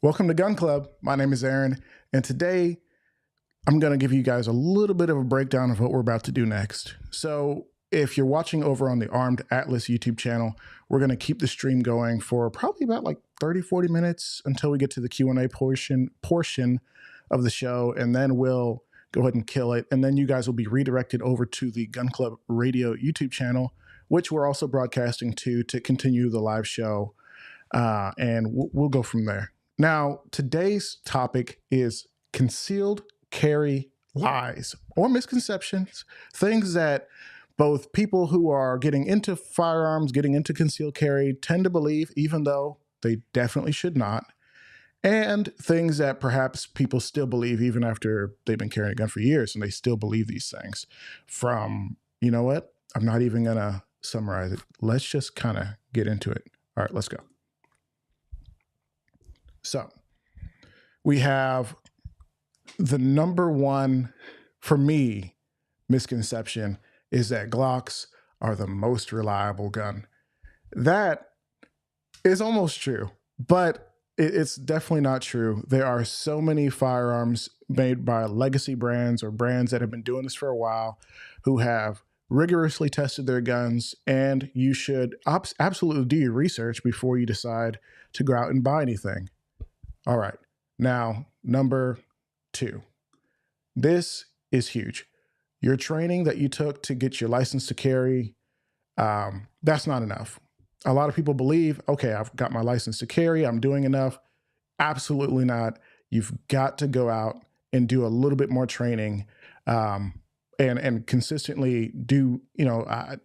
Welcome to Gun Club. My name is Aaron, and today I'm going to give you guys a little bit of a breakdown of what we're about to do next. So if you're watching over on the Armed Atlas YouTube channel, we're going to keep the stream going for probably about like 30-40 minutes until we get to the Q&A portion of the show, and then we'll go ahead and kill it. And then you guys will be redirected over to the Gun Club Radio YouTube channel, which we're also broadcasting to continue the live show, and we'll go from there. Now, today's topic is concealed carry lies or misconceptions, things that both people who are getting into firearms, getting into concealed carry tend to believe, even though they definitely should not, and things that perhaps people still believe even after they've been carrying a gun for years and they still believe these things. From, you know what? I'm not even going to summarize it. Let's just kind of get into it. All right, let's go. So we have the number one, for me, misconception is that Glocks are the most reliable gun. That is almost true, but it's definitely not true. There are so many firearms made by legacy brands or brands that have been doing this for a while who have rigorously tested their guns, and you should absolutely do your research before you decide to go out and buy anything. All right, now, number two. This is huge. Your training that you took to get your license to carry, that's not enough. A lot of people believe, okay, I've got my license to carry, I'm doing enough. Absolutely not. You've got to go out and do a little bit more training, and consistently do,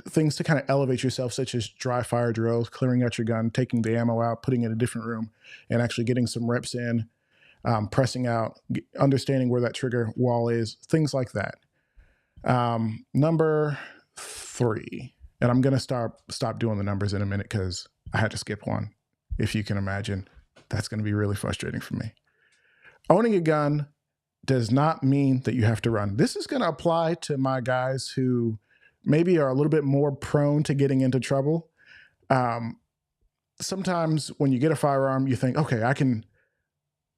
things to kind of elevate yourself, such as dry fire drills, clearing out your gun, taking the ammo out, putting it in a different room, and actually getting some reps in, pressing out, understanding where that trigger wall is, things like that. Number three, and I'm going to stop doing the numbers in a minute because I had to skip one. If you can imagine, that's going to be really frustrating for me. Owning a gun does not mean that you have to run. This is going to apply to my guys who maybe are a little bit more prone to getting into trouble. Sometimes when you get a firearm, you think, okay,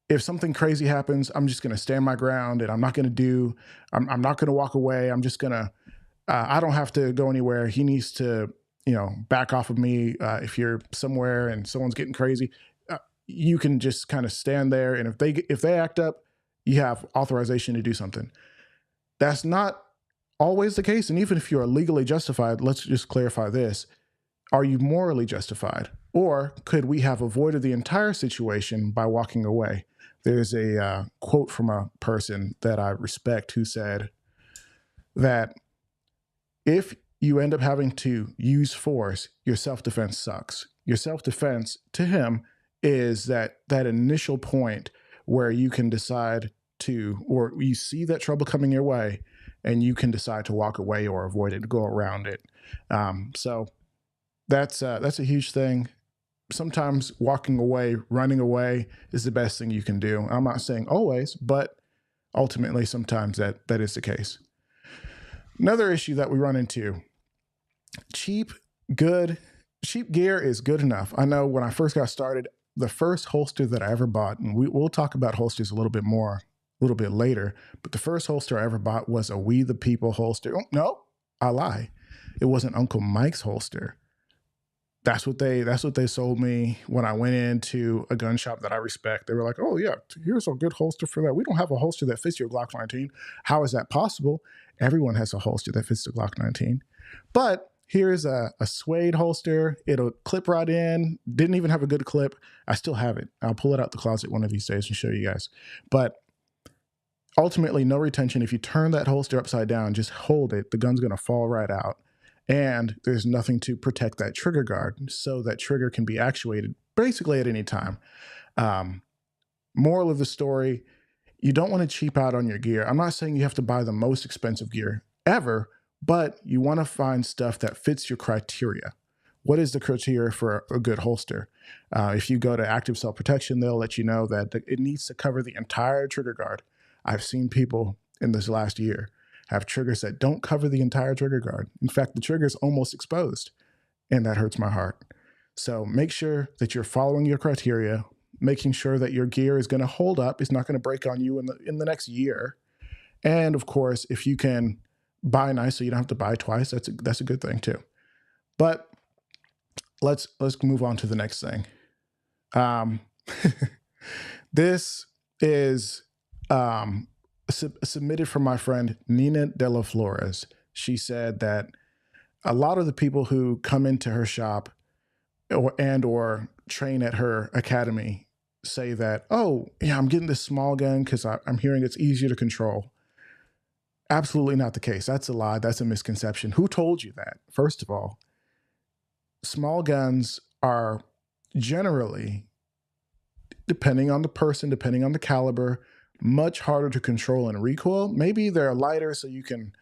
if something crazy happens, I'm just going to stand my ground, and I'm not going to walk away. I'm just going to, I don't have to go anywhere. He needs to, back off of me. If you're somewhere and someone's getting crazy, you can just kind of stand there. And if they act up, you have authorization to do something. That's not always the case. And even if you are legally justified, let's just clarify this. Are you morally justified? Or could we have avoided the entire situation by walking away? There's a quote from a person that I respect who said that if you end up having to use force, your self-defense sucks. Your self-defense to him is that initial point where you can decide to, or you see that trouble coming your way and you can decide to walk away or avoid it, go around it. So that's a huge thing. Sometimes walking away, running away is the best thing you can do. I'm not saying always, but ultimately sometimes that is the case. Another issue that we run into, cheap gear is good enough. I know when I first got started, the first holster that I ever bought, and we'll talk about holsters a little bit later, but the first holster I ever bought was a We the People holster. Oh, no, I lie. It wasn't Uncle Mike's holster. That's what they sold me when I went into a gun shop that I respect. They were like, oh yeah, here's a good holster for that. We don't have a holster that fits your Glock 19. How is that possible? Everyone has a holster that fits the Glock 19. But here's a suede holster. It'll clip right in. Didn't even have a good clip. I still have it. I'll pull it out the closet one of these days and show you guys. But ultimately, no retention. If you turn that holster upside down, just hold it, the gun's going to fall right out. And there's nothing to protect that trigger guard, so that trigger can be actuated basically at any time. Moral of the story, you don't want to cheap out on your gear. I'm not saying you have to buy the most expensive gear ever, but you want to find stuff that fits your criteria. What is the criteria for a good holster? If you go to Active Self-Protection, they'll let you know that it needs to cover the entire trigger guard. I've seen people in this last year have triggers that don't cover the entire trigger guard. In fact, the trigger is almost exposed, and that hurts my heart. So make sure that you're following your criteria. making sure that your gear is going to hold up, it's not going to break on you in the next year. And of course, if you can buy nice so you don't have to buy twice, that's a good thing too. But let's move on to the next thing. This is submitted from my friend Nina De La Flores. She said that a lot of the people who come into her shop or train at her academy say that, oh, yeah, I'm getting this small gun because I'm hearing it's easier to control. Absolutely not the case. That's a lie. That's a misconception. Who told you that? First of all, small guns are generally, depending on the person, depending on the caliber, much harder to control in recoil. Maybe they're lighter so you can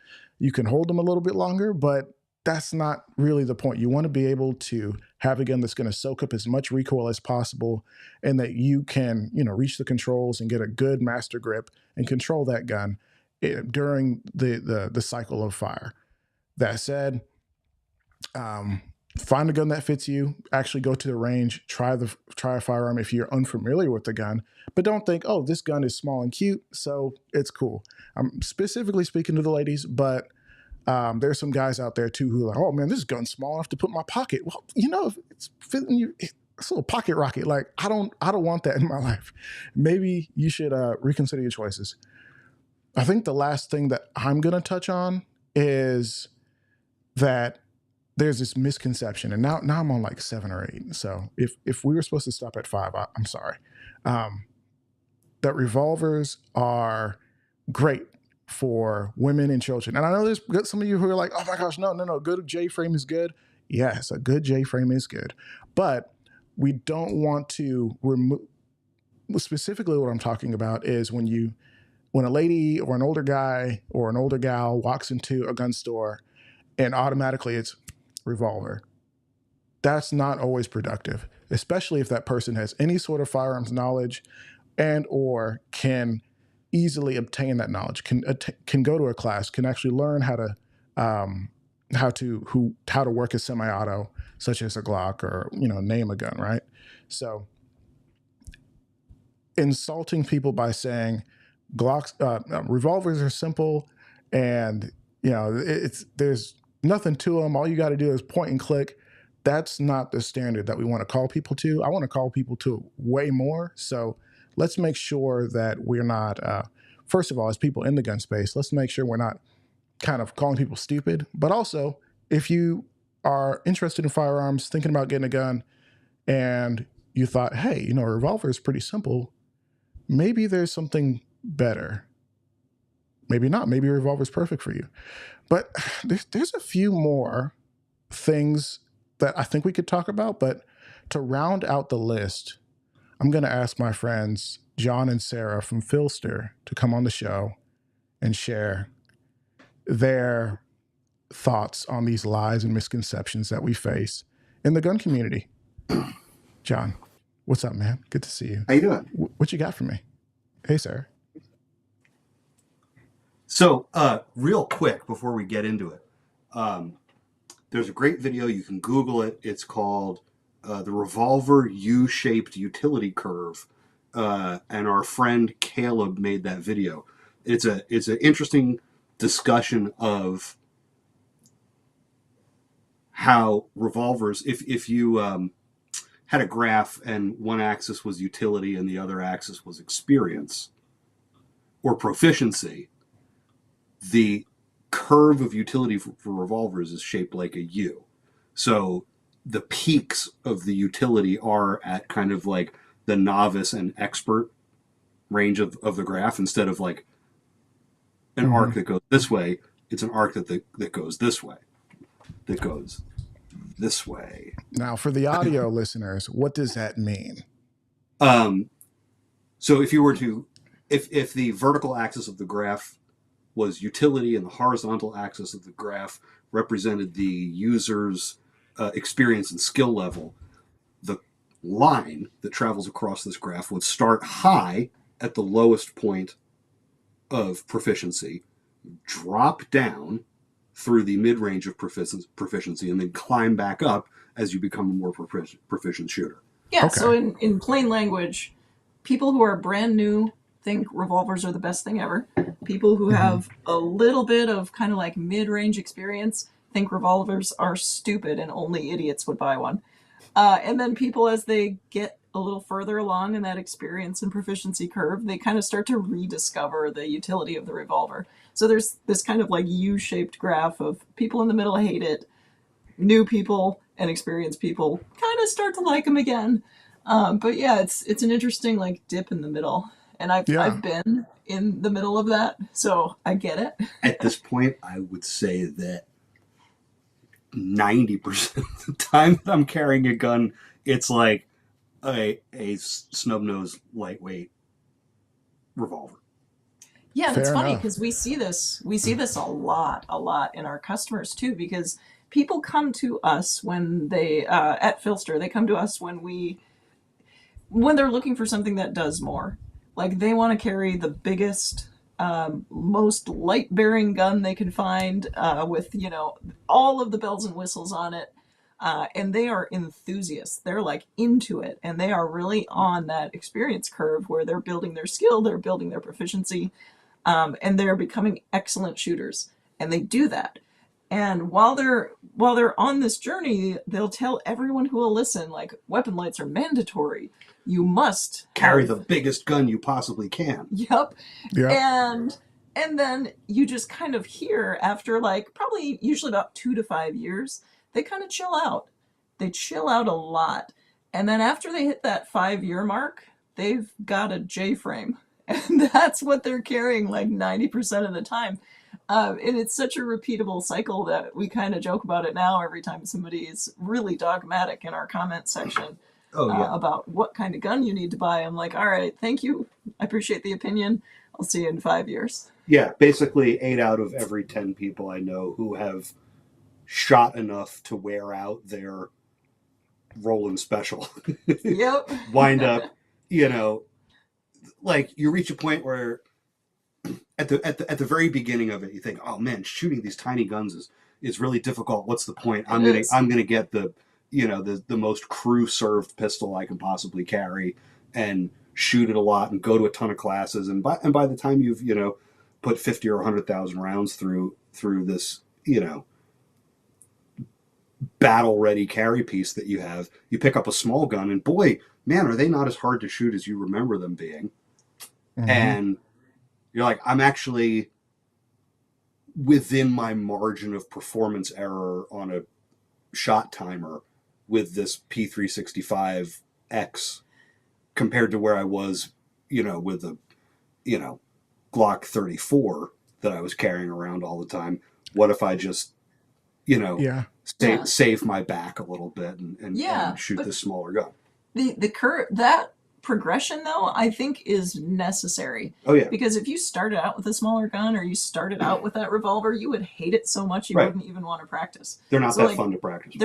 hold them a little bit longer, but that's not really the point. You want to be able to have a gun that's going to soak up as much recoil as possible, and that you can, reach the controls and get a good master grip and control that gun during the cycle of fire. That said, find a gun that fits you. Actually go to the range, try a firearm if you're unfamiliar with the gun, but don't think, oh, this gun is small and cute, so it's cool. I'm specifically speaking to the ladies, but there's some guys out there too who are like, oh man, this gun's small enough to put in my pocket. Well, if it's fitting you, it's a little pocket rocket. Like I don't want that in my life. Maybe you should reconsider your choices. I think the last thing that I'm gonna touch on is that there's this misconception, and now I'm on like 7 or 8. So if we were supposed to stop at 5, I'm sorry. That revolvers are great for women and children. And I know there's some of you who are like, oh my gosh, no, good J frame is good. Yes, a good J frame is good. But we don't want to remove, specifically what I'm talking about is when a lady or an older guy or an older gal walks into a gun store and automatically it's revolver. That's not always productive, especially if that person has any sort of firearms knowledge and or can easily obtain that knowledge, can go to a class, can actually learn how to work a semi-auto, such as a Glock or name a gun, right? So insulting people by saying revolvers are simple and there's nothing to them, all you got to do is point and click. That's not the standard that we want to call people to. I want to call people to way more. So let's make sure that we're not, first of all, as people in the gun space, let's make sure we're not kind of calling people stupid. But also, if you are interested in firearms, thinking about getting a gun, and you thought, hey, a revolver is pretty simple, maybe there's something better. Maybe not. Maybe a revolver is perfect for you. But there's a few more things that I think we could talk about. But to round out the list, I'm going to ask my friends John and Sarah from Phlster to come on the show and share their thoughts on these lies and misconceptions that we face in the gun community. John, what's up, man? Good to see you. How you doing? What you got for me? Hey, Sarah. So, real quick before we get into it, there's a great video. You can Google it. It's called the Revolver U-Shaped Utility Curve, and our friend Caleb made that video. It's an interesting discussion of how revolvers, if you had a graph and one axis was utility and the other axis was experience or proficiency, the curve of utility for revolvers is shaped like a U. So the peaks of the utility are at kind of like the novice and expert range of the graph, instead of like an arc that goes this way. It's an arc that goes this way, that goes this way. Now, for the audio listeners, what does that mean? So if you were to, if the vertical axis of the graph was utility and the horizontal axis of the graph represented the user's experience and skill level, the line that travels across this graph would start high at the lowest point of proficiency, drop down through the mid-range of proficiency, and then climb back up as you become a more proficient shooter. Yeah, so Okay. in plain language, people who are brand new think revolvers are the best thing ever. People who Hmm. have a little bit of kind of like mid range experience think revolvers are stupid and only idiots would buy one. And then people, as they get a little further along in that experience and proficiency curve, they kind of start to rediscover the utility of the revolver. So there's this kind of like U shaped graph of people in the middle hate it, new people and experienced people kind of start to like them again. But yeah, it's an interesting like dip in the middle, and Yeah. I've been in the middle of that, so I get it. At this point, I would say that 90% of the time that I'm carrying a gun, it's like a snub nose lightweight revolver. Yeah, and it's Fair funny enough. because we see this a lot in our customers too, because people come to us when they at Phlster, they come to us when they're looking for something that does more. Like they want to carry the biggest, most light bearing gun they can find, with all of the bells and whistles on it. And they are enthusiasts. They're like into it, and they are really on that experience curve where they're building their skill, they're building their proficiency, and they're becoming excellent shooters. And they do that. And while they're on this journey, they'll tell everyone who will listen, like weapon lights are mandatory. You must Carry have. the biggest gun you possibly can. Yep. Yep. And then you just kind of hear, after like probably usually about 2 to 5 years, they kind of chill out. They chill out a lot. And then after they hit that 5 year mark, they've got a J frame. And that's what they're carrying like 90% of the time. And it's such a repeatable cycle that we kind of joke about it now every time somebody is really dogmatic in our comment section, Oh yeah, about what kind of gun you need to buy. I'm like, all right, thank you. I appreciate the opinion. I'll see you in 5 years. yeah. Basically, 8 out of every 10 people I know who have shot enough to wear out their Roland special Yep. wind up, you know, like you reach a point where at the very beginning of it, you think, oh man, shooting these tiny guns is really difficult. What's the point? It I'm gonna is. I'm gonna get the most crew served pistol I can possibly carry and shoot it a lot and go to a ton of classes, and by the time you've put 50 or 100,000 rounds through this battle ready carry piece that you have, you pick up a small gun and boy, man, are they not as hard to shoot as you remember them being. Hmm. And you're like, I'm actually within my margin of performance error on a shot timer with this P365X compared to where I was, with a, you know, Glock 34 that I was carrying around all the time. What if I just, you know, Yeah. Yeah. save my back a little bit and Yeah. shoot But this smaller gun? the curve, that progression though, I think is necessary, Oh yeah, because if you started out with a smaller gun or you started out with that revolver, you would hate it so much you right. wouldn't even want to practice. They're not So that like, fun to practice with.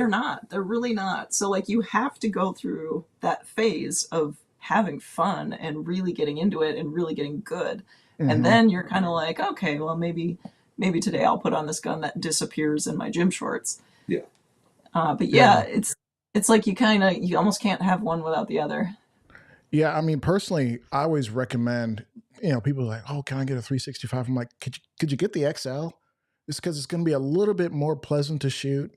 they're really not. So like you have to go through that phase of having fun and really getting into it and really getting good. And Hmm. then you're kind of like, okay, well maybe today I'll put on this gun that disappears in my gym shorts. Yeah. But yeah, Yeah. it's like you almost can't have one without the other. Yeah. I mean, personally, I always recommend, people are like, oh, can I get a 365? I'm like, could you get the XL? Just because it's going to be a little bit more pleasant to shoot.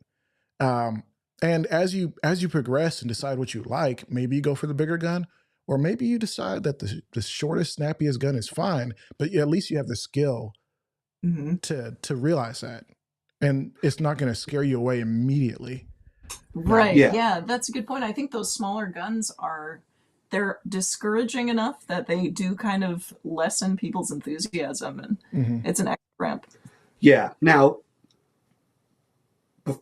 Um, and as you progress and decide what you like, maybe you go for the bigger gun, or maybe you decide that the shortest, snappiest gun is fine. But yeah, at least you have the skill Hmm. to realize that, and it's not going to scare you away immediately. Right. Yeah. Yeah, that's a good point. I think those smaller guns they're discouraging enough that they do kind of lessen people's enthusiasm, and Hmm. it's an extra ramp. Yeah. Now,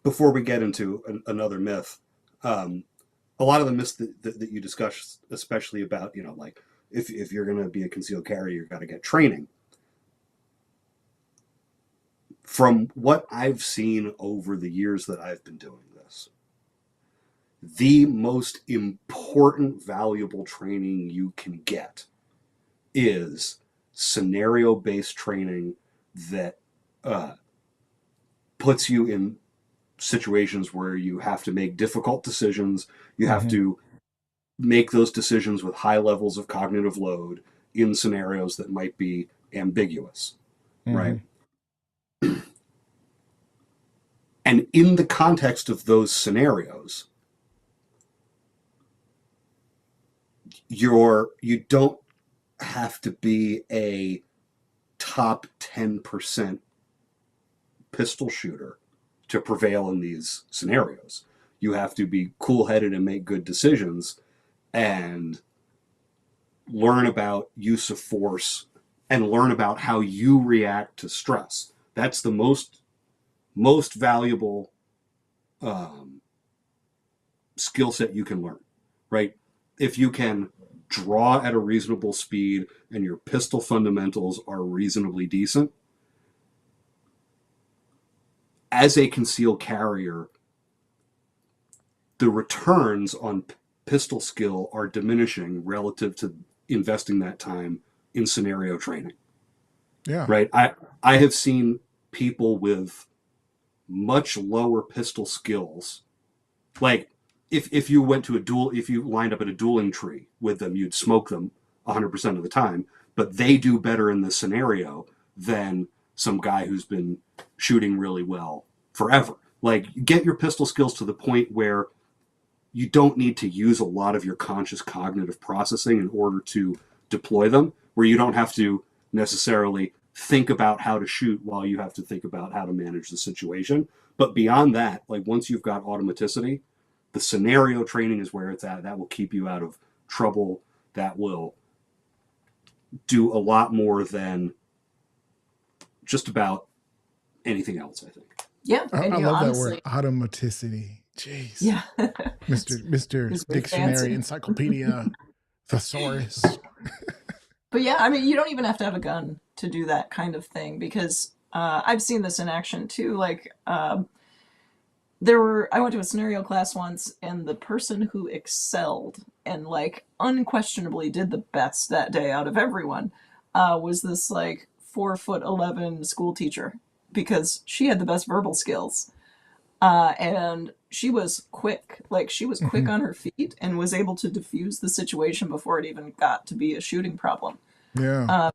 before we get into another myth, um, a lot of the myths that you discuss, especially about, like if you're going to be a concealed carrier, you've got to get training. From what I've seen over the years that I've been doing this, the most important, valuable training you can get is scenario based training that uh, puts you in situations where you have to make difficult decisions. You have Hmm. to make those decisions with high levels of cognitive load in scenarios that might be ambiguous, right? And in the context of those scenarios, you don't have to be a top 10% pistol shooter to prevail in these scenarios. You have to be cool-headed and make good decisions and learn about use of force and learn about how you react to stress. That's the most valuable skill set you can learn, right? If you can draw at a reasonable speed and your pistol fundamentals are reasonably decent, as a concealed carrier, the returns on pistol skill are diminishing relative to investing that time in scenario training. Yeah. Right. I have seen people with much lower pistol skills. Like if you went to if you lined up at a dueling tree with them, you'd smoke them 100% of the time, but they do better in the scenario than some guy who's been shooting really well forever. Like, get your pistol skills to the point where you don't need to use a lot of your conscious cognitive processing in order to deploy them, where you don't have to necessarily think about how to shoot while you have to think about how to manage the situation. But beyond that, like, once you've got automaticity, the scenario training is where it's at. That will keep you out of trouble. That will do a lot more than just about anything else, I think. Yeah, I and you love that honestly, word, automaticity. Jeez. yeah, Mr. It's very Dictionary, fancy. Encyclopedia, Thesaurus. But yeah, I mean, you don't even have to have a gun to do that kind of thing because I've seen this in action too. Like, I went to a scenario class once, and the person who excelled and like unquestionably did the best that day out of everyone was this like 4'11" school teacher because she had the best verbal skills. And she was quick. Like, she was quick on her feet and was able to diffuse the situation before it even got to be a shooting problem. Yeah.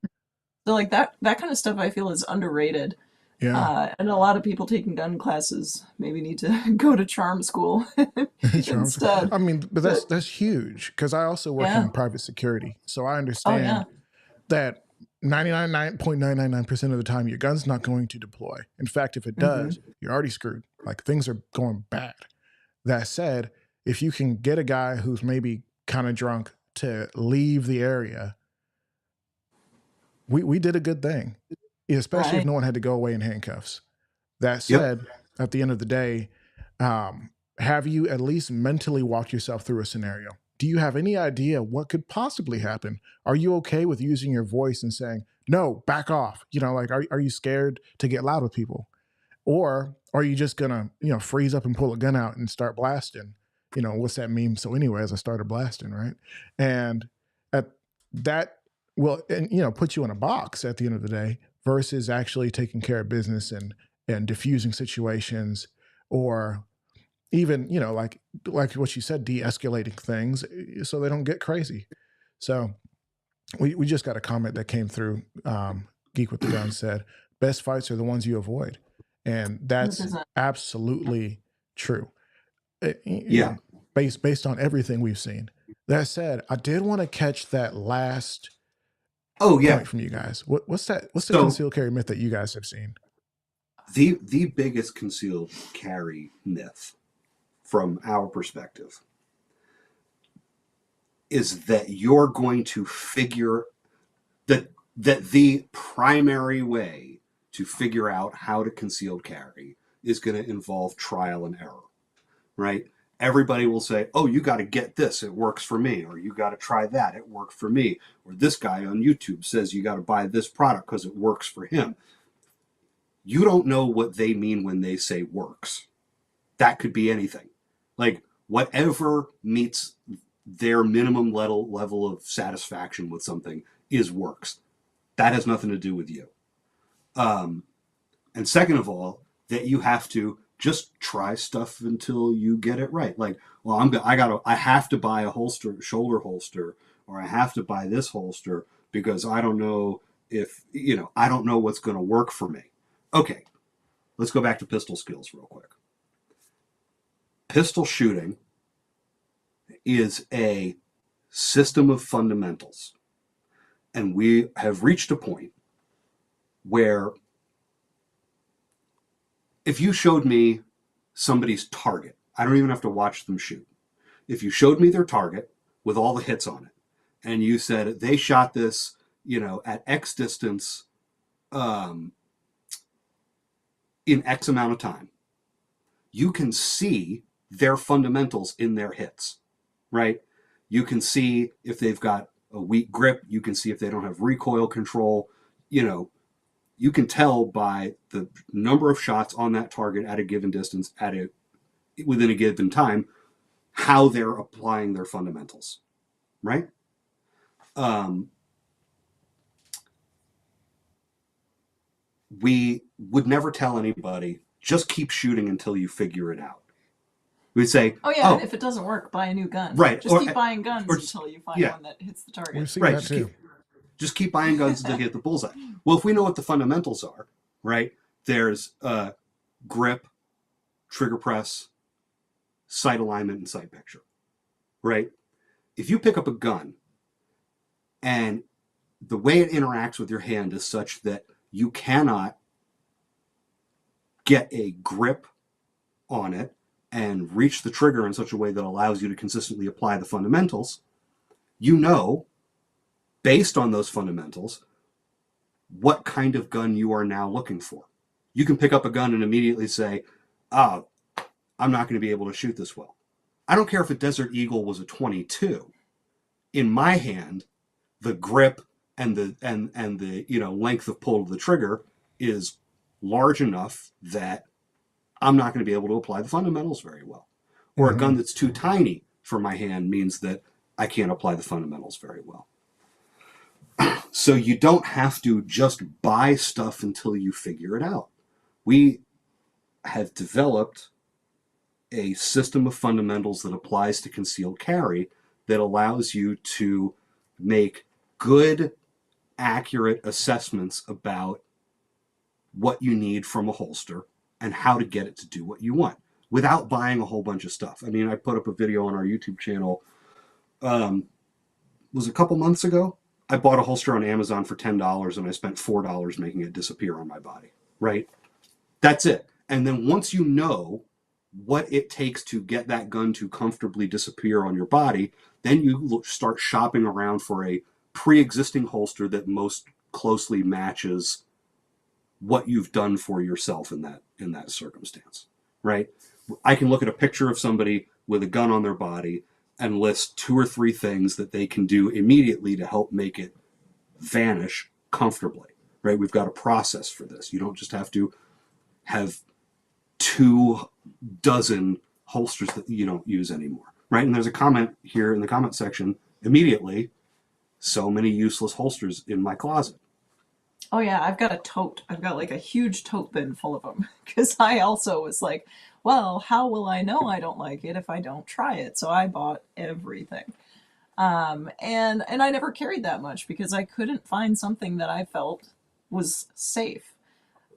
So like that kind of stuff I feel is underrated. Yeah. And a lot of people taking gun classes maybe need to go to charm school Charms. instead. I mean, but But that's huge because I also work yeah. in private security. So I Oh yeah. understand that 99.999% of the time your gun's not going to deploy. In fact, if it Hmm. does, you're already screwed. Like, things are going bad. That said, if you can get a guy who's maybe kind of drunk to leave the area, we did a good thing, especially if Right. no one had to go away in handcuffs. That Yep. said, at the end of the day, have you at least mentally walked yourself through a scenario? Do you have any idea what could possibly happen? Are you okay with using your voice and saying, no, back off? You know, like, are you scared to get loud with people? Or are you just gonna, freeze up and pull a gun out and start blasting? What's that meme? So anyways, I started blasting, right? And at that will, and put you in a box at the end of the day versus actually taking care of business and diffusing situations, or even, like what you said, de-escalating things so they don't get crazy. So we just got a comment that came through. Geek with the Gun said, best fights are the ones you avoid. And that's 100%. absolutely true. Yeah. Based on everything we've seen. That said, I did want to catch that last Oh yeah. point from you guys. What's that? What's the So concealed carry myth that you guys have seen? the biggest concealed carry myth from our perspective is that you're going to figure that the primary way to figure out how to concealed carry is going to involve trial and error, right? Everybody will say, oh, you got to get this, it works for me, or you got to try that, it worked for me, or this guy on YouTube says you got to buy this product because it works for him. You don't know what they mean when they say works. That could be anything. Like, whatever meets their minimum level of satisfaction with something is works. That has nothing to do with you. And second of all, that you have to just try stuff until you get it right. Like, well, I have to buy a shoulder holster, or I have to buy this holster because I don't know if, I don't know what's going to work for me. Okay, let's go back to pistol skills real quick. Pistol shooting is a system of fundamentals. And we have reached a point where if you showed me somebody's target, I don't even have to watch them shoot. If you showed me their target with all the hits on it, and you said they shot this, at X distance, in X amount of time, you can see their fundamentals in their hits, right? You can see if they've got a weak grip. You can see if they don't have recoil control. You can tell by the number of shots on that target at a given distance, within a given time, how they're applying their fundamentals, right? We would never tell anybody, just keep shooting until you figure it out. We'd say, oh yeah, and if it doesn't work, buy a new gun. Right. Just keep buying guns until you find one that hits the target. We've seen right. that too. Just keep buying guns until you hit the bullseye. Well, if we know what the fundamentals are, right? There's grip, trigger press, sight alignment, and sight picture, right? If you pick up a gun and the way it interacts with your hand is such that you cannot get a grip on it and reach the trigger in such a way that allows you to consistently apply the fundamentals, based on those fundamentals, what kind of gun you are now looking for. You can pick up a gun and immediately say, I'm not going to be able to shoot this well. I don't care if a Desert Eagle was a 22. In my hand, the grip and the length of pull of the trigger is large enough that I'm not going to be able to apply the fundamentals very well. Or a gun that's too tiny for my hand means that I can't apply the fundamentals very well. So you don't have to just buy stuff until you figure it out. We have developed a system of fundamentals that applies to concealed carry that allows you to make good, accurate assessments about what you need from a holster and how to get it to do what you want without buying a whole bunch of stuff. I mean, I put up a video on our YouTube channel, was a couple months ago. I bought a holster on Amazon for $10 and I spent $4 making it disappear on my body, right? That's it. And then once you know what it takes to get that gun to comfortably disappear on your body, then you start shopping around for a pre-existing holster that most closely matches what you've done for yourself in that circumstance, right? I can look at a picture of somebody with a gun on their body and list 2 or 3 things that they can do immediately to help make it vanish comfortably, right? We've got a process for this. You don't just have to have 24 holsters that you don't use anymore, right? And there's a comment here in the comment section immediately, so many useless holsters in my closet. Oh yeah, I've got a tote. I've got like a huge tote bin full of them because I also was like, well, how will I know I don't like it if I don't try it? So I bought everything. And I never carried that much because I couldn't find something that I felt was safe.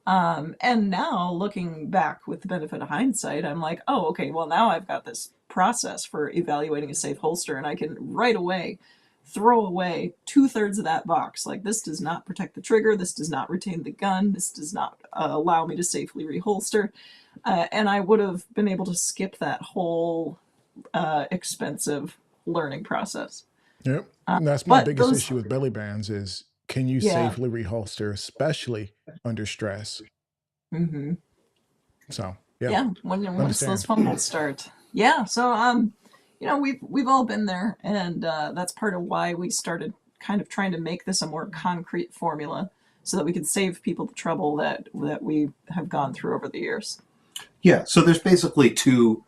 And now looking back with the benefit of hindsight, I'm like, oh, okay, well now I've got this process for evaluating a safe holster and I can right away throw away 2/3 of that box. Like, this does not protect the trigger, this does not retain the gun, this does not allow me to safely reholster. And I would have been able to skip that whole expensive learning process. Yep. And that's my biggest issue with belly bands is, can you safely reholster, especially under stress? Mm-hmm. So yeah, once those fumbles start. Yeah, so we've all been there, and that's part of why we started kind of trying to make this a more concrete formula so that we could save people the trouble that we have gone through over the years. Yeah, so there's basically two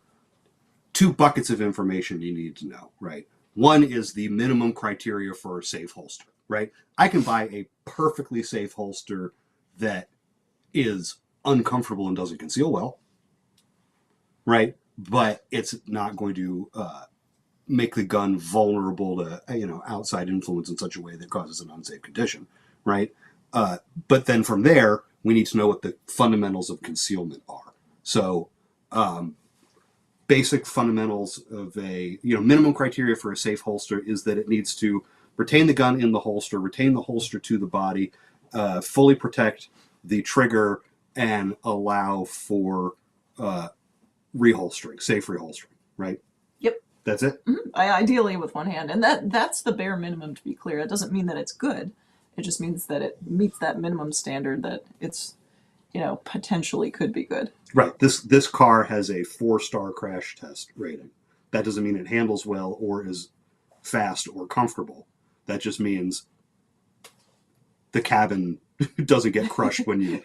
buckets of information you need to know, right? One is the minimum criteria for a safe holster, right? I can buy a perfectly safe holster that is uncomfortable and doesn't conceal well, right? But it's not going to make the gun vulnerable to outside influence in such a way that causes an unsafe condition, right? But then from there, we need to know what the fundamentals of concealment are. So basic fundamentals of a minimum criteria for a safe holster is that it needs to retain the gun in the holster, retain the holster to the body, fully protect the trigger, and allow for reholstering, safe reholstering, right? Yep. That's it. Ideally with one hand, and that's the bare minimum. To be clear, it doesn't mean that it's good. It just means that it meets that minimum standard that it's potentially could be good. Right. This car has a 4-star crash test rating. That doesn't mean it handles well or is fast or comfortable. That just means the cabin doesn't get crushed when you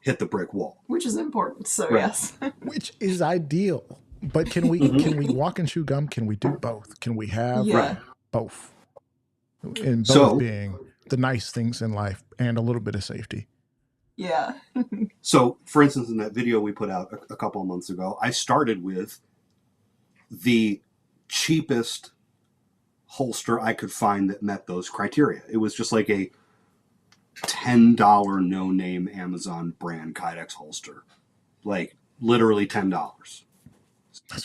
hit the brick wall, which is important. So right. Yes, which is ideal. But can we walk and chew gum? Can we do both? Can we have both? And both being the nice things in life and a little bit of safety. Yeah. So, for instance, in that video we put out a couple of months ago, I started with the cheapest holster I could find that met those criteria. It was just like a $10 no-name Amazon brand Kydex holster. Like, literally $10.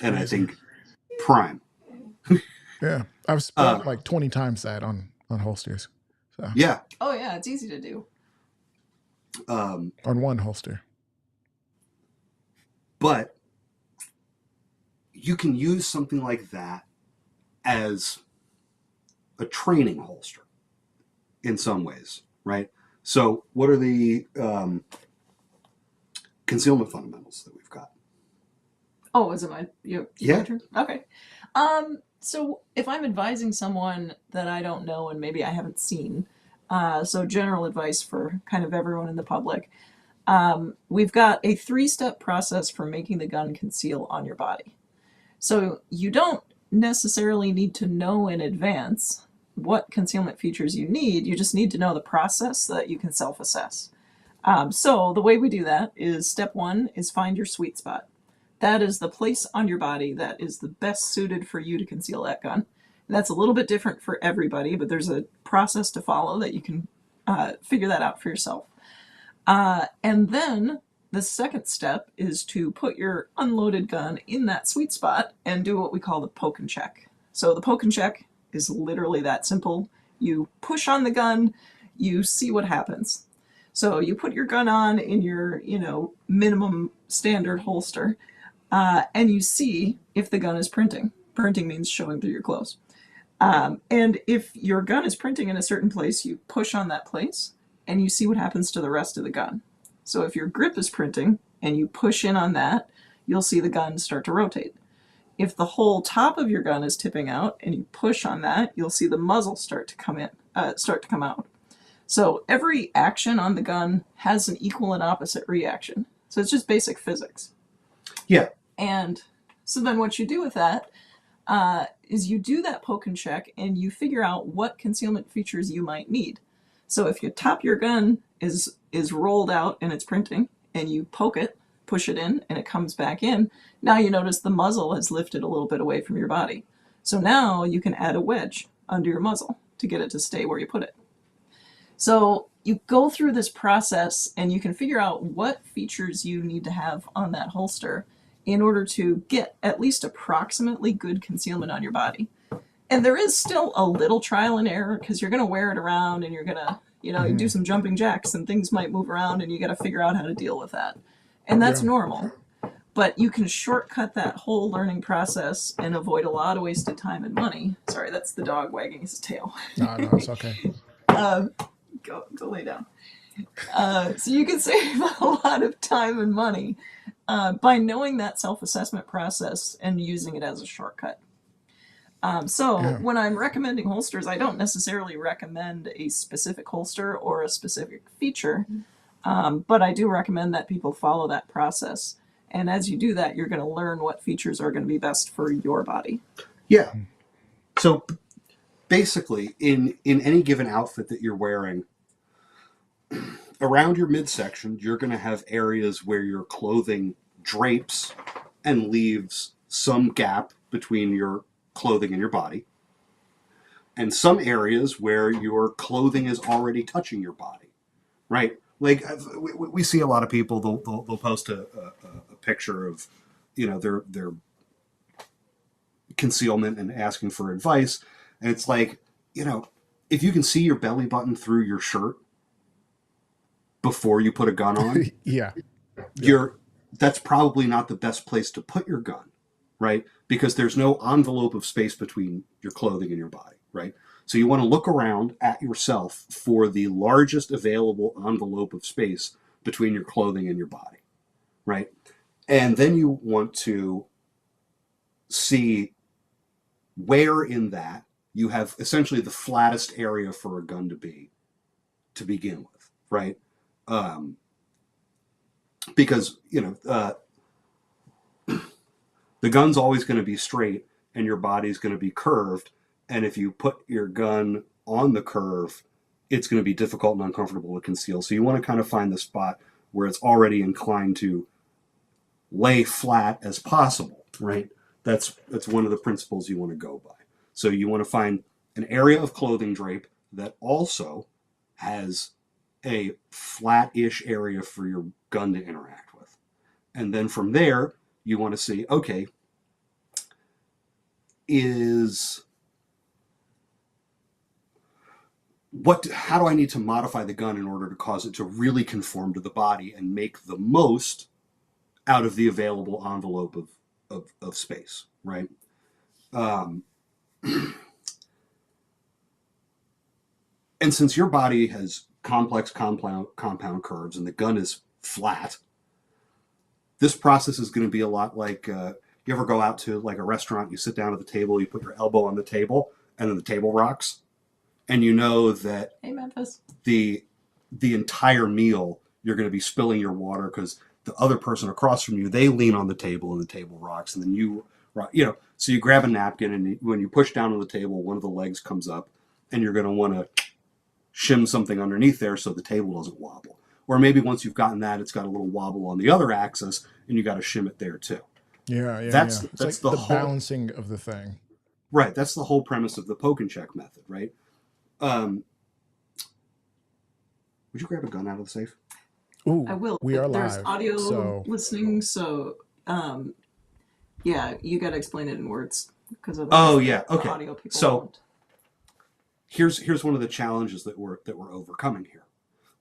And I think prime. Yeah. I've spent like 20 times that on holsters. So. Yeah. Oh, yeah. It's easy to do. On one holster. But you can use something like that as a training holster in some ways, right? So what are the concealment fundamentals that we've got? Oh, is it my yeah. turn? Okay. So if I'm advising someone that I don't know and maybe I haven't seen, so general advice for kind of everyone in the public, we've got a 3-step process for making the gun conceal on your body. So you don't necessarily need to know in advance what concealment features you need. You just need to know the process so that you can self-assess. So the way we do that is step 1 is find your sweet spot. That is the place on your body that is the best suited for you to conceal that gun. And that's a little bit different for everybody, but there's a process to follow that you can figure that out for yourself. And then the second step is to put your unloaded gun in that sweet spot and do what we call the poke and check. So the poke and check is literally that simple. You push on the gun, you see what happens. So you put your gun on in your, minimum standard holster, and you see if the gun is printing. Printing means showing through your clothes. And if your gun is printing in a certain place, you push on that place and you see what happens to the rest of the gun. So if your grip is printing and you push in on that, you'll see the gun start to rotate. If the whole top of your gun is tipping out and you push on that, you'll see the muzzle start to come out. So every action on the gun has an equal and opposite reaction. So it's just basic physics. Yeah. And so then what you do with that is you do that poke and check and you figure out what concealment features you might need. So if your top of your gun is rolled out and it's printing and you poke it, push it in, and it comes back in, now you notice the muzzle has lifted a little bit away from your body. So now you can add a wedge under your muzzle to get it to stay where you put it. So you go through this process and you can figure out what features you need to have on that holster in order to get at least approximately good concealment on your body. And there is still a little trial and error because you're going to wear it around and you're going to, you do some jumping jacks and things might move around and you got to figure out how to deal with that. And that's normal. But you can shortcut that whole learning process and avoid a lot of wasted time and money. Sorry, that's the dog wagging his tail. No, it's okay. Go lay down. So you can save a lot of time and money by knowing that self-assessment process and using it as a shortcut. When I'm recommending holsters, I don't necessarily recommend a specific holster or a specific feature, but I do recommend that people follow that process. And as you do that, you're going to learn what features are going to be best for your body. Yeah. So basically, in any given outfit that you're wearing, around your midsection, you're going to have areas where your clothing drapes and leaves some gap between your clothing and your body, and some areas where your clothing is already touching your body, right? Like we see a lot of people, they'll post a picture of, their concealment and asking for advice. And it's like, if you can see your belly button through your shirt before you put a gun on, Yeah. That's probably not the best place to put your gun, right? Because there's no envelope of space between your clothing and your body, right? So you want to look around at yourself for the largest available envelope of space between your clothing and your body, right? And then you want to see where in that you have essentially the flattest area for a gun to begin with, right? Because, the gun's always going to be straight and your body's going to be curved. And if you put your gun on the curve, it's going to be difficult and uncomfortable to conceal. So you want to kind of find the spot where it's already inclined to lay flat as possible, right? That's one of the principles you want to go by. So you want to find an area of clothing drape that also has a flat-ish area for your gun to interact with. And then from there, you want to see, okay, how do I need to modify the gun in order to cause it to really conform to the body and make the most out of the available envelope of space, right? And since your body has complex compound curves and the gun is flat, this process is going to be a lot like, you ever go out to like a restaurant, you sit down at the table, you put your elbow on the table, and then the table rocks. And you know that Hey, Memphis. the entire meal, you're going to be spilling your water because the other person across from you, they lean on the table and the table rocks. And then you so you grab a napkin and when you push down on the table, one of the legs comes up and you're going to want to shim something underneath there so the table doesn't wobble. Or maybe once you've gotten that, it's got a little wobble on the other axis and you got to shim it there too. Yeah. That's It's like the whole balancing of the thing. Right. That's the whole premise of the poke and check method, right? Would you grab a gun out of the safe? Ooh, I will. we are There's live. audio So listening, so yeah, you got to explain it in words because of okay. the audio people So won't. here's one of the challenges that we're overcoming here.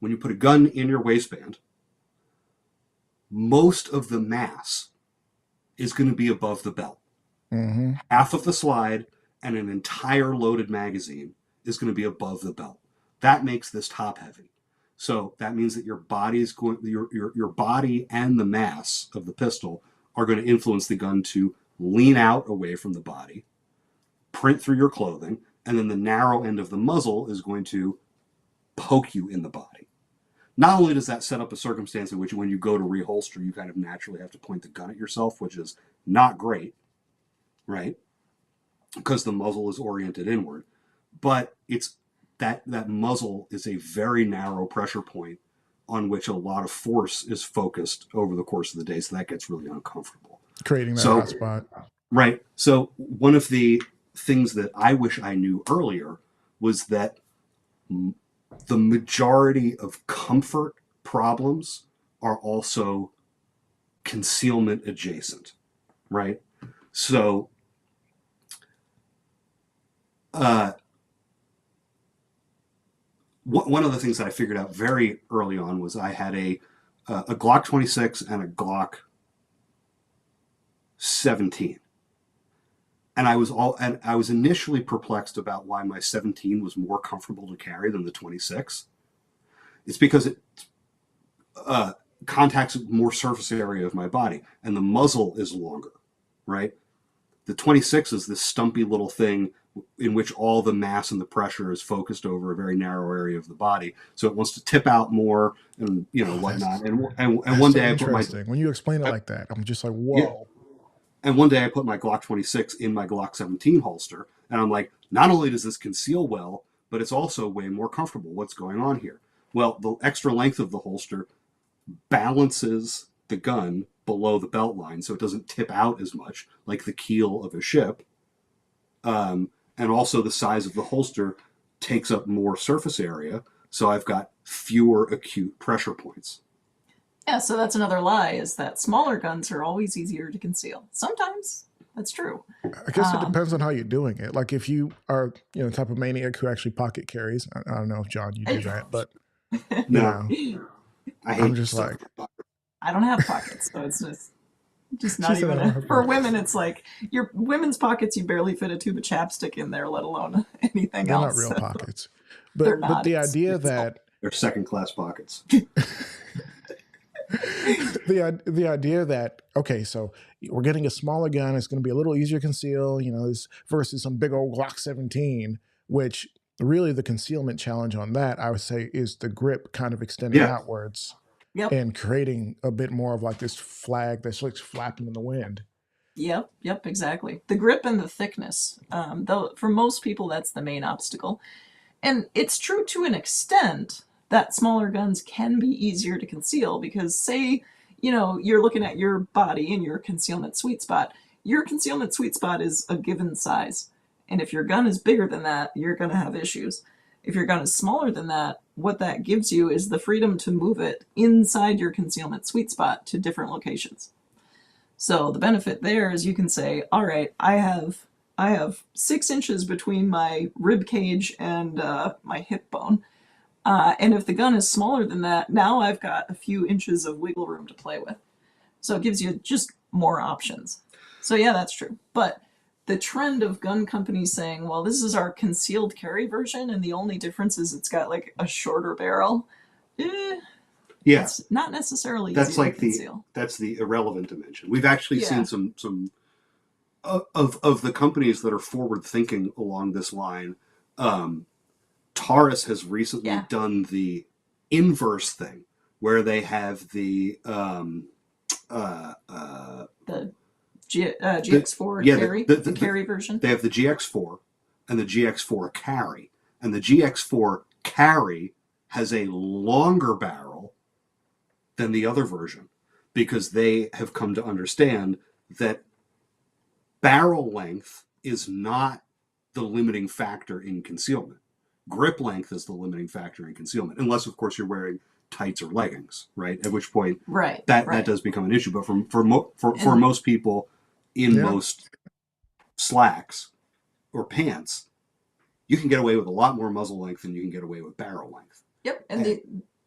When you put a gun in your waistband, most of the mass is going to be above the belt. mm-hmm. Half of the slide and an entire loaded magazine is going to be above the belt. That makes this top heavy. So that means that your body and the mass of the pistol are going to influence the gun to lean out away from the body, print through your clothing, and then the narrow end of the muzzle is going to poke you in the body. Not only does that set up a circumstance in which when you go to reholster, you kind of naturally have to point the gun at yourself, which is not great, right? Because the muzzle is oriented inward. But it's that muzzle is a very narrow pressure point on which a lot of force is focused over the course of the day. So that gets really uncomfortable. Creating that hot spot. Right. So one of the things that I wish I knew earlier was that the majority of comfort problems are also concealment adjacent, right? So one of the things that I figured out very early on was I had a Glock 26 and a Glock 17. And I was initially perplexed about why my 17 was more comfortable to carry than the 26. It's because it contacts more surface area of my body, and the muzzle is longer, right? The 26 is this stumpy little thing in which all the mass and the pressure is focused over a very narrow area of the body, so it wants to tip out more and whatnot. And one day I put when you explain it like that, I'm just like, whoa. Yeah. And one day I put my Glock 26 in my Glock 17 holster, and I'm like, not only does this conceal well, but it's also way more comfortable. What's going on here? Well, the extra length of the holster balances the gun below the belt line so it doesn't tip out as much, like the keel of a ship. And also the size of the holster takes up more surface area, so I've got fewer acute pressure points. Yeah, so that's another lie, is that smaller guns are always easier to conceal. Sometimes that's true. I guess it depends on how you're doing it. Like if you are, the type of maniac who actually pocket carries. I don't know if John, you do that, but No, I hate I'm just stuff. like, I don't have pockets, so it's just not She said I even don't have for pockets. women. It's like your women's pockets, you barely fit a tube of chapstick in there, let alone anything they're not else. real So pockets. they're But not. the idea It's that They're second-class pockets. the idea that, okay, so we're getting a smaller gun, it's going to be a little easier to conceal, this versus some big old Glock 17, which really the concealment challenge on that, I would say, is the grip kind of extending Yeah. outwards Yep. and creating a bit more of like this flag that's like flapping in the wind. Yep, exactly. The grip and the thickness. Though for most people, that's the main obstacle. And it's true to an extent that smaller guns can be easier to conceal because, say, you're looking at your body and your concealment sweet spot. Your concealment sweet spot is a given size. And if your gun is bigger than that, you're going to have issues. If your gun is smaller than that, what that gives you is the freedom to move it inside your concealment sweet spot to different locations. So the benefit there is you can say, all right, I have 6 inches between my rib cage and my hip bone. And if the gun is smaller than that, now I've got a few inches of wiggle room to play with. So it gives you just more options. So yeah, that's true. But the trend of gun companies saying, well, this is our concealed carry version, and the only difference is it's got like a shorter barrel. Yeah, It's not necessarily that's easy like to conceal. that's the irrelevant dimension. We've actually Yeah. seen some of the companies that are forward thinking along this line. Taurus has recently Yeah. done the inverse thing, where they have the The GX4 yeah, carry, the carry version. they have the GX4 and the GX4 carry, and the GX4 carry has a longer barrel than the other version because they have come to understand that barrel length is not the limiting factor in concealment. Grip length is the limiting factor in concealment, unless, of course, you're wearing tights or leggings, right? At which point, that does become an issue. But for most people in most slacks or pants, you can get away with a lot more muzzle length than you can get away with barrel length. Yep, and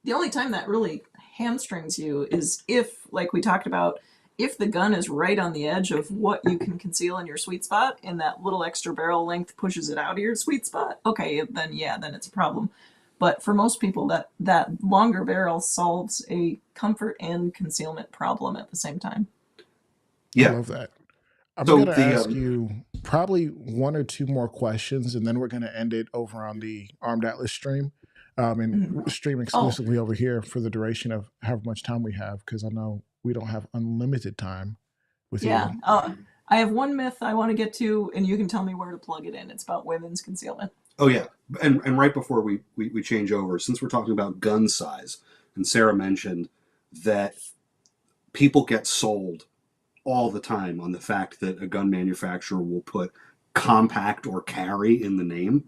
the only time that really hamstrings you is if, like we talked about, if the gun is right on the edge of what you can conceal in your sweet spot and that little extra barrel length pushes it out of your sweet spot, okay, then it's a problem. But for most people, that longer barrel solves a comfort and concealment problem at the same time. Yeah. I love that. I'm So going to ask you probably one or two more questions, and then we're going to end it over on the Armed Atlas stream, and stream exclusively over here for the duration of however much time we have, because I know we don't have unlimited time with you. I have one myth I want to get to, and you can tell me where to plug it in. It's about women's concealment. Oh, yeah. And right before we change over, since we're talking about gun size, and Sarah mentioned that people get sold all the time on the fact that a gun manufacturer will put compact or carry in the name.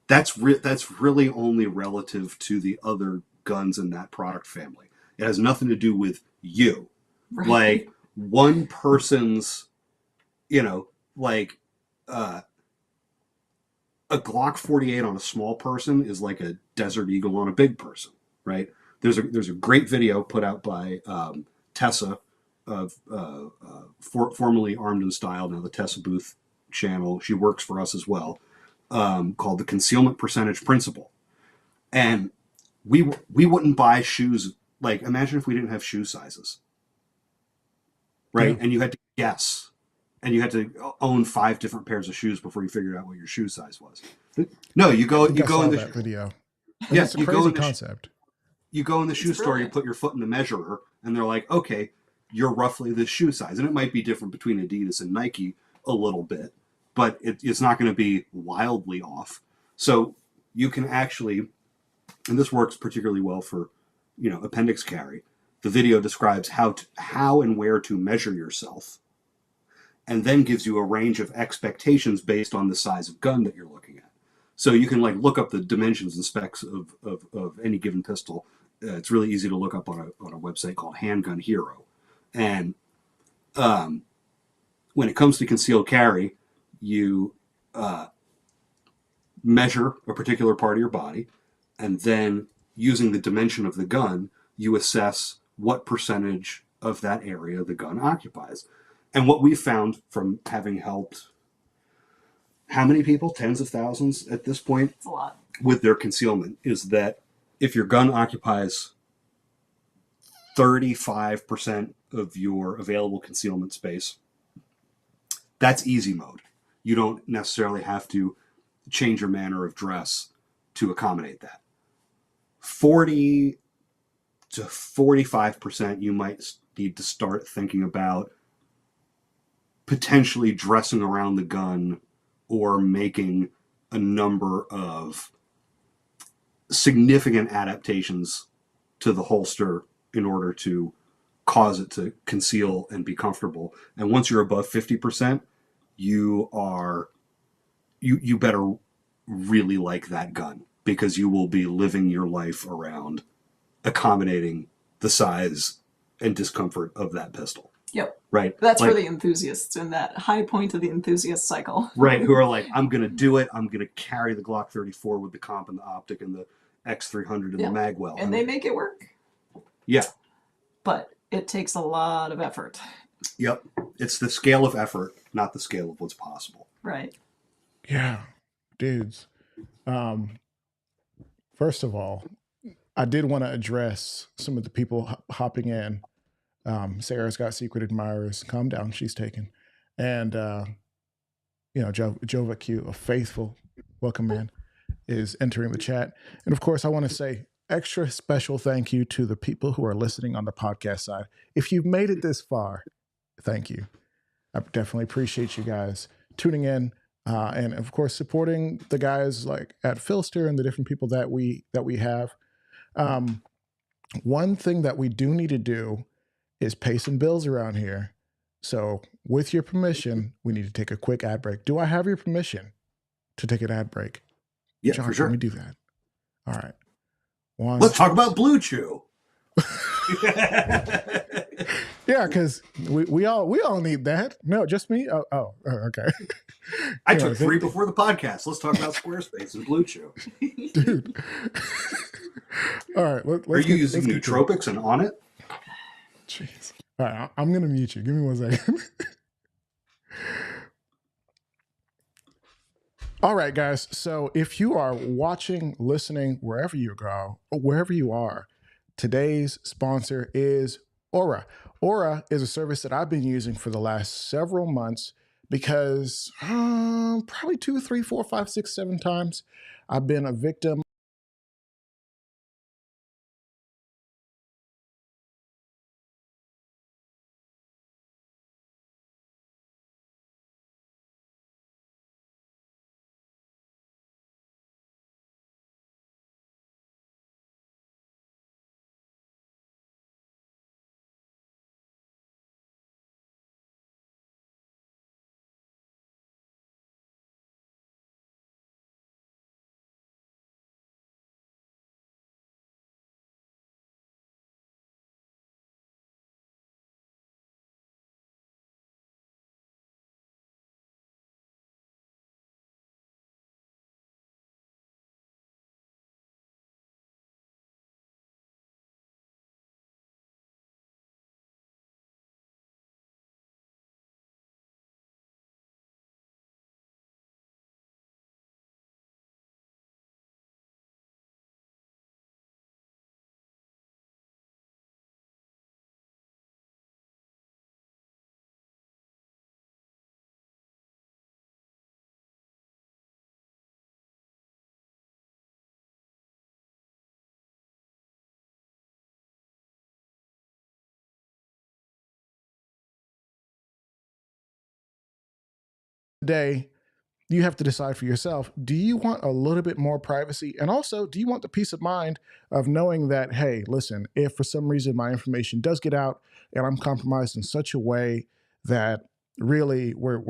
That's really only relative to the other guns in that product family. It has nothing to do with you. Right. Like one person's, a Glock 48 on a small person is like a Desert Eagle on a big person, right? There's a great video put out by Tessa of formerly Armed and Style, now the Tessa Booth channel. She works for us as well, called the Concealment Percentage Principle. And we wouldn't buy shoes. Like, imagine if we didn't have shoe sizes, right? Yeah. And you had to guess. And you had to own 5 different pairs of shoes before you figured out what your shoe size was. No, you go in the video. Yes, you go in the concept. You go in the shoe store, you put your foot in the measurer, and they're like, okay, you're roughly this shoe size. And it might be different between Adidas and Nike a little bit, but it's not going to be wildly off. So you can actually, and this works particularly well for, appendix carry. The video describes how and where to measure yourself, and then gives you a range of expectations based on the size of gun that you're looking at. So you can like look up the dimensions and specs of any given pistol. It's really easy to look up on a website called Handgun Hero. And when it comes to concealed carry, you measure a particular part of your body, and then using the dimension of the gun, you assess what percentage of that area the gun occupies. And what we've found from having helped how many people, tens of thousands at this point, It's a lot, with their concealment, is that if your gun occupies 35% of your available concealment space, that's easy mode. You don't necessarily have to change your manner of dress to accommodate that. 40 to 45%, you might need to start thinking about potentially dressing around the gun or making a number of significant adaptations to the holster in order to cause it to conceal and be comfortable. And once you're above 50%, you better really like that gun, because you will be living your life around accommodating the size and discomfort of that pistol. Yep. Right. That's like, for the enthusiasts in that high point of the enthusiast cycle. Right. Who are like, I'm going to do it. I'm going to carry the Glock 34 with the comp and the optic and the X300 and the magwell. And they make it work. Yeah. But it takes a lot of effort. Yep. It's the scale of effort, not the scale of what's possible. Right. Yeah. Dudes. First of all, I did want to address some of the people hopping in. Sarah's got secret admirers. Calm down, she's taken. And Jova Q, a faithful welcome man, is entering the chat. And of course, I want to say extra special thank you to the people who are listening on the podcast side. If you've made it this far, thank you. I definitely appreciate you guys tuning in. And of course, supporting the guys like at Phlster and the different people that we have. One thing that we do need to do is pay some bills around here. So with your permission, we need to take a quick ad break. Do I have your permission to take an ad break? Yeah, John, for sure. Let me do that. All right. Let's talk about Blue Chew. Yeah, because we all need that. No, just me. Oh okay. I took 3 before the podcast. Let's talk about Squarespace and Blue Chew. Dude. All right. Are you using nootropics and on it? Jeez. All right, I'm going to mute you. Give me 1 second. All right, guys. So if you are watching, listening, wherever you go, or wherever you are, today's sponsor is Aura. Aura is a service that I've been using for the last several months because probably 2, 3, 4, 5, 6, 7 times I've been a victim today you have to decide for yourself, do you want a little bit more privacy? And also, do you want the peace of mind of knowing that, hey, listen, if for some reason my information does get out and I'm compromised in such a way that really we're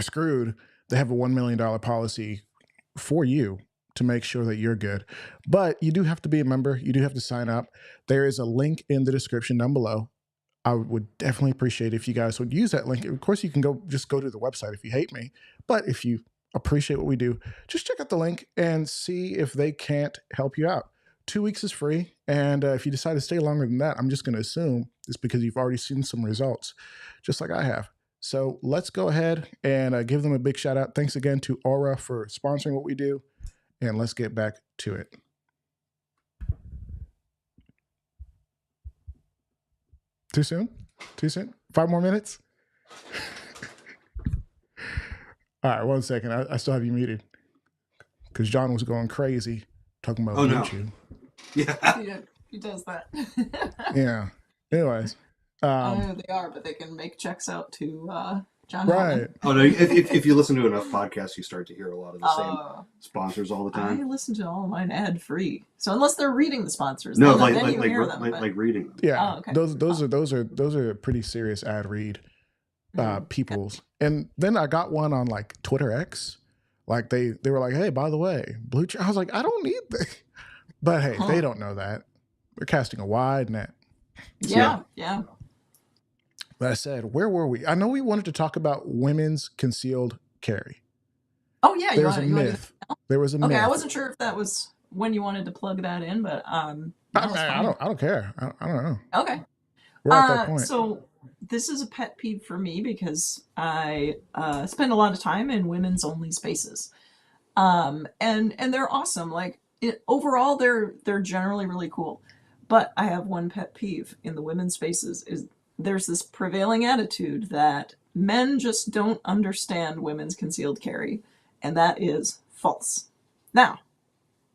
screwed, they have a $1 million policy for you to make sure that you're good. But you do have to be a member. You do have to sign up. There is a link in the description down below. I would definitely appreciate if you guys would use that link. Of course, you can go to the website if you hate me, but if you appreciate what we do, just check out the link and see if they can't help you out. 2 weeks is free. And if you decide to stay longer than that, I'm just going to assume it's because you've already seen some results, just like I have. So let's go ahead and give them a big shout out. Thanks again to Aura for sponsoring what we do. And let's get back to it. Too soon? 5 more minutes? All right, 1 second. I still have you muted because John was going crazy talking about YouTube. Yeah, he does that. Yeah. Anyways. I don't know who they are, but they can make checks out to John. Right. Oh no! If you listen to enough podcasts, you start to hear a lot of the same sponsors all the time. I listen to all of mine ad free, so unless they're reading the sponsors, no, then like you hear them. Like reading them. Yeah. Oh, okay. Those are pretty serious ad read peoples. And then I got one on like Twitter X. Like they were like, hey, by the way, Blue Chew. I was like, I don't need that. But hey, they don't know that. They're casting a wide net. Yeah. That said, where were we? I know we wanted to talk about women's concealed carry. Oh yeah, there was a myth. There was a myth. Okay, I wasn't sure if that was when you wanted to plug that in, but I don't care. I don't know. Okay. We're at that point. So this is a pet peeve for me because I spend a lot of time in women's only spaces, and they're awesome. Like overall, they're generally really cool. But I have one pet peeve in the women's spaces is there's this prevailing attitude that men just don't understand women's concealed carry, and that is false. Now,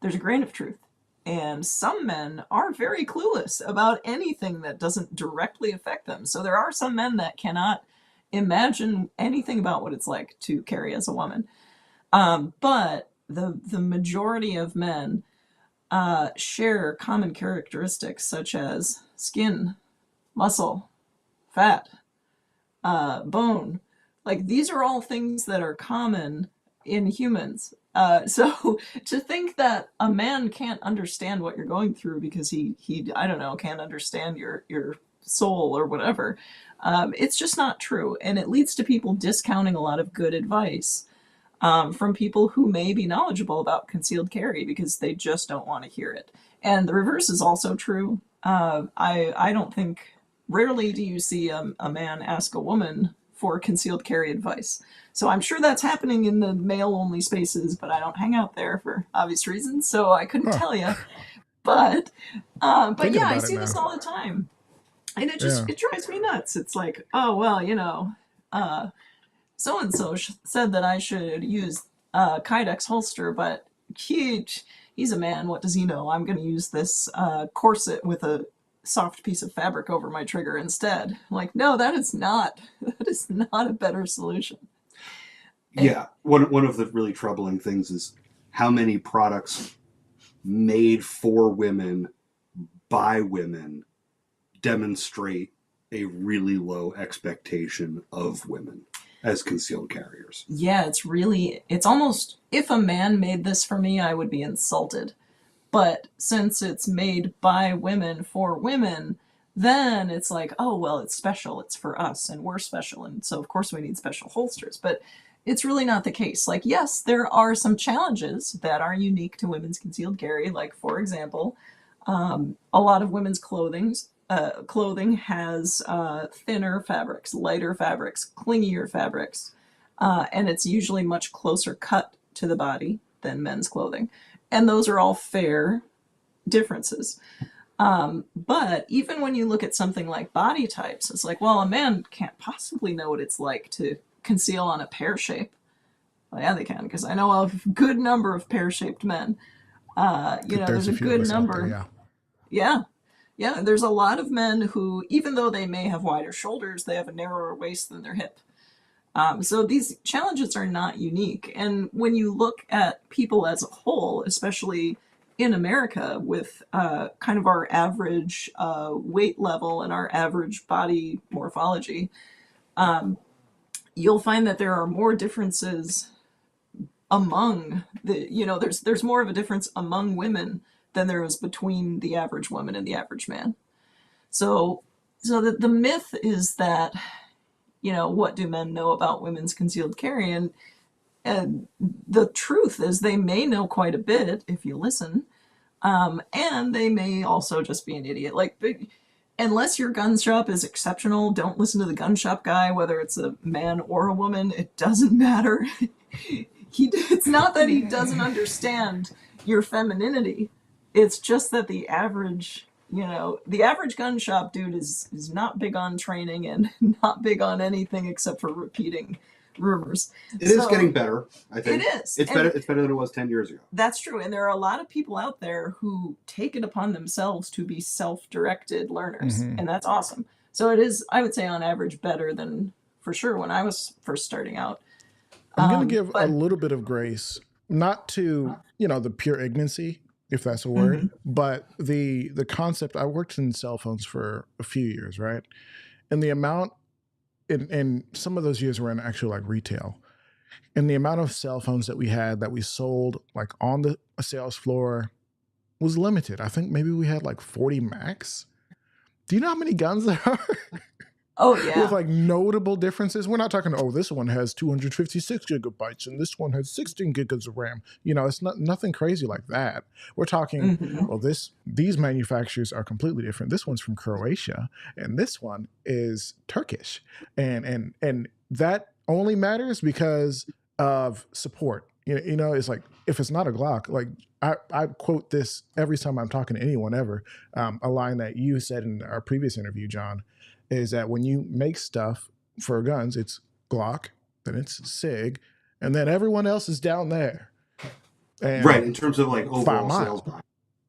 there's a grain of truth, and some men are very clueless about anything that doesn't directly affect them. So there are some men that cannot imagine anything about what it's like to carry as a woman. But the majority of men share common characteristics such as skin, muscle, fat, bone. Like these are all things that are common in humans. So to think that a man can't understand what you're going through because he I don't know, can't understand your soul or whatever, it's just not true. And it leads to people discounting a lot of good advice from people who may be knowledgeable about concealed carry because they just don't want to hear it. And the reverse is also true. I don't think, rarely do you see a man ask a woman for concealed carry advice. So I'm sure that's happening in the male-only spaces, but I don't hang out there for obvious reasons, so I couldn't tell you. But yeah, I see this all the time. And it drives me nuts. It's like, oh, well, you know, so-and-so said that I should use Kydex holster, but he's a man. What does he know? I'm going to use this corset with a soft piece of fabric over my trigger instead. Like, no, that is not a better solution. Yeah. One of the really troubling things is how many products made for women by women demonstrate a really low expectation of women as concealed carriers. Yeah, it's almost, if a man made this for me, I would be insulted. But since it's made by women for women, then it's like, oh, well, it's special. It's for us and we're special. And so, of course, we need special holsters. But it's really not the case. Like, yes, there are some challenges that are unique to women's concealed carry. Like, for example, a lot of women's clothing has thinner fabrics, lighter fabrics, clingier fabrics, and it's usually much closer cut to the body than men's clothing. And those are all fair differences. But even when you look at something like body types, it's like, well, a man can't possibly know what it's like to conceal on a pear shape. Well, yeah, they can, because I know of a good number of pear-shaped men. There's a good number. There, yeah. Yeah, there's a lot of men who, even though they may have wider shoulders, they have a narrower waist than their hip. So these challenges are not unique. And when you look at people as a whole, especially in America, with kind of our average weight level and our average body morphology, you'll find that there are more differences among there's more of a difference among women than there is between the average woman and the average man. So the myth is that, what do men know about women's concealed carry? And the truth is they may know quite a bit if you listen. And they may also just be an idiot. Unless your gun shop is exceptional, don't listen to the gun shop guy, whether it's a man or a woman. It doesn't matter. It's not that he doesn't understand your femininity. It's just that the average gun shop dude is not big on training and not big on anything except for repeating rumors. It is getting better, I think. It is. It's better. It's better than it was 10 years ago. That's true. And there are a lot of people out there who take it upon themselves to be self-directed learners. And that's awesome. So it is, I would say, on average, better than for sure when I was first starting out. I'm going to give a little bit of grace, not to, the pure ignorancy, if that's a word, but the concept. I worked in cell phones for a few years, right? And the amount, in some of those years were in actual like retail, and the amount of cell phones that we had that we sold like on the sales floor was limited. I think maybe we had like 40 max. Do you know how many guns there are? Oh, yeah. With like notable differences. We're not talking, this one has 256 gigabytes and this one has 16 gigabytes of RAM. It's nothing crazy like that. We're talking, these manufacturers are completely different. This one's from Croatia and this one is Turkish. And that only matters because of support. It's like, if it's not a Glock, like I quote this every time I'm talking to anyone ever, a line that you said in our previous interview, John, is that when you make stuff for guns, it's Glock, then it's SIG, and then everyone else is down there. And right, in terms of like overall sales.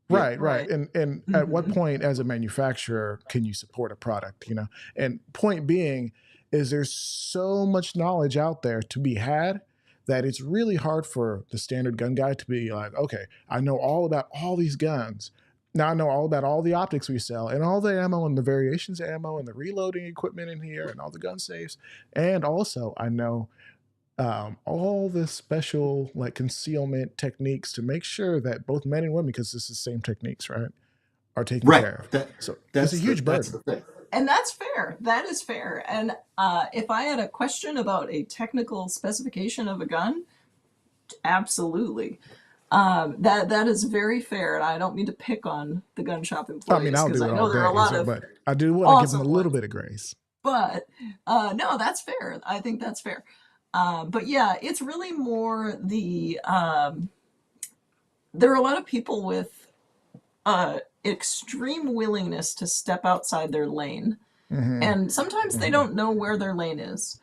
Right. And at what point as a manufacturer can you support a product, And point being is there's so much knowledge out there to be had that it's really hard for the standard gun guy to be like, okay, I know all about all these guns. Now I know all about all the optics we sell and all the ammo and the variations of ammo and the reloading equipment in here and all the gun safes. And also I know all the special like concealment techniques to make sure that both men and women, because it's the same techniques, right, are taken care of. So that's a huge burden. And that's fair. That is fair. And if I had a question about a technical specification of a gun, absolutely. That is very fair, and I don't mean to pick on the gun shop employees I'll do it know there are a lot of, but I do want to give them a little bit of grace. But no, that's fair. I think that's fair. But yeah, it's really more the there are a lot of people with extreme willingness to step outside their lane, and sometimes they don't know where their lane is.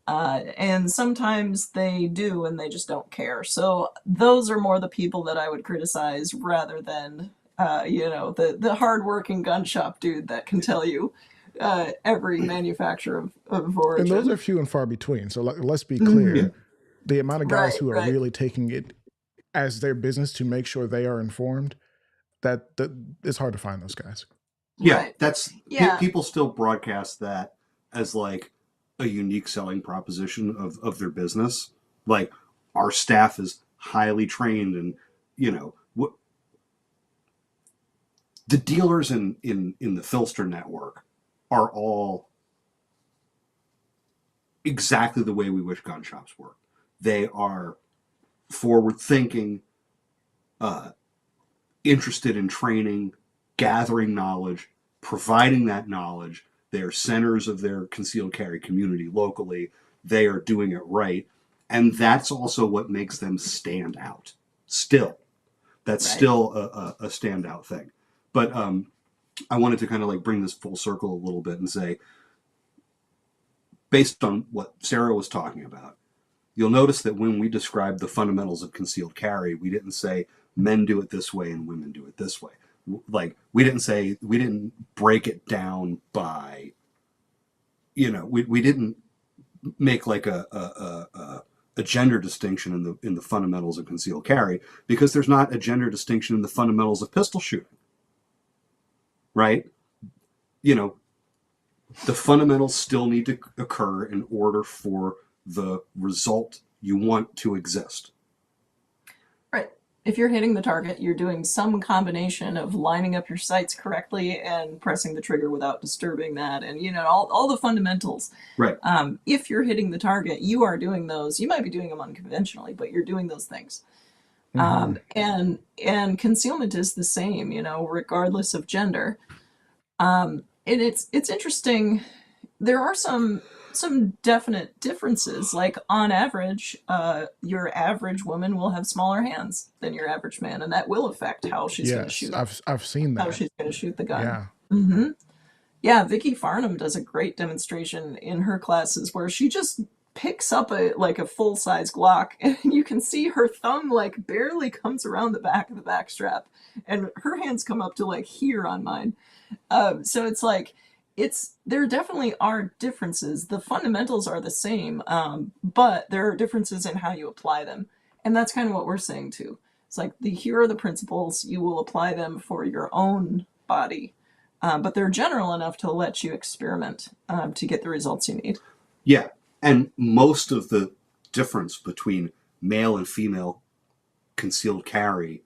And sometimes they do and they just don't care. So those are more the people that I would criticize rather than, the hardworking gun shop dude that can tell you every manufacturer of origin. And those are few and far between. So let's be clear. The amount of guys who are really taking it as their business to make sure they are informed, that it's hard to find those guys. Yeah, people still broadcast that as like a unique selling proposition of their business. Like, our staff is highly trained, and the dealers in the Phlster network are all exactly the way we wish gun shops were. They are forward thinking, interested in training, gathering knowledge, providing that knowledge. They are centers of their concealed carry community locally. They are doing it right. And that's also what makes them stand out. Still. That's still a standout thing. But I wanted to kind of like bring this full circle a little bit and say, based on what Sarah was talking about, you'll notice that when we described the fundamentals of concealed carry, we didn't say men do it this way and women do it this way. Like, we didn't break it down by, we didn't make like a gender distinction in the fundamentals of concealed carry, because there's not a gender distinction in the fundamentals of pistol shooting, right? You know, the fundamentals still need to occur in order for the result you want to exist. Right. If you're hitting the target, you're doing some combination of lining up your sights correctly and pressing the trigger without disturbing that, and all the fundamentals. Right. If you're hitting the target, you are doing those. You might be doing them unconventionally, but you're doing those things. Mm-hmm. And concealment is the same, regardless of gender. And it's interesting. There are some definite differences. Like on average, your average woman will have smaller hands than your average man, and that will affect how she's going to Yes, shoot. I've seen How that. she's going to shoot the gun. Yeah. Mm-hmm. Yeah, Vicky Farnham does a great demonstration in her classes where she just picks up a full size Glock, and you can see her thumb like barely comes around the back of the back strap, and her hands come up to like here on mine. So it's like there definitely are differences. The fundamentals are the same, but there are differences in how you apply them, and that's kind of what we're saying too. It's like here are the principles. You will apply them for your own body, but they're general enough to let you experiment to get the results you need. Yeah, and most of the difference between male and female concealed carry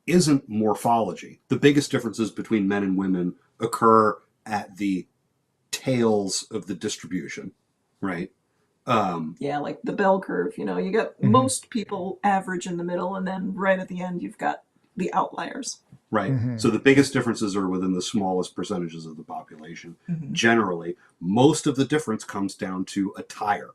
isn't morphology. The biggest differences between men and women occur at the tails of the distribution, right? Yeah, like the bell curve. You got Mm-hmm. most people average in the middle, and then right at the end, you've got the outliers. Right. Mm-hmm. So the biggest differences are within the smallest percentages of the population. Mm-hmm. Generally, most of the difference comes down to attire,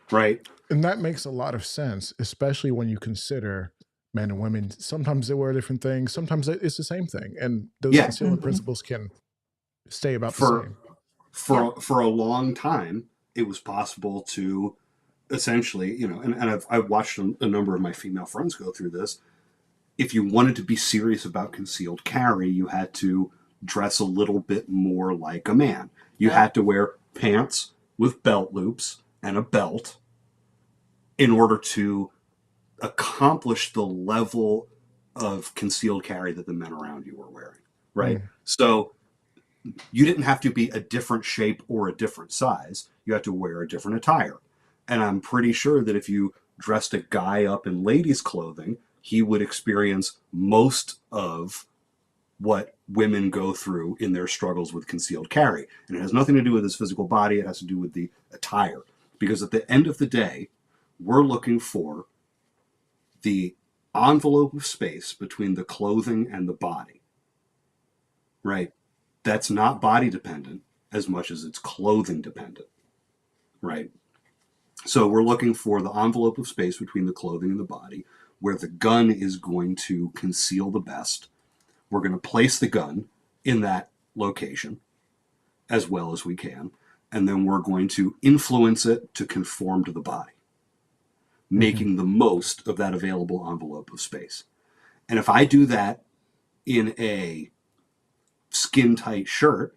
right? And that makes a lot of sense, especially when you consider men and women. Sometimes they wear different things. Sometimes it's the same thing, and those Yeah. concealment Mm-hmm. principles can stay about the For same. for a long time, it was possible to essentially, and I've watched a number of my female friends go through this. If you wanted to be serious about concealed carry, you had to dress a little bit more like a man. You had to wear pants with belt loops and a belt in order to accomplish the level of concealed carry that the men around you were wearing, right? So you didn't have to be a different shape or a different size. You had to wear a different attire. And I'm pretty sure that if you dressed a guy up in ladies' clothing, he would experience most of what women go through in their struggles with concealed carry. And it has nothing to do with his physical body, it has to do with the attire. Because at the end of the day, we're looking for the envelope of space between the clothing and the body, right? That's not body dependent as much as it's clothing dependent, right? So we're looking for the envelope of space between the clothing and the body where the gun is going to conceal the best. We're going to place the gun in that location as well as we can, and then we're going to influence it to conform to the body, making the most of that available envelope of space. And if I do that in a skin tight shirt,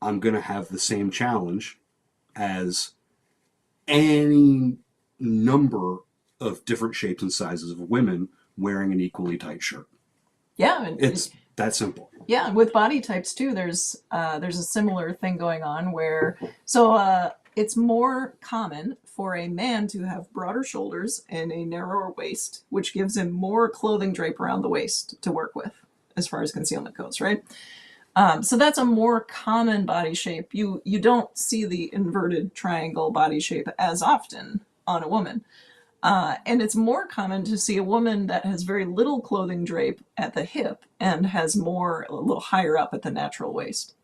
I'm going to have the same challenge as any number of different shapes and sizes of women wearing an equally tight shirt. Yeah, It's that simple. Yeah, with body types too, there's a similar thing going on where it's more common for a man to have broader shoulders and a narrower waist, which gives him more clothing drape around the waist to work with as far as concealment goes, right? So that's a more common body shape. You don't see the inverted triangle body shape as often on a woman. And it's more common to see a woman that has very little clothing drape at the hip and has more a little higher up at the natural waist.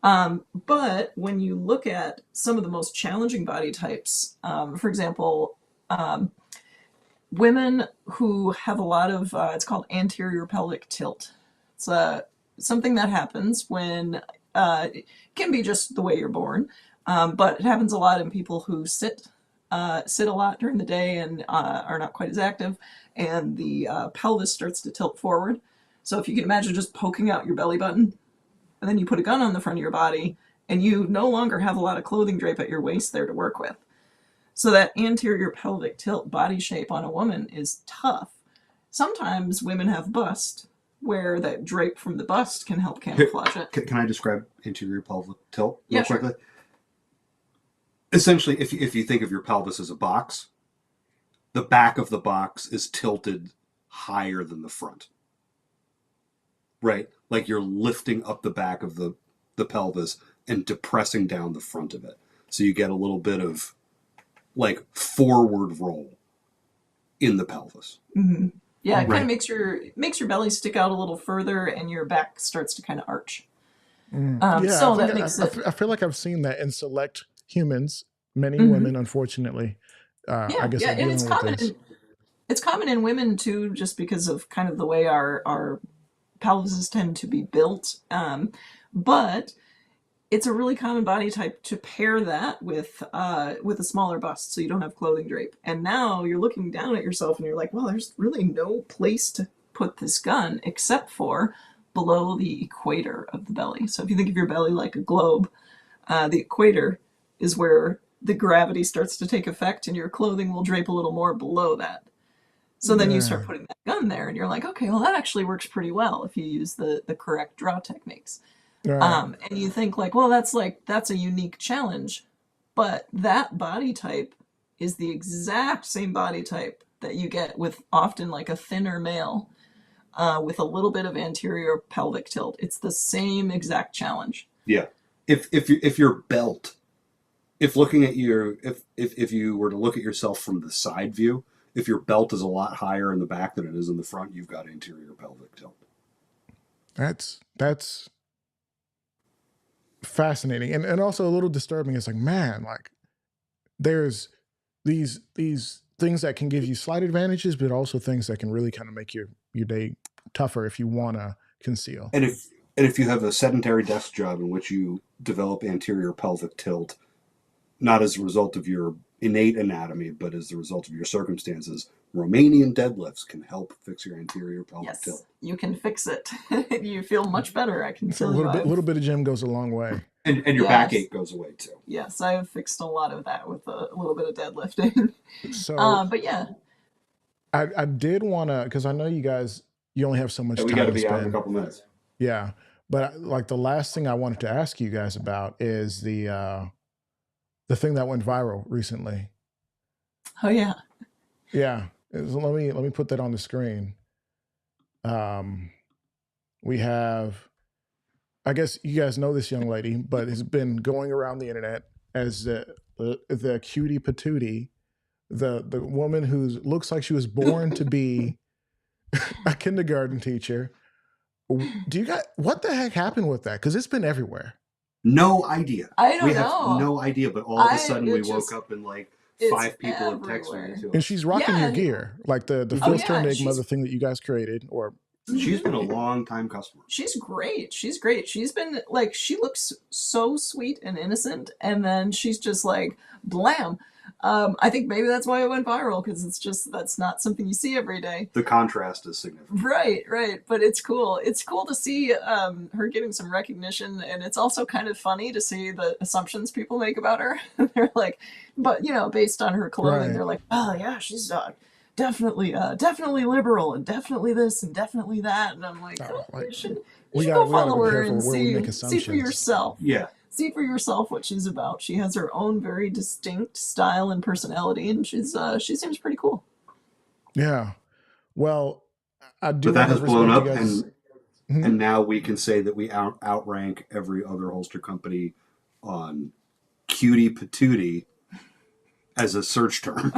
But when you look at some of the most challenging body types, for example, women who have a lot of, it's called anterior pelvic tilt. It's something that happens when, it can be just the way you're born, but it happens a lot in people who sit a lot during the day and are not quite as active, and the pelvis starts to tilt forward. So if you can imagine just poking out your belly button, and then you put a gun on the front of your body, and you no longer have a lot of clothing drape at your waist there to work with. So that anterior pelvic tilt body shape on a woman is tough. Sometimes women have bust, where that drape from the bust can help camouflage it. Can I describe anterior pelvic tilt Yeah, real sure. quickly? Essentially, if you think of your pelvis as a box, the back of the box is tilted higher than the front. Right? Like you're lifting up the back of the pelvis and depressing down the front of it. So you get a little bit of like forward roll in the pelvis. Mm-hmm. Yeah, it Right. kind of makes your belly stick out a little further, and your back starts to kind of arch. Yeah, So I that think makes it. I feel like I've seen that in select humans. Many Mhm. women, unfortunately, I Yeah, guess, yeah, are and dealing with this. it's common in women too, just because of kind of the way our pelvises tend to be built. But it's a really common body type to pair that with a smaller bust, so you don't have clothing drape. And now you're looking down at yourself, and you're like, well, there's really no place to put this gun except for below the equator of the belly. So if you think of your belly like a globe, the equator is where the gravity starts to take effect, and your clothing will drape a little more below that. So then you start Yeah, putting that gun there, and you're like, okay, well, that actually works pretty well if you use the correct draw techniques. right. And you think well, that's a unique challenge, but that body type is the exact same body type that you get with often like a thinner male with a little bit of anterior pelvic tilt. It's the same exact challenge. Yeah. If your belt, if looking at your if you were to look at yourself from the side view, if your belt is a lot higher in the back than it is in the front, you've got anterior pelvic tilt. That's fascinating and also a little disturbing. It's like, man, like there's these things that can give you slight advantages, but also things that can really kind of make your day tougher if you want to conceal. And if you have a sedentary desk job in which you develop anterior pelvic tilt, not as a result of your innate anatomy, but as the result of your circumstances, Romanian deadlifts can help fix your anterior pelvic tilt. Yes, you can fix it. You feel much better, I can So a tell you. little bit of gym goes a long way. And your Yes. backache goes away too. Yes, I've fixed a lot of that with a little bit of deadlifting. So But yeah, I did want to, because I know you only have so much And we time got to to be out in a spend. couple minutes. Yeah, but like the last thing I wanted to ask you guys about is the thing that went viral recently. oh yeah, Yeah, let me put that on the screen. We have, I guess you guys know this young lady, but has been going around the internet as the cutie patootie, the woman who looks like she was born to be a kindergarten teacher. Do you got what the heck happened with that? Because it's been everywhere. No idea. I don't We have know. no idea, but all of a sudden we it woke just up and like it's 5 people have texted everywhere. me to And us. she's rocking Yeah, your and- gear, like the Oh, Phlster yeah, Enigma, she's- the thing that you guys created, or She's been a long time customer. She's great. She's great. She's been like, she looks so sweet and innocent, and then she's just like blam. I think maybe that's why it went viral, because it's just that's not something you see every day. The contrast is significant. Right. But it's cool. It's cool to see her getting some recognition, and it's also kind of funny to see the assumptions people make about her. They're like, but based on her clothing, Right. they're like, oh yeah, she's definitely liberal, and definitely this and definitely that. And I'm like, you should we go gotta follow be her careful and where we make see assumptions. for yourself. Yeah. See for yourself what she's about. She has her own very distinct style and personality, and she seems pretty cool. Yeah. Well, I do. But that has wanna blown up, respect you guys. and now we can say that we outrank every other holster company on cutie patootie as a search term.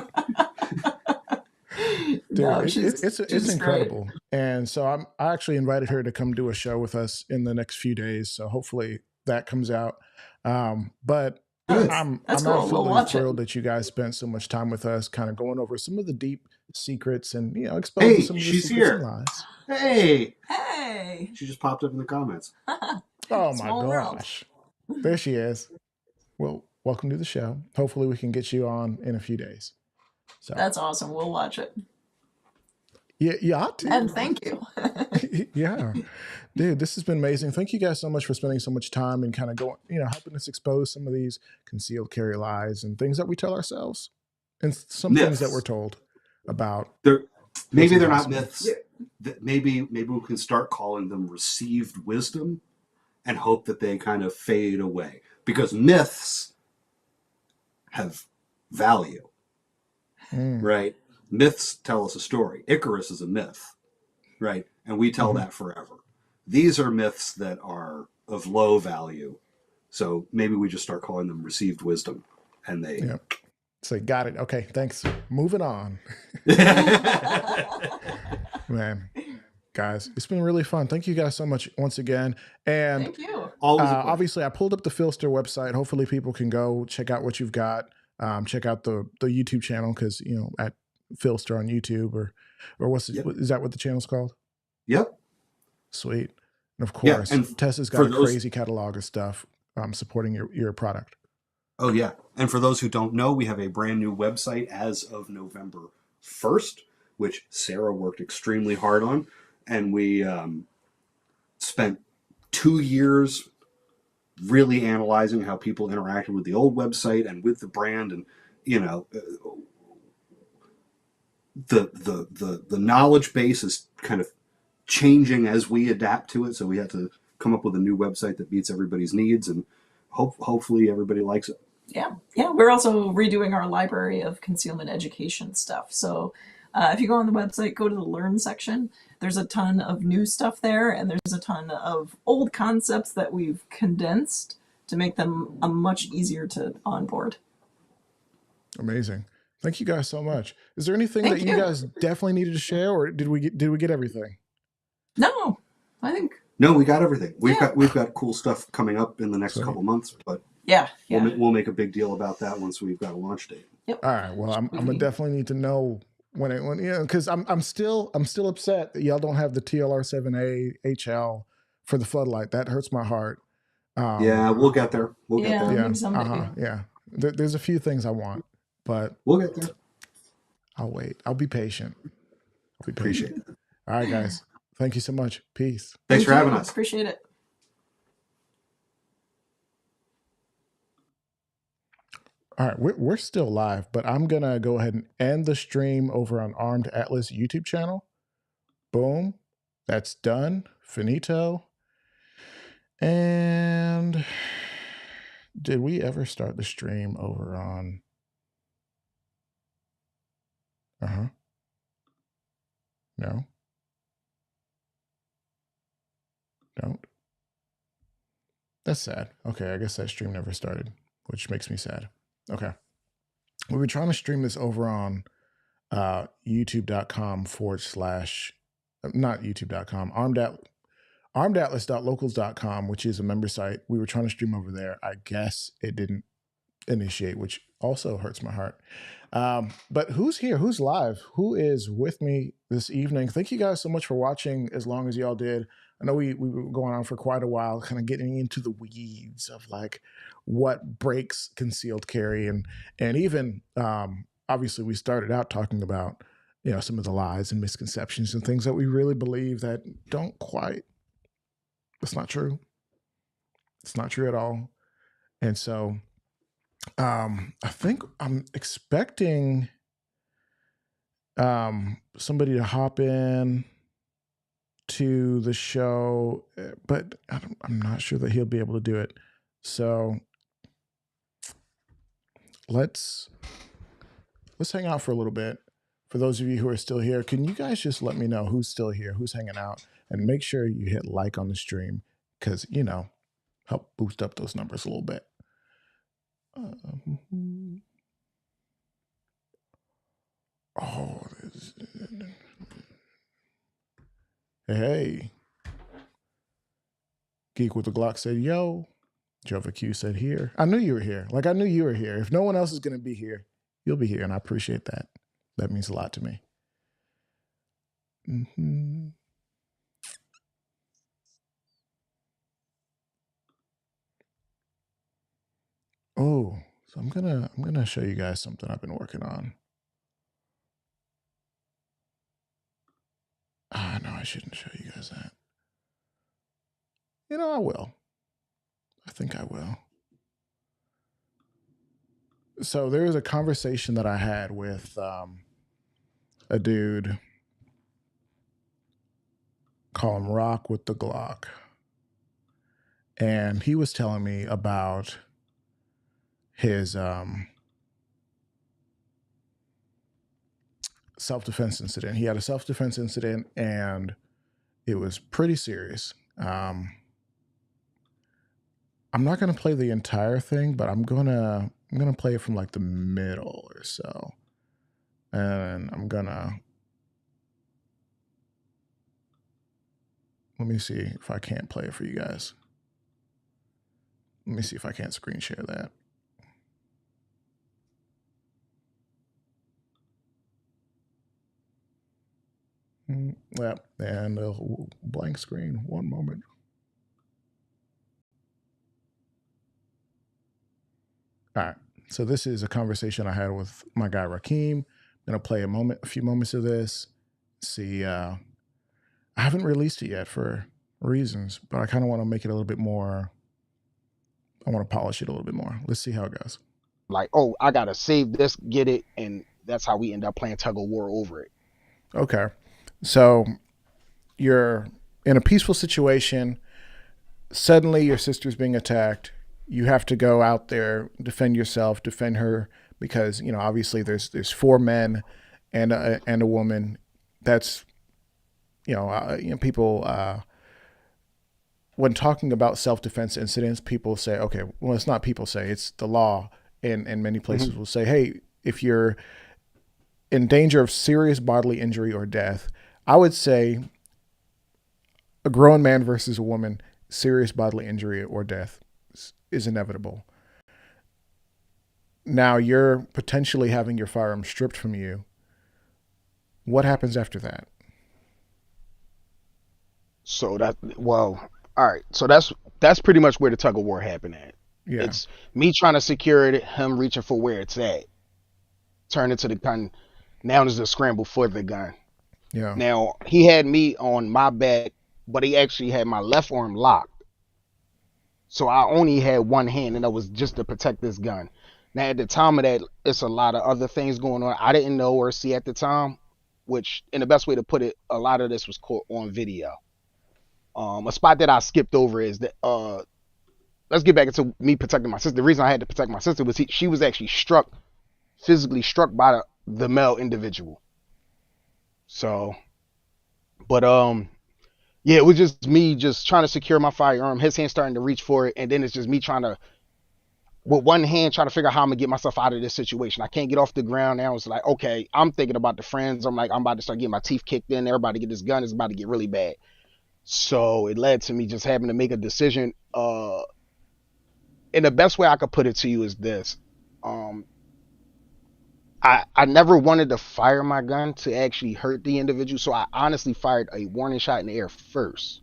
Dude, No, it's she's incredible. And so I actually invited her to come do a show with us in the next few days. So hopefully that comes out. But That's I'm cool. We'll absolutely watch it. thrilled that you guys spent so much time with us, kind of going over some of the deep secrets and exposing Hey, some of the she's secrets here. and lies. Hey, Hey. she just popped up in the comments. Oh my Small world. gosh. There she is. Well, welcome to the show. Hopefully we can get you on in a few days. So That's awesome. We'll watch it. you ought to. And thank you. Yeah, dude, this has been amazing. Thank you guys so much for spending so much time and kind of going, helping us expose some of these concealed carry lies and things that we tell ourselves, and some things that we're Myths. told about. Maybe what's they're not impossible. myths. Maybe we can start calling them received wisdom and hope that they kind of fade away, because myths have value, right? Myths tell us a story. Icarus is a myth, right? And we tell that forever. These are myths that are of low value. So maybe we just start calling them received wisdom, and they. Yeah. So got it. Okay, thanks. Moving on. Man, guys, it's been really fun. Thank you guys so much once again. And Thank you. obviously, I pulled up the Phlster website. Hopefully, people can go check out what you've got. Check out the YouTube channel, because at Phlster on YouTube, or is that what the channel's called? Yep. Sweet. And of course, and Tessa's got a crazy catalog of stuff supporting your product. Oh, yeah. And for those who don't know, we have a brand new website as of November 1st, which Sarah worked extremely hard on. And we spent 2 years really analyzing how people interacted with the old website and with the brand. And, the knowledge base is kind of changing as we adapt to it. So we had to come up with a new website that meets everybody's needs, and hopefully everybody likes it. Yeah. We're also redoing our library of concealment education stuff. So if you go on the website, go to the Learn section. There's a ton of new stuff there, and there's a ton of old concepts that we've condensed to make them much easier to onboard. Amazing. Thank you guys so much. Is there anything that you guys definitely needed to share, or did we get everything? No, I think. No, we got everything. We've got cool stuff coming up in the next couple months, but we'll make a big deal about that once we've got a launch date. Yep. All right. Well, I'm gonna definitely need to know when because I'm still upset that y'all don't have the TLR7A HL for the floodlight. That hurts my heart. Yeah, we'll get there. We'll get there. Yeah. Yeah. There's a few things I want, but we'll get there. I'll wait. I'll be patient. Appreciate it. All right, guys. Thank you so much. Peace. Thanks for having us. Appreciate it. All right, we're still live, but I'm going to go ahead and end the stream over on Armed Atlas YouTube channel. Boom. That's done. Finito. And did we ever start the stream over on... No. Don't. That's sad. Okay, I guess that stream never started, which makes me sad. Okay. We were trying to stream this over on youtube.com/ not youtube.com, armedatlas.locals.com, which is a member site. We were trying to stream over there. I guess it didn't initiate, which also hurts my heart. But who's here? Who's live? Who is with me this evening? Thank you guys so much for watching as long as y'all did. I know we were going on for quite a while, kind of getting into the weeds of like what breaks concealed carry, and even obviously we started out talking about some of the lies and misconceptions and things that we really believe that don't quite. It's not true. It's not true at all. And so I think I'm expecting somebody to hop in to the show, but I'm not sure that he'll be able to do it. So let's hang out for a little bit. For those of you who are still here, can you guys just let me know who's still here, who's hanging out, and make sure you hit like on the stream, because help boost up those numbers a little bit. Hey. Geek with the Glock said, yo. Jova Q said, here. I knew you were here. Like, I knew you were here. If no one else is going to be here, you'll be here, and I appreciate that. That means a lot to me. Oh, so I'm gonna show you guys something I've been working on. I shouldn't show you guys that. I will. I think I will. So there was a conversation that I had with a dude, call him Rock with the Glock. And he was telling me about his self-defense incident. He had a self-defense incident and it was pretty serious. I'm not going to play the entire thing, but I'm going to play it from like the middle or so. And let me see if I can't play it for you guys. Let me see if I can't screen share that. Yep, and a blank screen. One moment. All right. So this is a conversation I had with my guy Rakeem. I'm gonna play a few moments of this. See, I haven't released it yet for reasons, but I kind of want to make it a little bit more. I want to polish it a little bit more. Let's see how it goes. Like, oh, I gotta save this, get it, and that's how we end up playing tug of war over it. Okay. So you're in a peaceful situation. Suddenly your sister's being attacked. You have to go out there, defend yourself, defend her, because obviously there's 4 men and a woman. That's people when talking about self-defense incidents, people say, okay, well, it's not people say, it's the law, and many places will say, hey, if you're in danger of serious bodily injury or death, I would say a grown man versus a woman, serious bodily injury or death is inevitable. Now you're potentially having your firearm stripped from you. What happens after that? So all right. So that's pretty much where the tug of war happened at. Yeah. It's me trying to secure it, him reaching for where it's at. Turn it to the gun. Now there's a scramble for the gun. Yeah. Now he had me on my back, but he actually had my left arm locked. So I only had one hand, and that was just to protect this gun. Now at the time of that, it's a lot of other things going on I didn't know or see at the time, which, in the best way to put it, a lot of this was caught on video. A spot that I skipped over is that let's get back into me protecting my sister. The reason I had to protect my sister was she was actually physically struck by the male individual. So, but yeah, it was just me just trying to secure my firearm. His hand starting to reach for it, and then it's just me trying to, with one hand, trying to figure out how I'm gonna get myself out of this situation. I can't get off the ground now. It's like, okay, I'm thinking about the friends. I'm like, I'm about to start getting my teeth kicked in. Everybody get this gun. It's about to get really bad. So it led to me just having to make a decision. And the best way I could put it to you is this. I never wanted to fire my gun to actually hurt the individual, so I honestly fired a warning shot in the air first.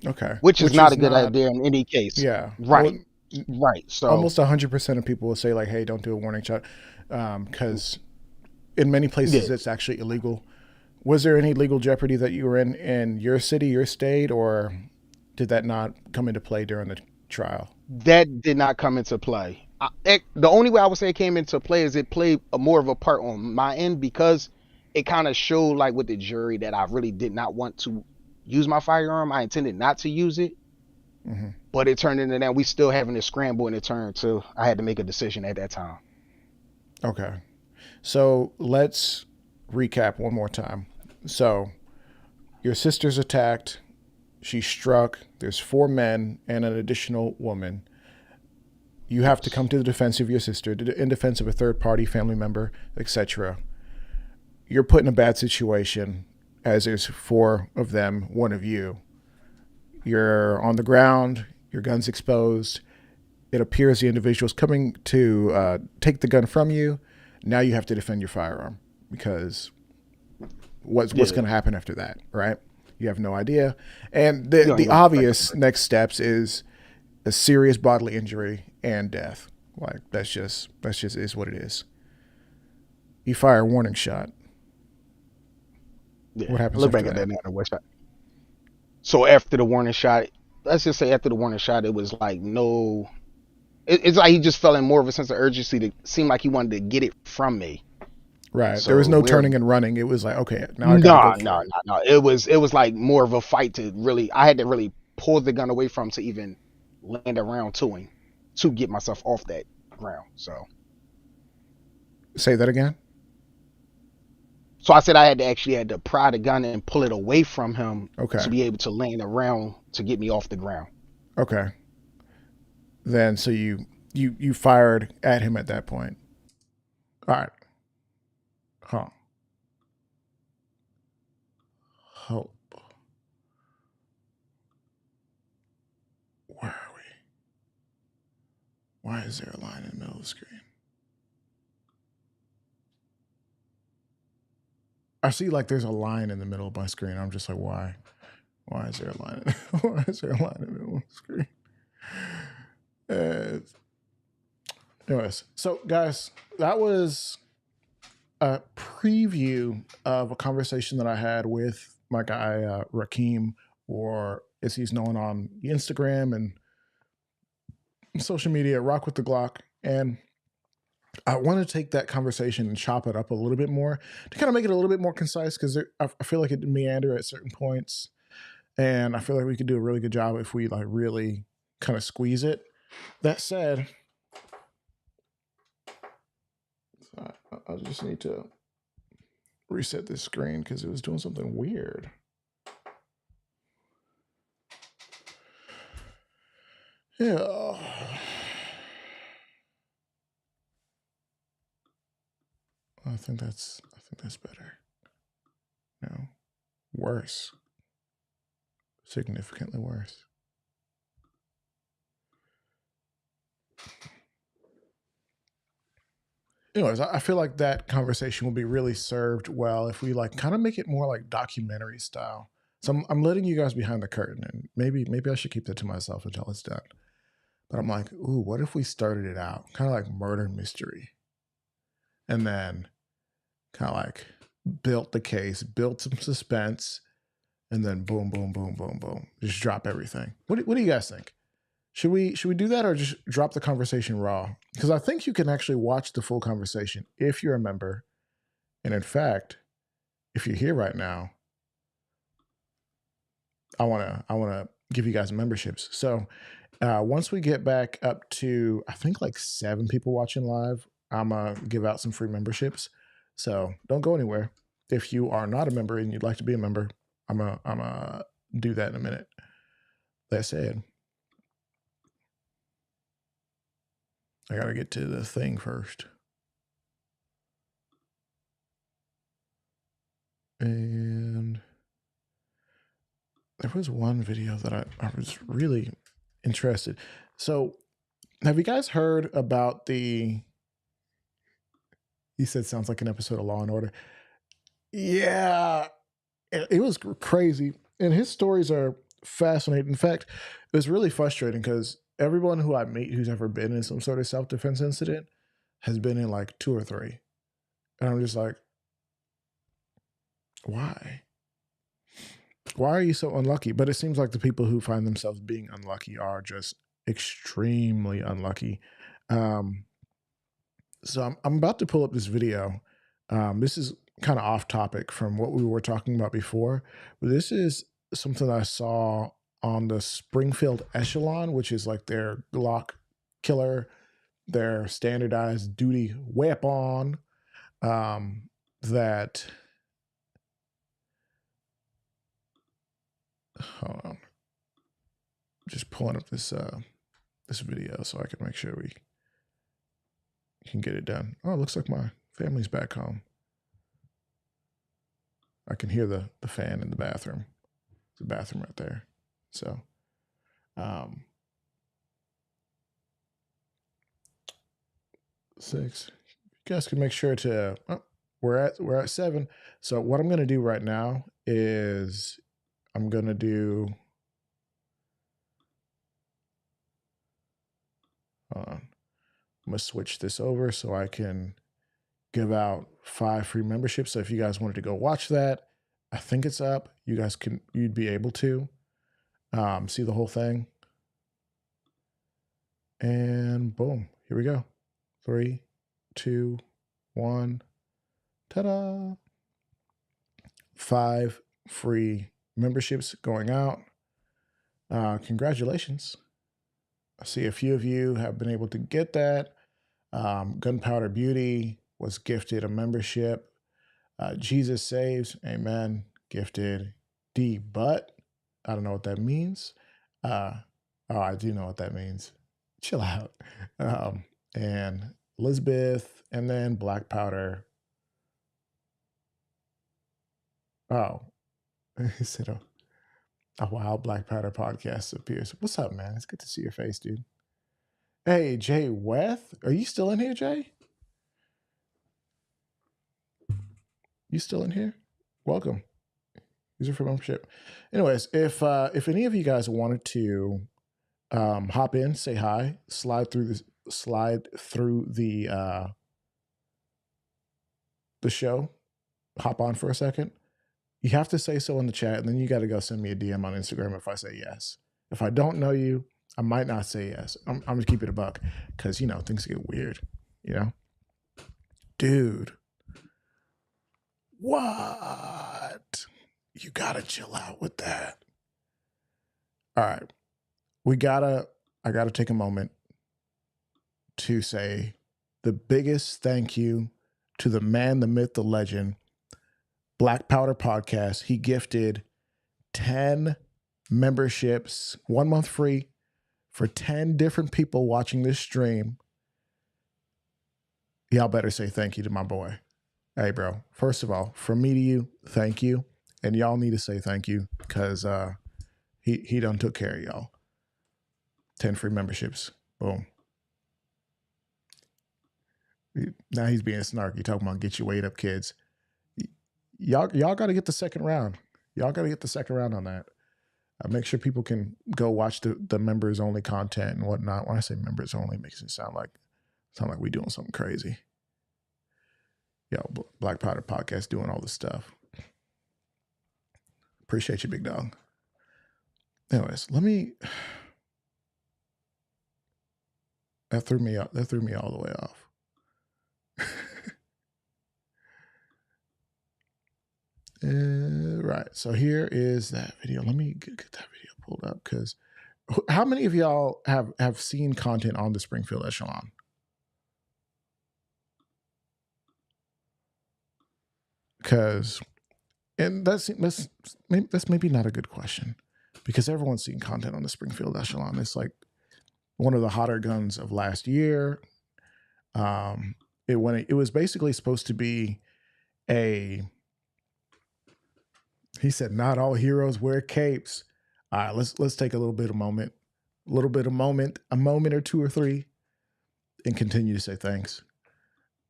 Okay. Which is not a good idea in any case. Yeah. Right. Well, right. So almost 100% of people will say like, hey, don't do a warning shot, because in many places it's actually illegal. Was there any legal jeopardy that you were in your city, your state, or did that not come into play during the trial? That did not come into play. The only way I would say it came into play is it played more of a part on my end, because it kind of showed, like, with the jury, that I really did not want to use my firearm. I intended not to use it, but it turned into that we still having to scramble, and it turned to I had to make a decision at that time. Okay. So let's recap one more time. So your sister's attacked. She's struck. There's 4 men and an additional woman. You have to come to the defense of your sister, in defense of a third party, family member, etc. You're put in a bad situation, as there's 4 of them, 1 of you. You're on the ground, your gun's exposed. It appears the individual's coming to take the gun from you. Now you have to defend your firearm, because what's going to happen after that, right? You have no idea. And the obvious next steps is a serious bodily injury and death. Like, that's just is what it is. You fire a warning shot. Yeah. What happens Look after back that? at that now. So after the warning shot, let's just say after the warning shot, it was like no. It's like he just felt in more of a sense of urgency to seem like he wanted to get it from me. Right. There was So no we're turning and running. It was like, okay, now I got to go no, for no, it. no, no. It was like more of a fight to really. I had to really pull the gun away from him to even land around to him to get myself off that ground. Say that again. So I said I had to pry the gun and pull it away from him Okay. to be able to land around to get me off the ground. Okay. Then so you fired at him at that point. All right. Huh. Hope. Where are we? Why is there a line in the middle of the screen? I see like there's a line in the middle of my screen. I'm just like, why? Why is there a line? Why is there a line in the middle of the screen? Anyways, so guys, that was a preview of a conversation that I had with my guy Rakeem, or as he's known on Instagram and social media, Rock with the Glock. And I want to take that conversation and chop it up a little bit more to kind of make it a little bit more concise, because I feel like it meander at certain points, and I feel like we could do a really good job if we like really kind of squeeze it. That said, I just need to reset this screen because it was doing something weird. Yeah. I think that's better. No. Worse. Significantly worse. Anyways, I feel like that conversation will be really served well if we like kind of make it more like documentary style. So I'm letting you guys behind the curtain, and maybe I should keep that to myself until it's done. But I'm like, ooh, what if we started it out kind of like murder mystery, and then kind of like built the case, built some suspense, and then boom, boom, boom, boom, boom, just drop everything. What do you guys think? Should we do that, or just drop the conversation raw? Because I think you can actually watch the full conversation if you're a member. And in fact, if you're here right now, I wanna give you guys memberships. So once we get back up to I think like 7 people watching live, I'm gonna give out some free memberships. So don't go anywhere. If you are not a member and you'd like to be a member, I'm gonna do that in a minute. That said, I gotta get to the thing first. And there was one video that I was really interested. So have you guys heard about the he said sounds like an episode of Law and Order? Yeah. It was crazy. And his stories are fascinating. In fact, it was really frustrating because everyone who I meet who's ever been in some sort of self-defense incident has been in like 2 or 3. And I'm just like, why? Why are you so unlucky? But it seems like the people who find themselves being unlucky are just extremely unlucky. Um, so I'm about to pull up this video. This is kind of off topic from what we were talking about before, but this is something I saw on the Springfield Echelon, which is like their Glock killer, their standardized duty weapon. That hold on, just pulling up this this video so I can make sure we can get it done. Oh, it looks like my family's back home. I can hear the fan in the bathroom. There's a bathroom right there. So, 6. You guys can make sure to. Oh, we're at 7. So what I'm gonna do right now is I'm gonna do. Hold on. I'm gonna switch this over so I can give out 5 free memberships. So if you guys wanted to go watch that, I think it's up. You'd be able to. see the whole thing. And boom, here we go. 3, 2, 1. Ta-da! 5 free memberships going out. Congratulations. I see a few of you have been able to get that. Gunpowder Beauty was gifted a membership. Jesus Saves, amen, gifted D Butt. I don't know what that means. Oh, I do know what that means. Chill out. And Elizabeth, and then Black Powder. Oh, he said a wild Black Powder podcast appears. What's up, man? It's good to see your face, dude. Hey, Jay Weth, are you still in here, Jay? You still in here? Welcome. User for membership. Anyways, if any of you guys wanted to hop in, say hi, slide through the show, hop on for a second. You have to say so in the chat, and then you got to go send me a DM on Instagram if I say yes. If I don't know you, I might not say yes. I'm gonna keep it a buck because things get weird. Dude, what? You gotta chill out with that. All right, I gotta take a moment to say the biggest thank you to the man, the myth, the legend, Black Powder Podcast. He gifted 10 memberships, 1 month free for 10 different people watching this stream. Y'all better say thank you to my boy. Hey, bro. First of all, from me to you, thank you. And y'all need to say thank you because he done took care of y'all. 10 free memberships. Boom. Now he's being snarky, talking about get your weight up, kids. Y'all got to get the second round. Y'all got to get the second round on that. Make sure people can go watch the members only content and whatnot. When I say members only, it makes it sound like we doing something crazy. Yo, Black Powder Podcast doing all this stuff. Appreciate you, big dog. Anyways, that threw me all the way off. Right. So here is that video. Let me get that video pulled up because how many of y'all have seen content on the Springfield Echelon? Because, and that's maybe not a good question because everyone's seen content on the Springfield Echelon. It's like one of the hotter guns of last year. It was basically supposed to be he said, not all heroes wear capes. All right, let's take a moment or two or three, and continue to say thanks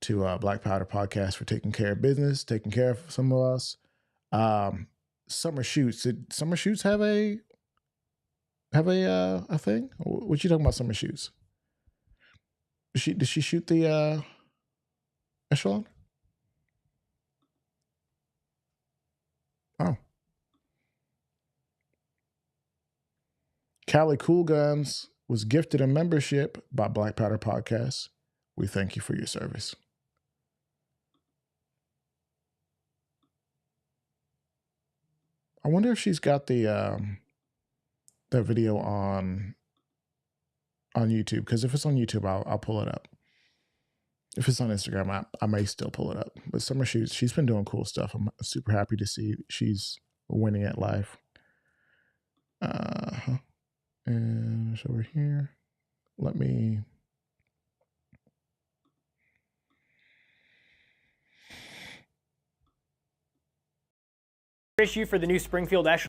to Black Powder Podcast for taking care of business, taking care of some of us. Summer Shoots. Did Summer Shoots have a thing? What you talking about, Summer Shoots? Did she shoot the Echelon? Oh. Cali Cool Guns was gifted a membership by Black Powder Podcast. We thank you for your service. I wonder if she's got the video on YouTube, because if it's on YouTube, I'll pull it up. If it's on Instagram, I may still pull it up. But Summer Shoots, she's been doing cool stuff. I'm super happy to see she's winning at life. And it's over here. Let me. Issue for the new Springfield Echelon.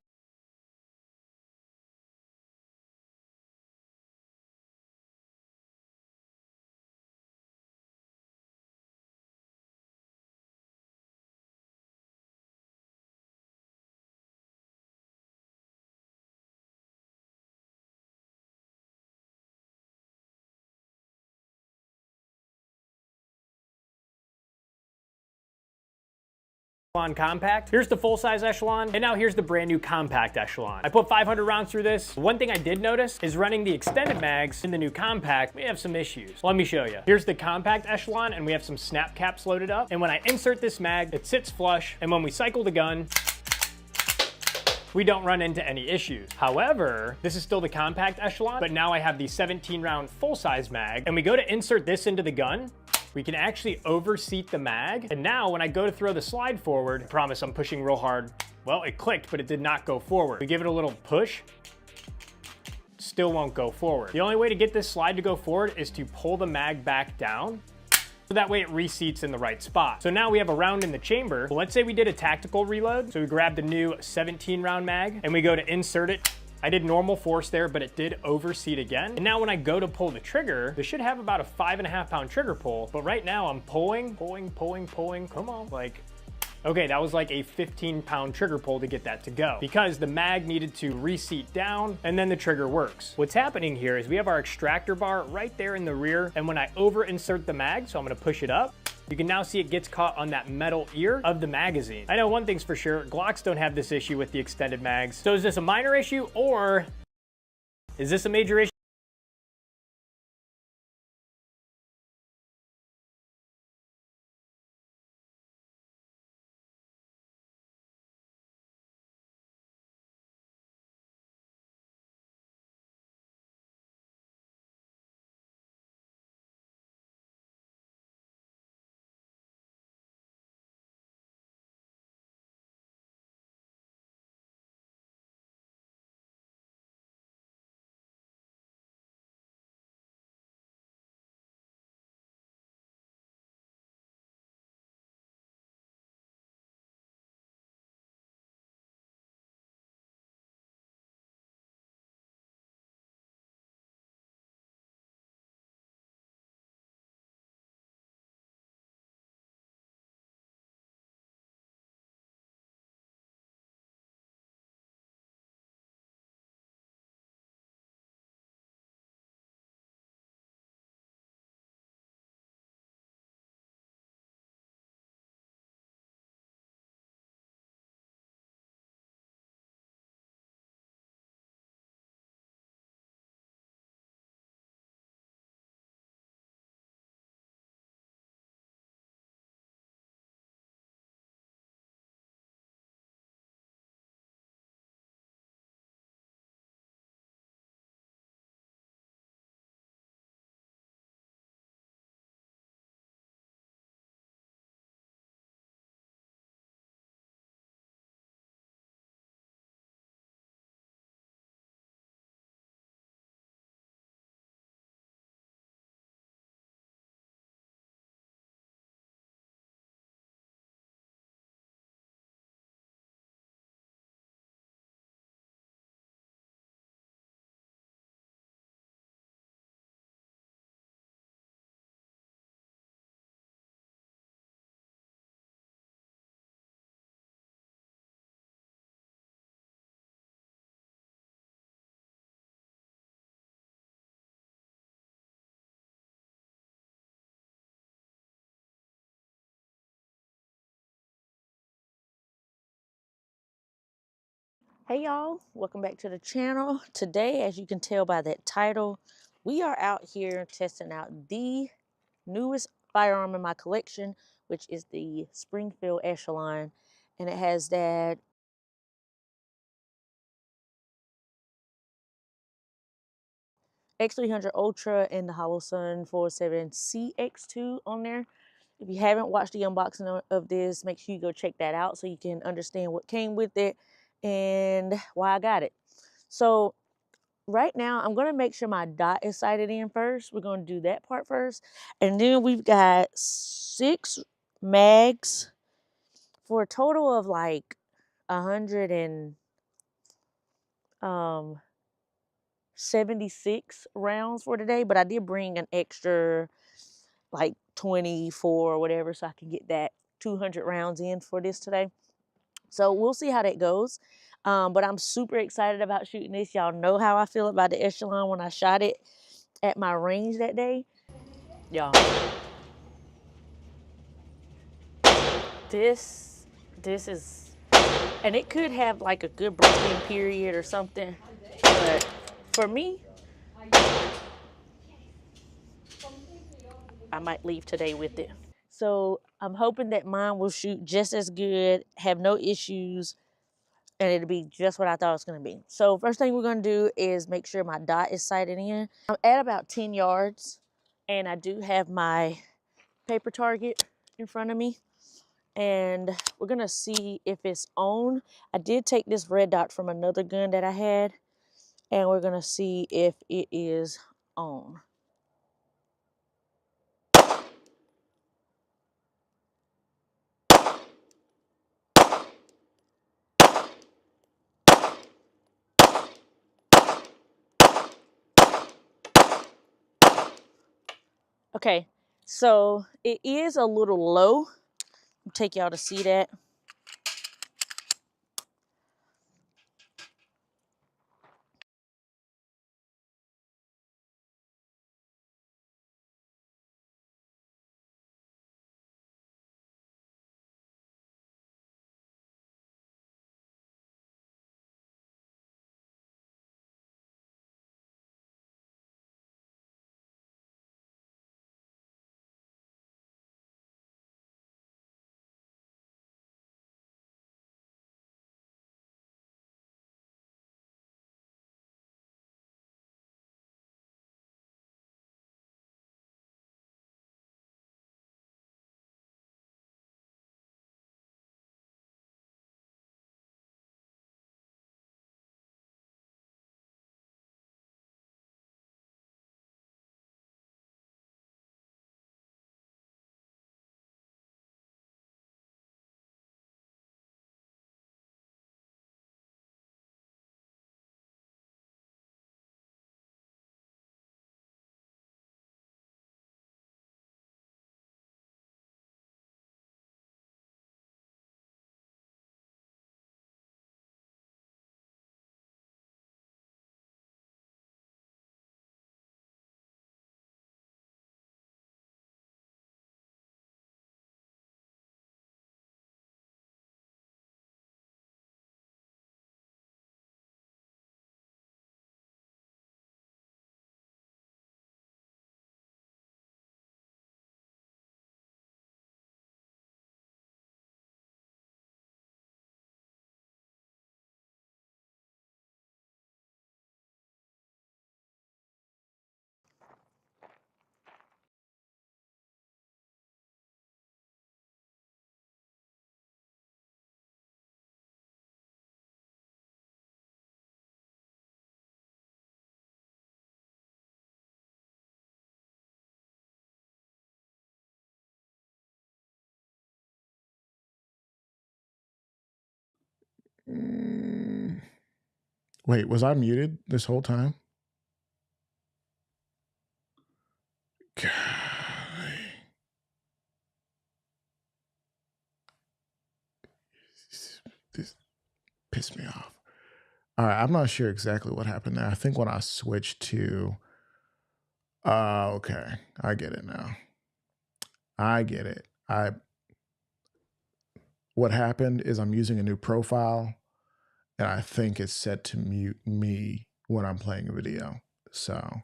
Echelon compact. Here's the full-size Echelon, and now here's the brand new compact Echelon. I put 500 rounds through this. One thing I did notice is running the extended mags in the new compact, we have some issues. Let me show you. Here's the compact Echelon, and we have some snap caps loaded up. And when I insert this mag, it sits flush, and when we cycle the gun, we don't run into any issues. However, this is still the compact Echelon, but now I have the 17 round full-size mag, and we go to insert this into the gun, we can actually overseat the mag. And now when I go to throw the slide forward, I promise I'm pushing real hard. Well, it clicked, but it did not go forward. We give it a little push, still won't go forward. The only way to get this slide to go forward is to pull the mag back down, so that way it reseats in the right spot. So now we have a round in the chamber. Well, let's say we did a tactical reload. So we grabbed the new 17 round mag and we go to insert it. I did normal force there, but it did overseat again. And now when I go to pull the trigger, this should have about a 5.5 pound trigger pull. But right now I'm pulling, come on, like, okay, that was like a 15 pound trigger pull to get that to go because the mag needed to reseat down and then the trigger works. What's happening here is we have our extractor bar right there in the rear, and when I over insert the mag, so I'm gonna push it up, you can now see it gets caught on that metal ear of the magazine. I know one thing's for sure, Glocks don't have this issue with the extended mags. So is this a minor issue or is this a major issue? Hey y'all, welcome back to the channel. Today, as you can tell by that title, we are out here testing out the newest firearm in my collection, which is the Springfield Echelon, and it has that X300 Ultra and the Holosun 47 CX2 on there. If you haven't watched the unboxing of this, make sure you go check that out so you can understand what came with it and why I got it. So right now, I'm going to make sure my dot is sighted in first. We're going to do that part first. And then we've got 6 mags for a total of like 176 rounds for today. But I did bring an extra like 24 or whatever so I can get that 200 rounds in for this today. So we'll see how that goes. But I'm super excited about shooting this. Y'all know how I feel about the Echelon when I shot it at my range that day. Y'all, this This is, and it could have like a good break-in period or something, but for me, I might leave today with it. So I'm hoping that mine will shoot just as good, have no issues, and it'll be just what I thought it was gonna be. So first thing we're gonna do is make sure my dot is sighted in. I'm at about 10 yards, and I do have my paper target in front of me. And we're gonna see if it's on. I did take this red dot from another gun that I had, and we're gonna see if it is on. Okay, so it is a little low. I'll take y'all to see that. Wait, was I muted this whole time? God. This pissed me off. All right, I'm not sure exactly what happened there. I think when I switched to, okay, I get it now. I get it. What happened is I'm using a new profile, and I think it's set to mute me when I'm playing a video. So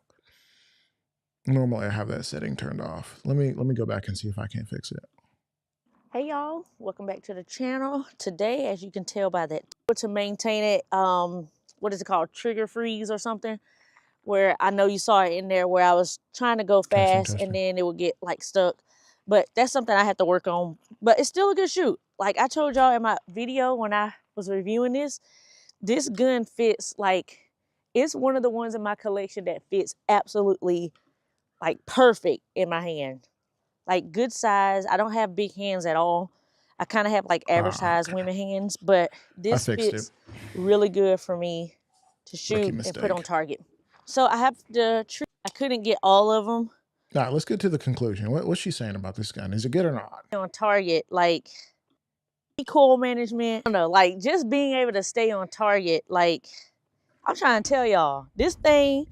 normally I have that setting turned off. Let me go back and see if I can fix it. Hey y'all, welcome back to the channel. Today, as you can tell by that, to maintain it, what is it called, trigger freeze or something, where I know you saw it in there where I was trying to go fast and then it would get like stuck. But that's something I have to work on. But it's still a good shoot. Like I told y'all in my video when I was reviewing this gun fits like, it's one of the ones in my collection that fits absolutely like perfect in my hand. Like good size. I don't have big hands at all. I kind of have like average size women hands, but this fits really good for me to shoot and put on target. So I have the I couldn't get all of them. All right, let's get to the conclusion. What's she saying about this gun? Is it good or not? On target, like recoil management, I don't know, like just being able to stay on target. Like I'm trying to tell y'all, this thing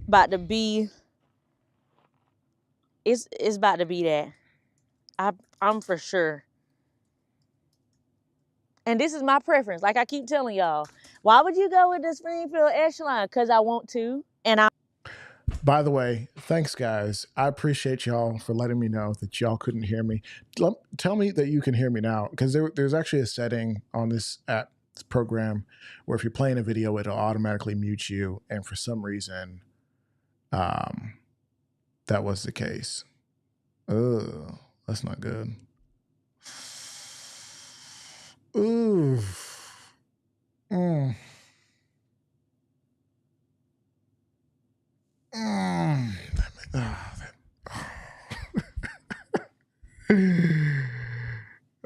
about to be, it's about to be that. I'm for sure. And this is my preference. Like I keep telling y'all, why would you go with the Springfield Echelon? Because I want to. And I By the way, thanks, guys. I appreciate y'all for letting me know that y'all couldn't hear me. Tell me that you can hear me now, because there's actually a setting on this app, this program, where if you're playing a video, it'll automatically mute you. And for some reason, that was the case. Ugh, that's not good. Ooh. Mm. Mm.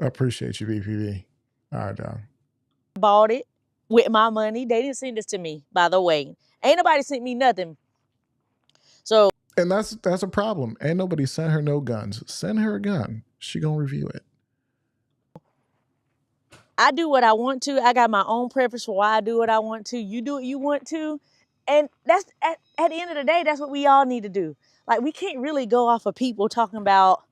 I appreciate you, BPV. All right, dog. bought it with my money. They didn't send this to me, by the way. Ain't nobody sent me nothing. So, and that's a problem. Ain't nobody sent her no guns. Send her a gun. She gonna review it. I do what I want to. I got my own preference for why I do what I want to. You do what you want to. And that's at the end of the day, that's what we all need to do. Like, we can't really go off of people talking about,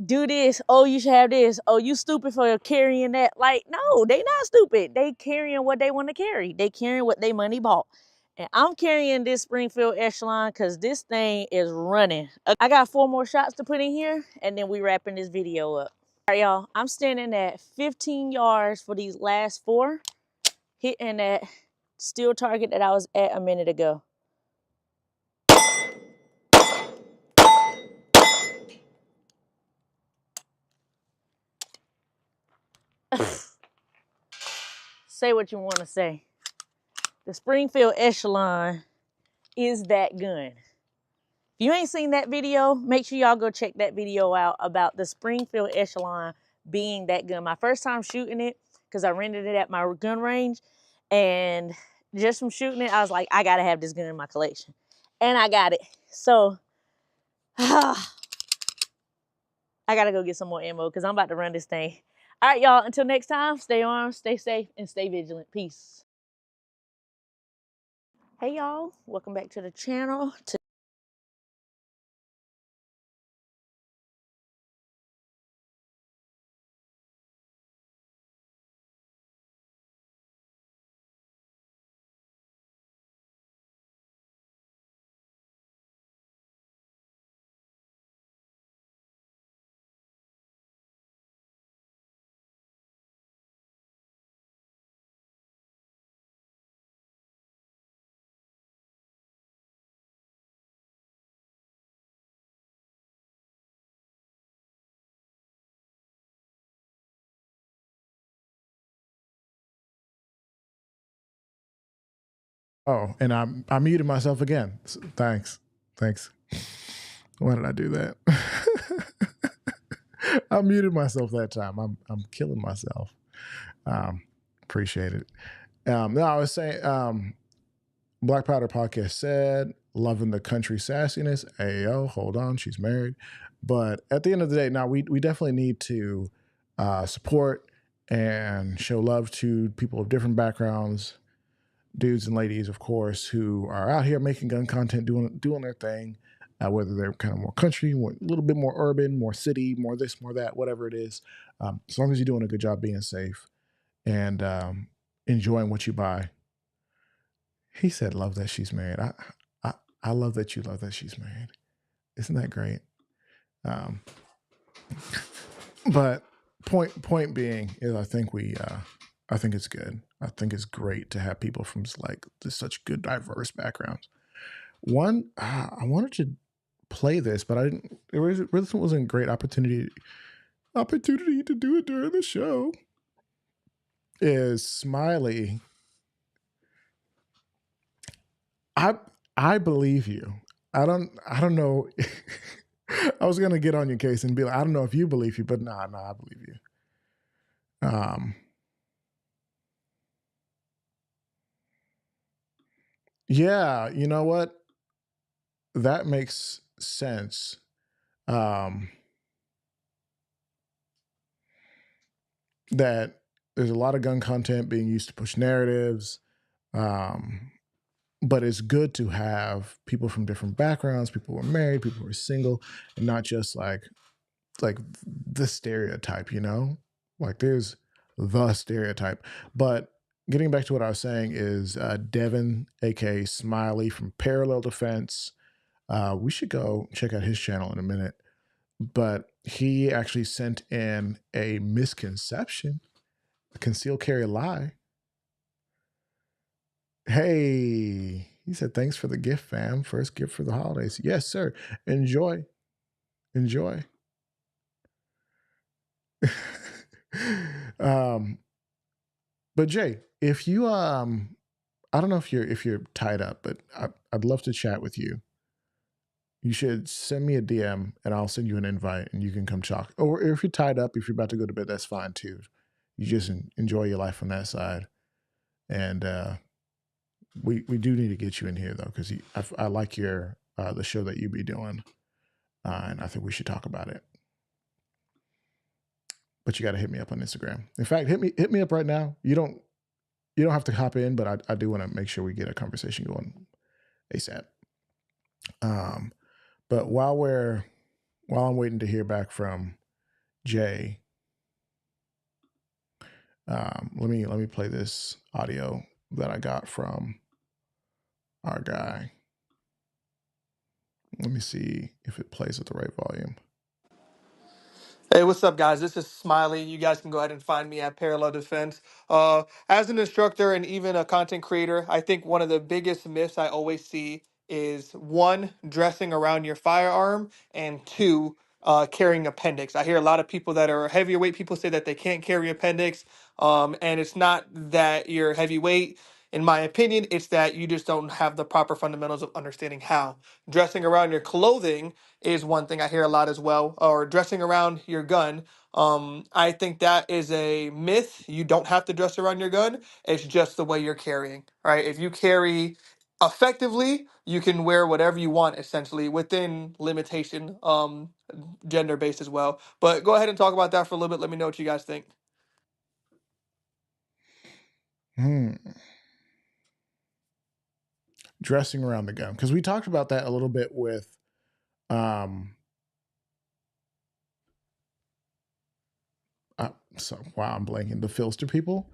do this, oh, you should have this, oh, you stupid for carrying that. Like, no, they not stupid. They carrying what they want to carry. They carrying what they money bought. And I'm carrying this Springfield Echelon because this thing is running. I got 4 more shots to put in here, and then we wrapping this video up. All right, y'all, I'm standing at 15 yards for these last 4, hitting that steel target that I was at a minute ago. Say what you want to say. The Springfield Echelon is that gun. If you ain't seen that video, make sure y'all go check that video out about the Springfield Echelon being that gun. My first time shooting it, because I rented it at my gun range, and just from shooting it, I was like, I gotta have this gun in my collection. And I got it. So, I gotta go get some more ammo because I'm about to run this thing. All right, y'all, until next time, stay armed, stay safe, and stay vigilant. Peace. Hey, y'all, welcome back to the channel. Oh, and I muted myself again. Thanks. Why did I do that? I muted myself that time. I'm killing myself. Appreciate it. No, I was saying, Black Powder Podcast said, loving the country sassiness. Ayo, hold on, she's married. But at the end of the day, now we definitely need to support and show love to people of different backgrounds, dudes and ladies, of course, who are out here making gun content, doing their thing, whether they're kind of more country, a little bit more urban, more city, more this, more that, whatever it is. As long as you're doing a good job being safe and enjoying what you buy. He said, "Love that she's married." I love that you love that she's married. Isn't that great? But point being is, I think it's good. I think it's great to have people from such good diverse backgrounds. One, I wanted to play this, but I didn't. This wasn't a great opportunity to do it during the show. Is Smiley? I believe you. I don't know. I was gonna get on your case and be like, I don't know if you believe you, but nah, I believe you. Yeah, you know what? That makes sense. That there's a lot of gun content being used to push narratives. But it's good to have people from different backgrounds, people who are married, people who are single, and not just like the stereotype, you know? Like there's the stereotype. But getting back to what I was saying is Devin, aka Smiley from Parallel Defense. We should go check out his channel in a minute. But he actually sent in a misconception, a concealed carry lie. Hey, he said, thanks for the gift, fam. First gift for the holidays. Yes, sir. Enjoy. Enjoy. But Jay, if you I don't know if you're tied up, but I'd love to chat with you. You should send me a DM and I'll send you an invite and you can come talk. Or if you're tied up, if you're about to go to bed, that's fine too. You just enjoy your life on that side. And we do need to get you in here though, because I like your the show that you be doing, and I think we should talk about it. But you got to hit me up on Instagram. In fact, hit me up right now. You don't have to hop in, but I do want to make sure we get a conversation going ASAP. But while I'm waiting to hear back from Jay, let me play this audio that I got from our guy. Let me see if it plays at the right volume. Hey, what's up, guys? This is Smiley. You guys can go ahead and find me at Parallel Defense. As an instructor and even a content creator, I think one of the biggest myths I always see is one, dressing around your firearm, and two, carrying appendix. I hear a lot of people that are heavier weight people say that they can't carry appendix, and it's not that you're heavyweight. In my opinion, it's that you just don't have the proper fundamentals of understanding how. Dressing around your clothing is one thing I hear a lot as well, or dressing around your gun. I think that is a myth. You don't have to dress around your gun. It's just the way you're carrying, right? If you carry effectively, you can wear whatever you want, essentially, within limitation, gender based as well. But go ahead and talk about that for a little bit. Let me know what you guys think. Dressing around the gun, because we talked about that a little bit with so wow, I'm blanking, the Phlster people,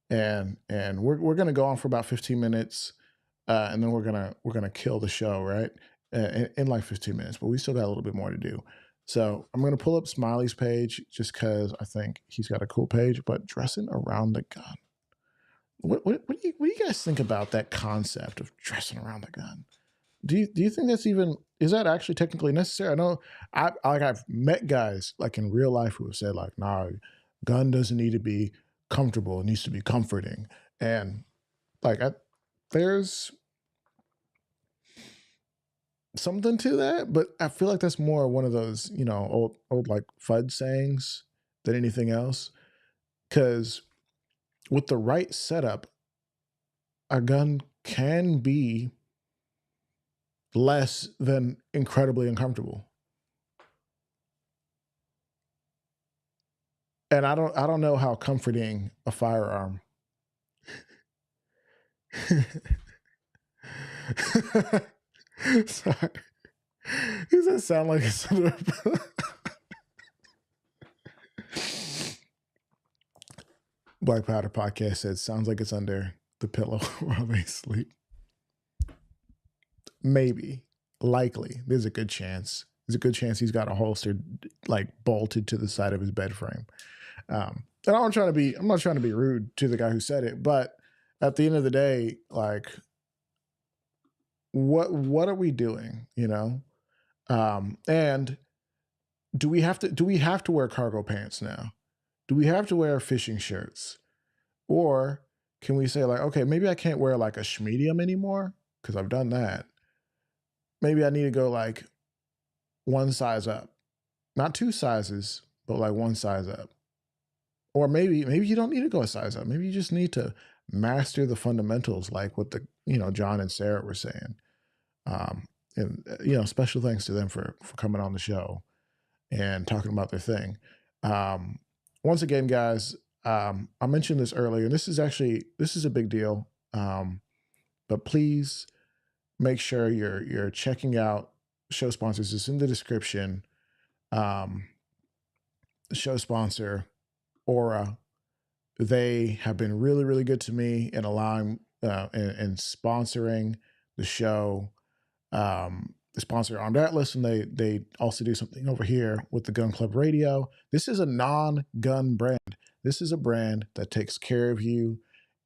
and we're gonna go on for about 15 minutes, and then we're gonna kill the show, right, in like 15 minutes, but we still got a little bit more to do. So I'm gonna pull up Smiley's page just because I think he's got a cool page. But dressing around the gun, what do you guys think about that concept of dressing around the gun? Do you think that's is that actually technically necessary? I know I've met guys like in real life who have said like, nah, gun doesn't need to be comfortable, it needs to be comforting. And like there's something to that, but I feel like that's more one of those, old like FUD sayings than anything else. Cause with the right setup, a gun can be less than incredibly uncomfortable. And I don't know how comforting a firearm. Sorry. Does that sound like it's Black Powder Podcast said sounds like it's under the pillow while they sleep. Maybe. Likely. There's a good chance. There's a good chance he's got a holster like bolted to the side of his bed frame. And I'm not trying to be rude to the guy who said it, but at the end of the day, like, what are we doing? And do we have to wear cargo pants now? Do we have to wear fishing shirts? Or can we say like, okay, maybe I can't wear like a schmedium anymore because I've done that. Maybe I need to go like one size up, not two sizes, but like one size up. Or maybe you don't need to go a size up. Maybe you just need to master the fundamentals, like what John and Sarah were saying. And special thanks to them for coming on the show and talking about their thing. Once again, guys, I mentioned this earlier. This is a big deal. But please make sure you're checking out show sponsors. It's in the description. The show sponsor, Aura, they have been really, really good to me in allowing and sponsoring the show. They sponsor Armed Atlas, and they also do something over here with the Gun Club Radio. This is a non-gun brand. This is a brand that takes care of you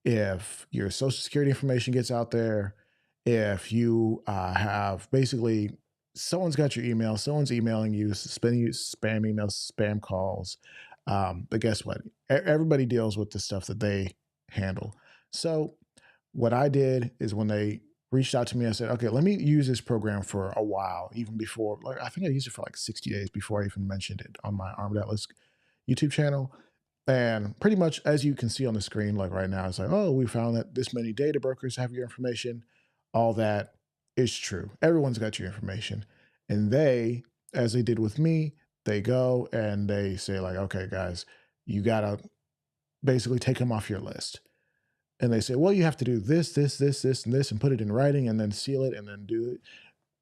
if your social security information gets out there, if you have basically someone's got your email, someone's emailing you, spam emails, spam calls. But guess what? Everybody deals with the stuff that they handle. So what I did is when they reached out to me, I said, okay, let me use this program for a while, even before, like, I think I used it for like 60 days before I even mentioned it on my Armed Atlas YouTube channel. And pretty much as you can see on the screen, like right now, it's like, oh, we found that this many data brokers have your information. All that is true. Everyone's got your information. And they, as they did with me, they go and they say like, okay, guys, you got to basically take them off your list. And they say, well, you have to do this, and this, and put it in writing and then seal it and then do it.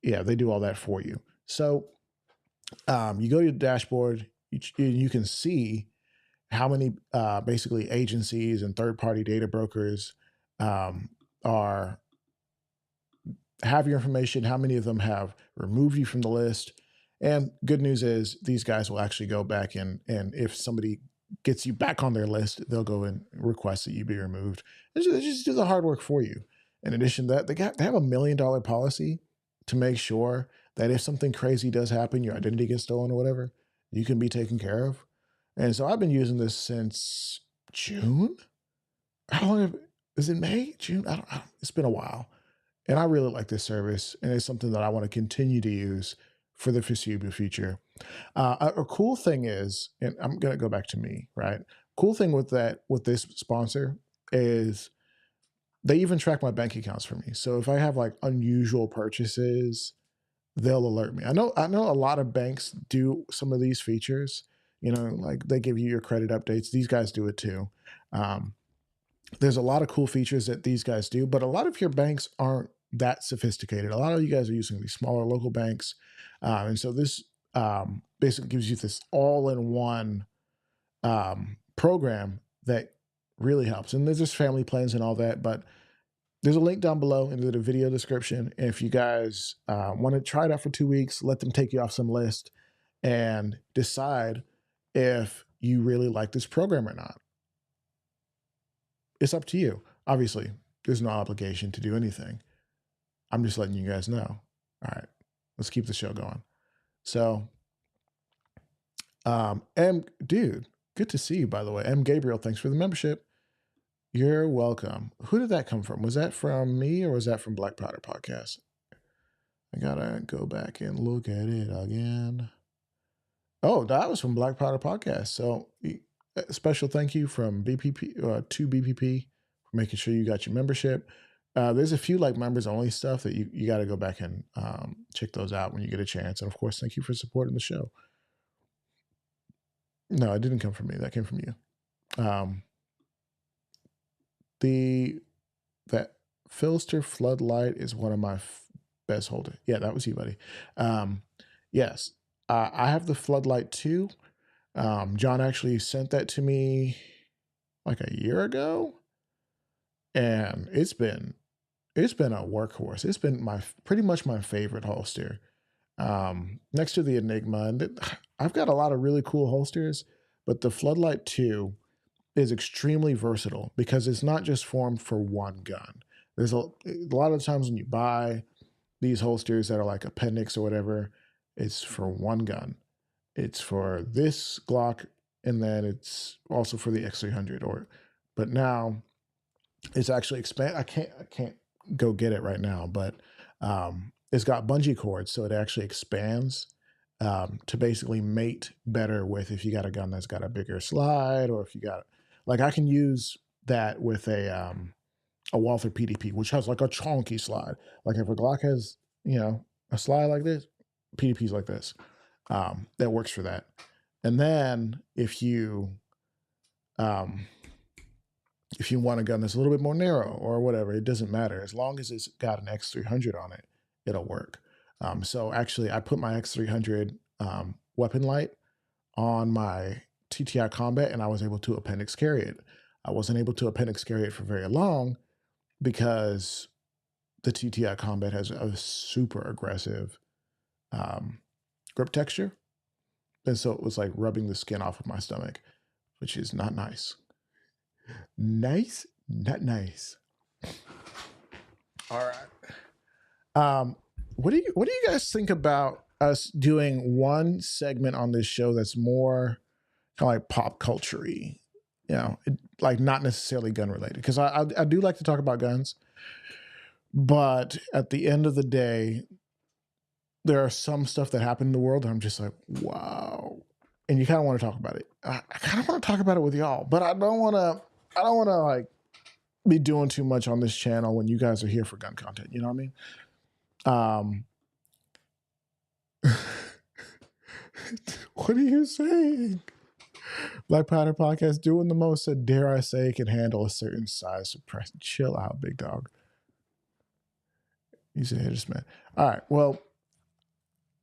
Yeah, they do all that for you. So you go to your dashboard, you can see how many basically agencies and third-party data brokers have your information, how many of them have removed you from the list. And good news is these guys will actually go back and if somebody gets you back on their list, they'll go and request that you be removed. They just do the hard work for you. In addition to that, they have a $1 million policy to make sure that if something crazy does happen, your identity gets stolen or whatever, you can be taken care of. And so I've been using this since June. How long is it? May? June? I don't know. It's been a while. And I really like this service, and it's something that I want to continue to use for the foreseeable future. A cool thing is, and I'm going to go back to me, right? Cool thing with this sponsor is they even track my bank accounts for me. So if I have like unusual purchases, they'll alert me. I know a lot of banks do some of these features, like they give you your credit updates. These guys do it too. There's a lot of cool features that these guys do, but a lot of your banks aren't that sophisticated. A lot of you guys are using these smaller local banks. And so this basically gives you this all-in-one program that really helps. And there's just family plans and all that, but there's a link down below in the video description. And if you guys want to try it out for 2 weeks, let them take you off some list and decide if you really like this program or not. It's up to you. Obviously, there's no obligation to do anything. I'm just letting you guys know. All right, let's keep the show going. So, dude, good to see you, by the way. M. Gabriel, thanks for the membership. You're welcome. Who did that come from? Was that from me or was that from Black Powder Podcast? I gotta go back and look at it again. Oh, that was from Black Powder Podcast. So, a special thank you from BPP to BPP for making sure you got your membership. There's a few like members only stuff that you got to go back and check those out when you get a chance. And of course, thank you for supporting the show. No, it didn't come from me. That came from you. That Phlster Floodlight is one of my best holders. Yeah, that was you, buddy. Yes, I have the Floodlight too. John actually sent that to me like a year ago, and it's been a workhorse. It's been pretty much my favorite holster, next to the Enigma. And I've got a lot of really cool holsters, but the Floodlight 2 is extremely versatile because it's not just formed for one gun. There's a lot of times when you buy these holsters that are like appendix or whatever, it's for one gun. It's for this Glock, and then it's also for the X300. But now it's actually I can't go get it right now, but it's got bungee cords, so it actually expands to basically mate better with if you got a gun that's got a bigger slide, or if you got like I can use that with a Walther PDP, which has like a chonky slide. Like if a Glock has a slide like this, PDP's like this. That works for that. And then if you want a gun that's a little bit more narrow or whatever, it doesn't matter. As long as it's got an X300 on it, it'll work. So actually I put my X300 weapon light on my TTI Combat, and I was able to appendix carry it. I wasn't able to appendix carry it for very long because the TTI Combat has a super aggressive grip texture. And so it was like rubbing the skin off of my stomach, which is not nice. Nice, not nice. All right. What do you guys think about us doing one segment on this show that's more kind of like pop culture-y, like not necessarily gun related? Because I do like to talk about guns, but at the end of the day, there are some stuff that happened in the world that I'm just like, wow. And you kind of want to talk about it. I kind of want to talk about it with y'all, but I don't want to like be doing too much on this channel when you guys are here for gun content. You know what I mean? What are you saying? Black Powder Podcast doing the most that, dare I say, can handle a certain size suppression. Chill out, big dog. He's a hitters man. All right. Well,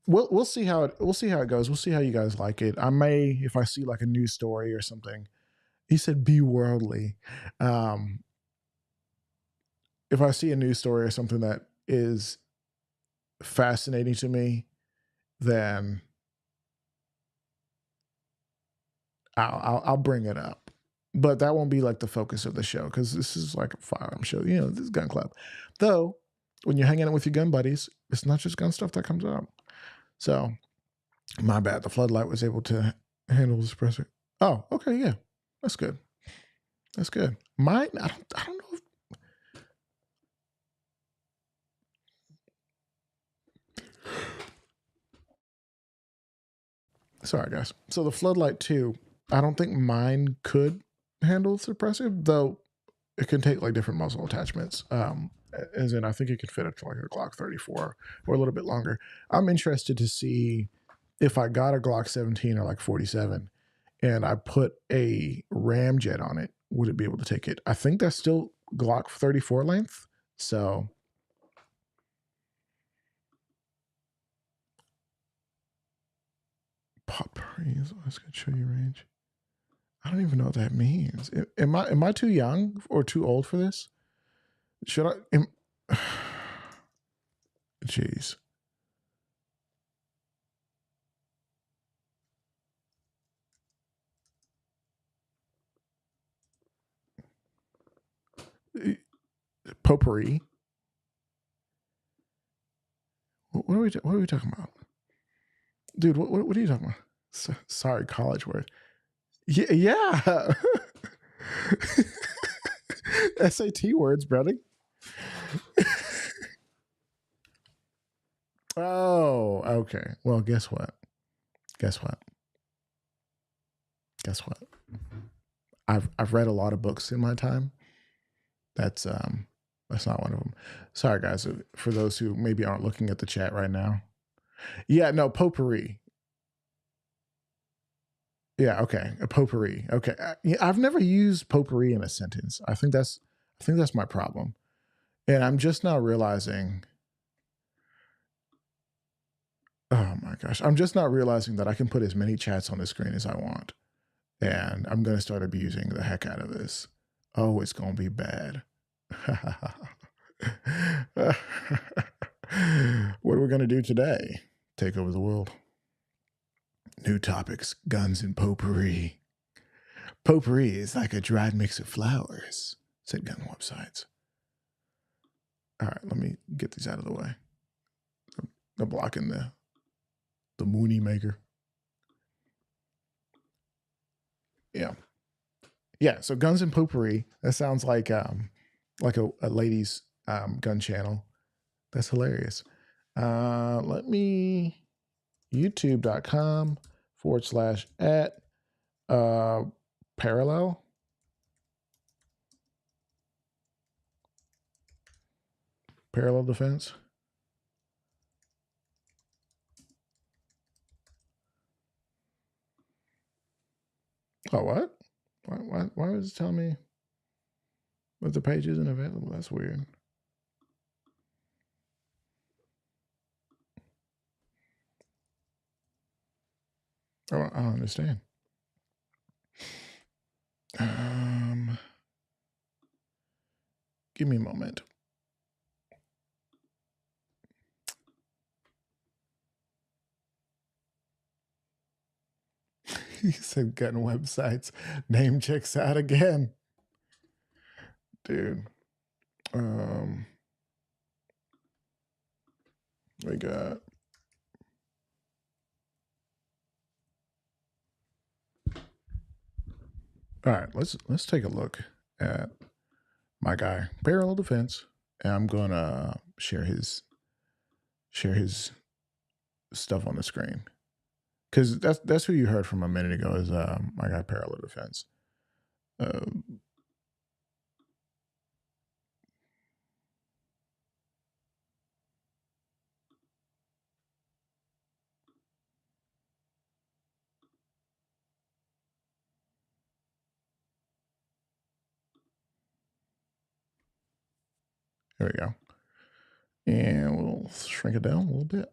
we'll see how it goes. We'll see how you guys like it. I may, if I see like a news story or something. He said, "Be worldly." If I see a news story or something that is fascinating to me, then I'll bring it up. But that won't be like the focus of the show because this is like a firearm show. This is gun club. Though, when you're hanging out with your gun buddies, it's not just gun stuff that comes up. So, my bad. The floodlight was able to handle the suppressor. Oh, okay, yeah, that's good. That's good. Mine, I don't know. Sorry, guys. So the floodlight too. I don't think mine could handle suppressive, though. It can take like different muzzle attachments. As in, I think it could fit up to like a Glock 34 or a little bit longer. I'm interested to see if I got a Glock 17 or like 47 and I put a ramjet on it, would it be able to take it? I think that's still Glock 34 length. So potpourri, that's gonna show you range. I don't even know what that means. Am I too young or too old for this? Should I? Jeez. Potpourri. What are we talking about, dude? What are you talking about? Sorry, college word. Yeah. SAT words, brother. Oh, okay. Well, guess what? I've read a lot of books in my time. That's not one of them. Sorry, guys, for those who maybe aren't looking at the chat right now. Yeah, no, potpourri. Yeah, okay, a potpourri. Okay, I've never used potpourri in a sentence. I think that's my problem, and I'm just now realizing. Oh my gosh, I'm just not realizing that I can put as many chats on the screen as I want, and I'm gonna start abusing the heck out of this. Oh, it's gonna be bad. What are we gonna do today? Take over the world. New topics, guns and potpourri. Potpourri is like a dried mix of flowers, said gun websites. All right, let me get these out of the way. I'm blocking the Mooney maker. Yeah. So guns and potpourri. That sounds like a ladies gun channel. That's hilarious. Let me youtube.com/@ parallel. Parallel defense. Oh, what? Why was it telling me that the page isn't available? That's weird. Oh, I don't understand. Give me a moment. He said gun websites. Name checks out again. Dude. We got all right, let's take a look at my guy, Parallel Defense. And I'm gonna share his stuff on the screen. Because that's who you heard from a minute ago is my guy Parallel Defense. There we go. And we'll shrink it down a little bit.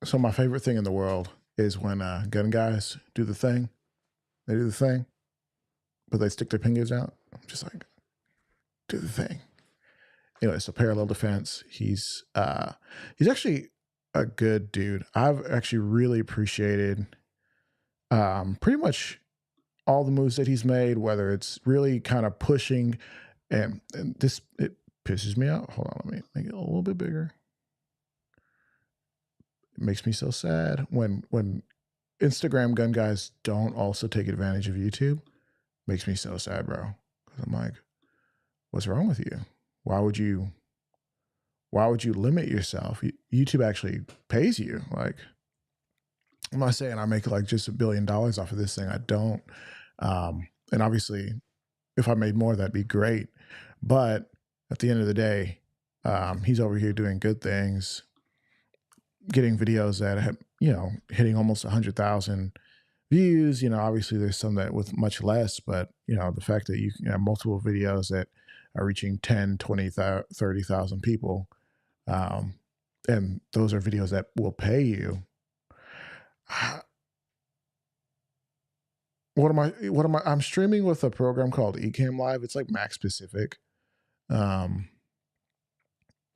So my favorite thing in the world is when gun guys do the thing. They do the thing, but they stick their fingers out. I'm just like, do the thing. Anyway, so Parallel Defense. He's actually a good dude. I've actually really appreciated pretty much all the moves that he's made, whether it's really kind of pushing and this, it pisses me out. Hold on, let me make it a little bit bigger. It makes me so sad when Instagram gun guys don't also take advantage of YouTube. Makes me so sad, bro. Because I'm like, what's wrong with you? Why would you limit yourself? YouTube actually pays you. Like, I'm not saying I make like just $1 billion off of this thing. I don't. And obviously, if I made more, that'd be great. But at the end of the day, he's over here doing good things, getting videos that have, hitting almost 100,000 views. Obviously there's some that with much less, but the fact that you can have multiple videos that are reaching 10, 20, 30,000 people, and those are videos that will pay you. What am I? I'm streaming with a program called Ecamm Live. It's like Mac specific.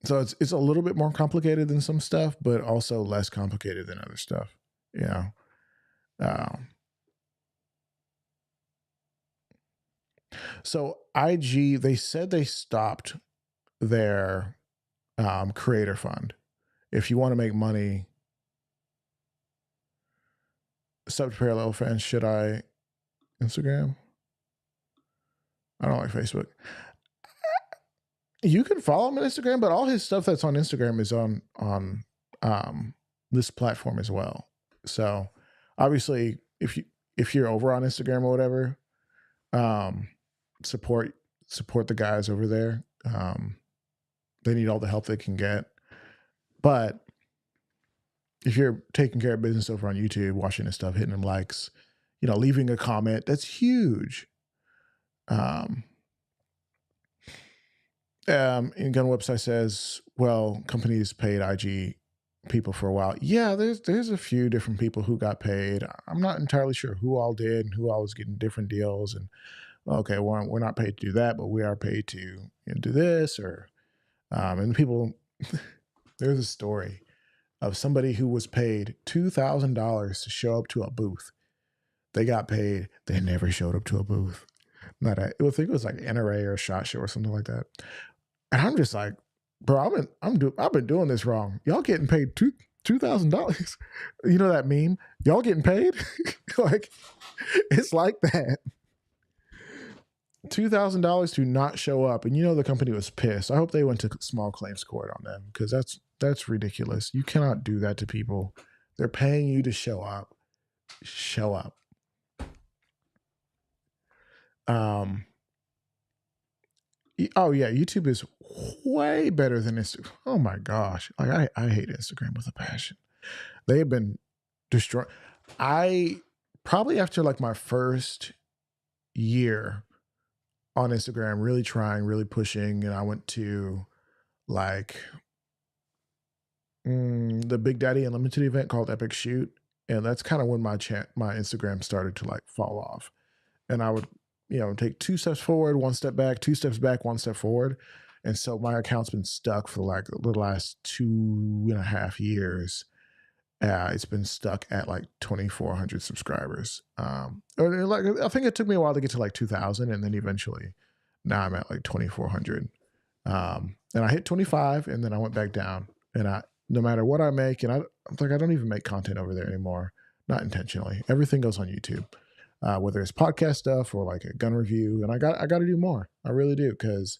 So it's a little bit more complicated than some stuff, but also less complicated than other stuff. So IG, they said they stopped their creator fund. If you want to make money, sub to Parallel Fans, should I Instagram? I don't like Facebook. You can follow him on Instagram, but all his stuff that's on Instagram is on this platform as well. So obviously, if you're over on Instagram or whatever, support the guys over there. They need all the help they can get. But if you're taking care of business over on YouTube, watching his stuff, hitting them likes, leaving a comment, that's huge. In Gun Website says, well, companies paid IG people for a while. Yeah, there's a few different people who got paid. I'm not entirely sure who all did and who all was getting different deals. And okay, well, we're not paid to do that, but we are paid to do this. Or and people, there's a story of somebody who was paid $2,000 to show up to a booth. They got paid. They never showed up to a booth. I think it was like NRA or SHOT Show or something like that. And I'm just like, bro, I've been doing this wrong. Y'all getting paid $2,000. You know that meme? Y'all getting paid? Like, it's like that. $2,000 to not show up, and the company was pissed. I hope they went to small claims court on them, because that's ridiculous. You cannot do that to people. They're paying you to show up. Show up. Oh yeah, YouTube is way better than Instagram. Oh my gosh, like I hate Instagram with a passion. They have been destroyed. I probably after like my first year on Instagram, really trying, really pushing, and I went to like the Big Daddy Unlimited event called Epic Shoot, and that's kind of when my Instagram started to like fall off. And I would, take 2 steps forward, 1 step back, 2 steps back, 1 step forward. And so my account's been stuck for like the last 2.5 years. It's been stuck at like 2,400 subscribers. Or like, I think it took me a while to get to like 2,000, and then eventually now I'm at like 2,400. And I hit 25, and then I went back down. And no matter what I make, and I don't even make content over there anymore, not intentionally. Everything goes on YouTube. Whether it's podcast stuff or like a gun review. And I got to do more. I really do, because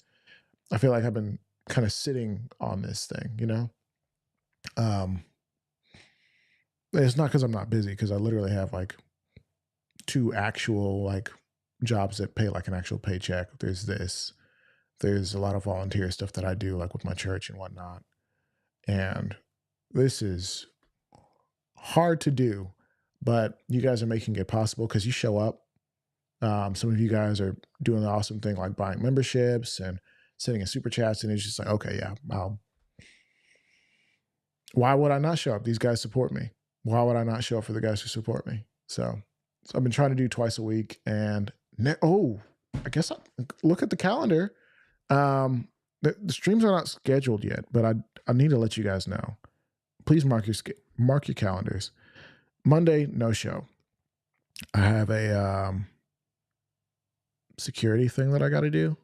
I feel like I've been kind of sitting on this thing, It's not because I'm not busy, because I literally have like 2 actual like jobs that pay like an actual paycheck. There's a lot of volunteer stuff that I do like with my church and whatnot. And this is hard to do, but you guys are making it possible because you show up. Some of you guys are doing the awesome thing like buying memberships and sending in super chats, and it's just like, okay, yeah, why would I not show up? These guys support me. Why would I not show up for the guys who support me? So I've been trying to do twice a week, and I guess look at the calendar. The streams are not scheduled yet, but I need to let you guys know. Please mark your calendars. Monday, no show. I have a security thing that I got to do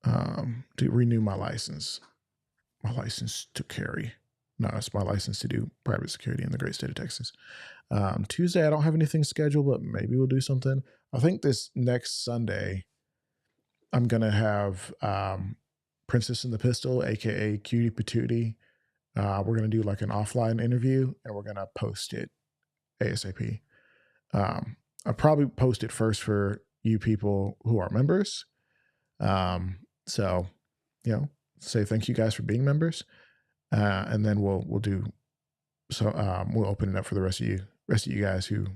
to renew my license. My license to carry. No, it's my license to do private security in the great state of Texas. Tuesday, I don't have anything scheduled, but maybe we'll do something. I think this next Sunday, I'm going to have Princess and the Pistol, a.k.a. Cutie Patootie. We're going to do like an offline interview, and we're going to post it ASAP. I'll probably post it first for you people who are members. So, say thank you guys for being members. And then we'll open it up for the rest of you guys who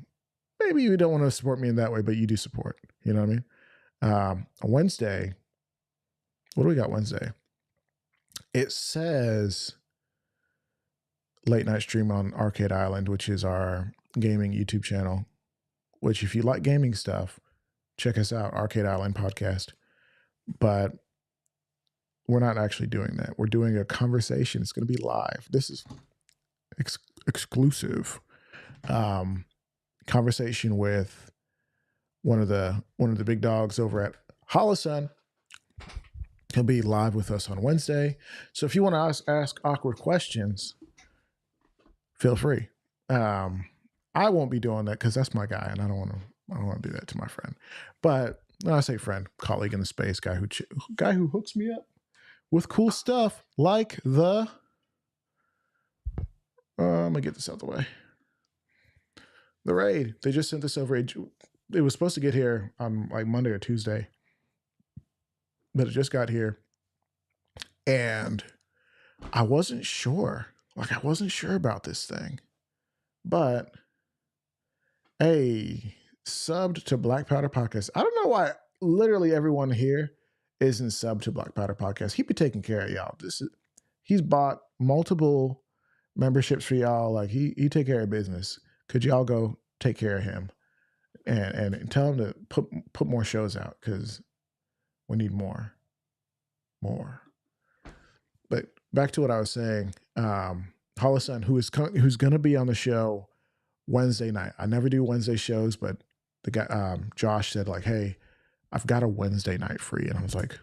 maybe you don't want to support me in that way, but you do support, you know what I mean? On Wednesday, what do we got Wednesday? It says late night stream on Arcade Island, which is our gaming YouTube channel, which if you like gaming stuff, check us out, Arcade Island podcast. But we're not actually doing that. We're doing a conversation. It's going to be live. This is exclusive conversation with one of the big dogs over at Holosun. He'll be live with us on Wednesday. So if you want to ask awkward questions, feel free. I won't be doing that because that's my guy, and I don't want to do that to my friend. But when I say friend, colleague in the space, guy who hooks me up with cool stuff like I'm gonna get this out of the way. The raid. They just sent this over. It was supposed to get here on like Monday or Tuesday, but it just got here, and I wasn't sure. I wasn't sure about this thing, but subbed to Black Powder Podcast. I don't know why literally everyone here isn't subbed to Black Powder Podcast. He be taking care of y'all. He's bought multiple memberships for y'all. Like he take care of business. Could y'all go take care of him and tell him to put more shows out, because we need more. But back to what I was saying. Holosun, who's going to be on the show Wednesday night. I never do Wednesday shows, but the guy Josh said like, "Hey, I've got a Wednesday night free," and I was like,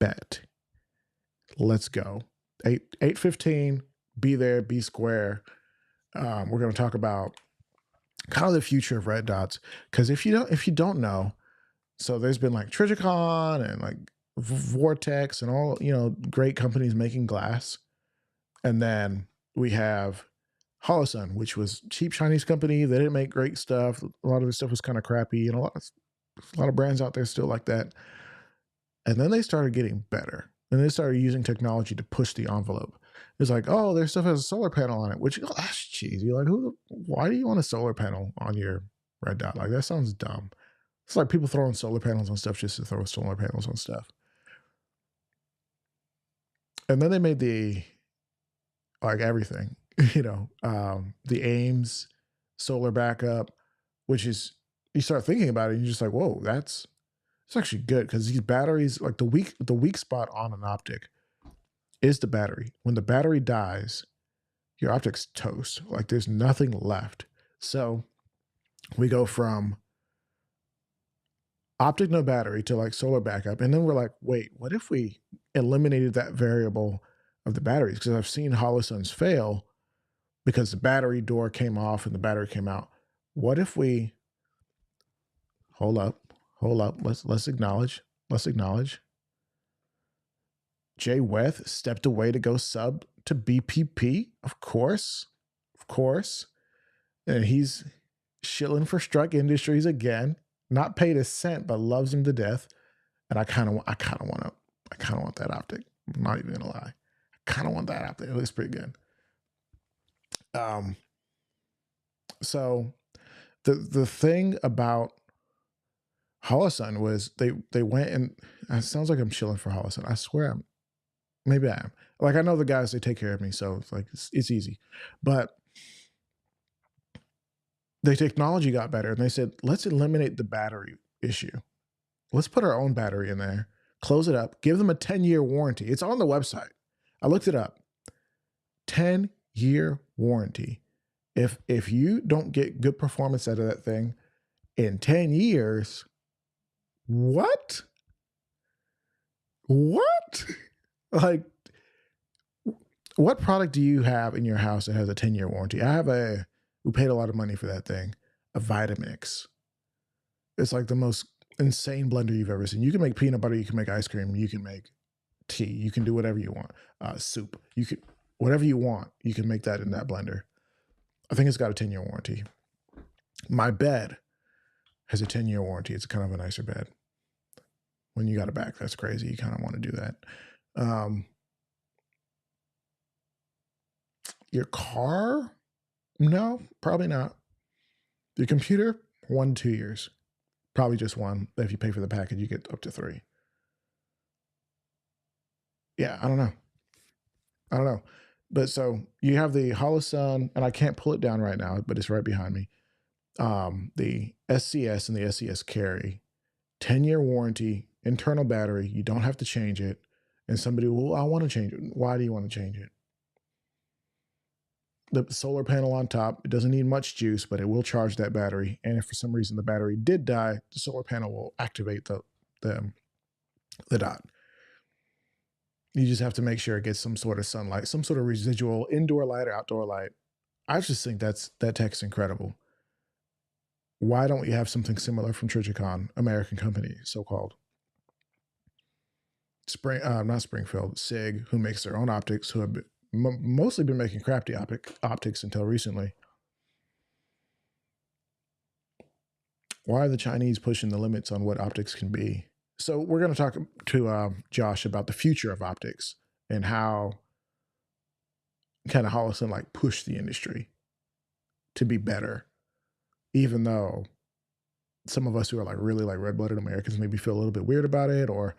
"Bet, let's go." 8:15. Be there. Be square. We're going to talk about kind of the future of red dots, because if you don't know, so there's been like Trigicon and like Vortex and all great companies making glass, and then we have Holosun, which was cheap Chinese company. They didn't make great stuff. A lot of the stuff was kind of crappy, and a lot of brands out there still like that. And then they started getting better, and they started using technology to push the envelope. It's like, oh, their stuff has a solar panel on it, which that's cheesy. Like, why do you want a solar panel on your red dot? Like, that sounds dumb. It's like people throwing solar panels on stuff just to throw solar panels on stuff. And then they made the like everything, the aims, solar backup, which is, you start thinking about it and you're just like, whoa, it's actually good, because these batteries, like the weak spot on an optic is the battery. When the battery dies, your optic's toast. Like there's nothing left. So we go from optic no battery to like solar backup, and then we're like, wait, what if we eliminated that variable of the batteries? Because I've seen Holosuns fail because the battery door came off and the battery came out. What if we hold up? Let's acknowledge. Jay Weth stepped away to go sub to BPP, of course. And he's shilling for Struck Industries again. Not paid a cent, but loves him to death. And I kind of want that optic. I'm not even gonna lie. I kind of want that optic. It looks pretty good. So the thing about Holosun was they went, and it sounds like I'm shilling for Holosun. I swear maybe I am. Like, I know the guys, they take care of me, so it's like it's easy. But the technology got better, and they said, let's eliminate the battery issue. Let's put our own battery in there, close it up, give them a 10-year warranty. It's on the website. I looked it up. 10-year warranty. If you don't get good performance out of that thing in 10 years, what? Like, what product do you have in your house that has a 10-year warranty? We paid a lot of money for that thing, a Vitamix. It's like the most insane blender you've ever seen. You can make peanut butter, you can make ice cream, you can make tea, you can do whatever you want. Soup, whatever you want, you can make that in that blender. I think it's got a 10-year warranty. My bed has a 10-year warranty. It's kind of a nicer bed. When you got it back, that's crazy. You kind of want to do that. Your car? No, probably not. Your computer? 1-2 years. Probably just one. If you pay for the package, you get up to 3. Yeah, I don't know. But so you have the Holosun, and I can't pull it down right now, but it's right behind me. The SCS and the SCS carry 10-year warranty, internal battery. You don't have to change it. And somebody, well, I want to change it. Why do you want to change it? The solar panel on top, it doesn't need much juice, but it will charge that battery. And if for some reason the battery did die, the solar panel will activate the dot. You just have to make sure it gets some sort of sunlight, some sort of residual indoor light or outdoor light. I just think that tech's incredible. Why don't we have something similar from Trijicon, American company, so-called? Not Springfield, SIG, who makes their own optics, who have mostly been making crappy optics until recently. Why are the Chinese pushing the limits on what optics can be? So we're going to talk to Josh about the future of optics and how kind of Holosun like push the industry to be better, even though some of us who are like really like red-blooded Americans maybe feel a little bit weird about it, or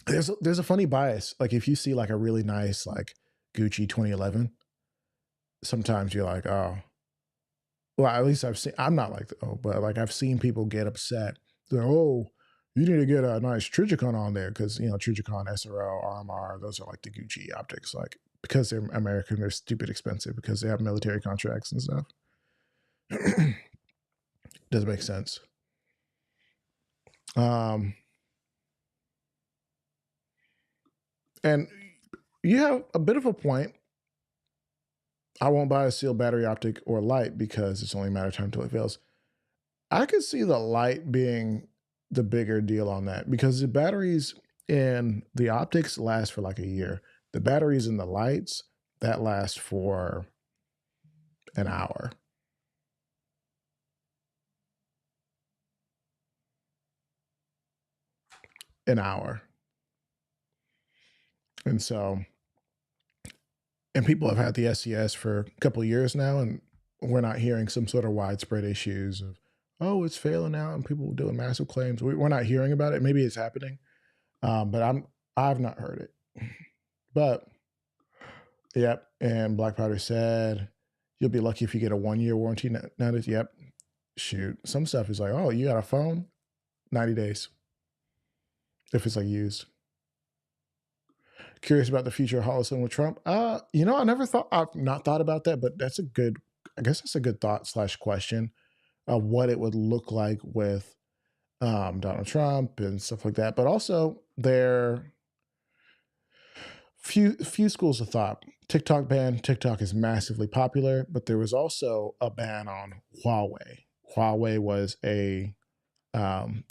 there's a funny bias. Like if you see like a really nice like Gucci 2011, sometimes you're like, oh, well, at least I'm not like, but like I've seen people get upset. They're, oh, you need to get a nice Trijicon on there because, Trijicon, SRO, RMR, those are like the Gucci optics. Like, because they're American, they're stupid expensive because they have military contracts and stuff. Doesn't make sense. And you have a bit of a point. I won't buy a sealed battery optic or light because it's only a matter of time until it fails. I could see the light being the bigger deal on that because the batteries in the optics last for like a year. The batteries in the lights, that last for an hour. An hour. And so, and people have had the SCS for a couple of years now, and we're not hearing some sort of widespread issues of, oh, it's failing out and people doing massive claims. We're not hearing about it. Maybe it's happening, but I've not heard it. But Yep. And Black Powder said, you'll be lucky if you get a 1-year warranty notice. Yep. Shoot. Some stuff is like, oh, you got a phone? 90 days. If it's like used. Curious about the future of Holocene with Trump. I've not thought about that, but I guess that's a good thought / question of what it would look like with Donald Trump and stuff like that. But also there few schools of thought. TikTok ban. TikTok is massively popular, but there was also a ban on Huawei. Huawei was a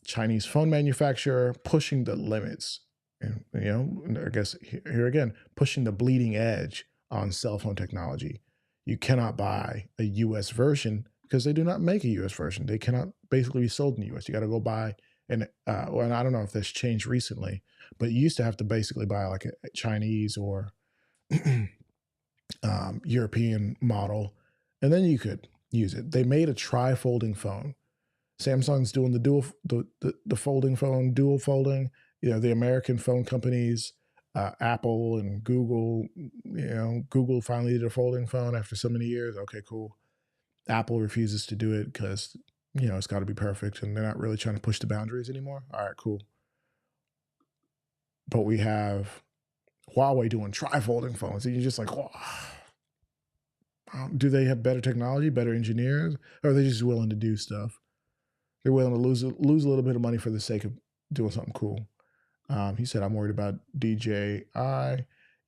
Chinese phone manufacturer pushing the limits, and I guess here again, pushing the bleeding edge on cell phone technology. You cannot buy a U.S. version because they do not make a U.S. version. They cannot basically be sold in the U.S. You got to go buy and I don't know if this changed recently, but you used to have to basically buy like a Chinese or European model, and then you could use it. They made a tri-folding phone. Samsung's doing the folding phone, dual folding. The American phone companies, Apple and Google. Google finally did a folding phone after so many years. Okay, cool. Apple refuses to do it because it's got to be perfect, and they're not really trying to push the boundaries anymore. All right, cool. But we have Huawei doing tri-folding phones, and you're just like, oh, do they have better technology, better engineers, or are they just willing to do stuff? They're willing to lose a little bit of money for the sake of doing something cool. He said, I'm worried about DJI.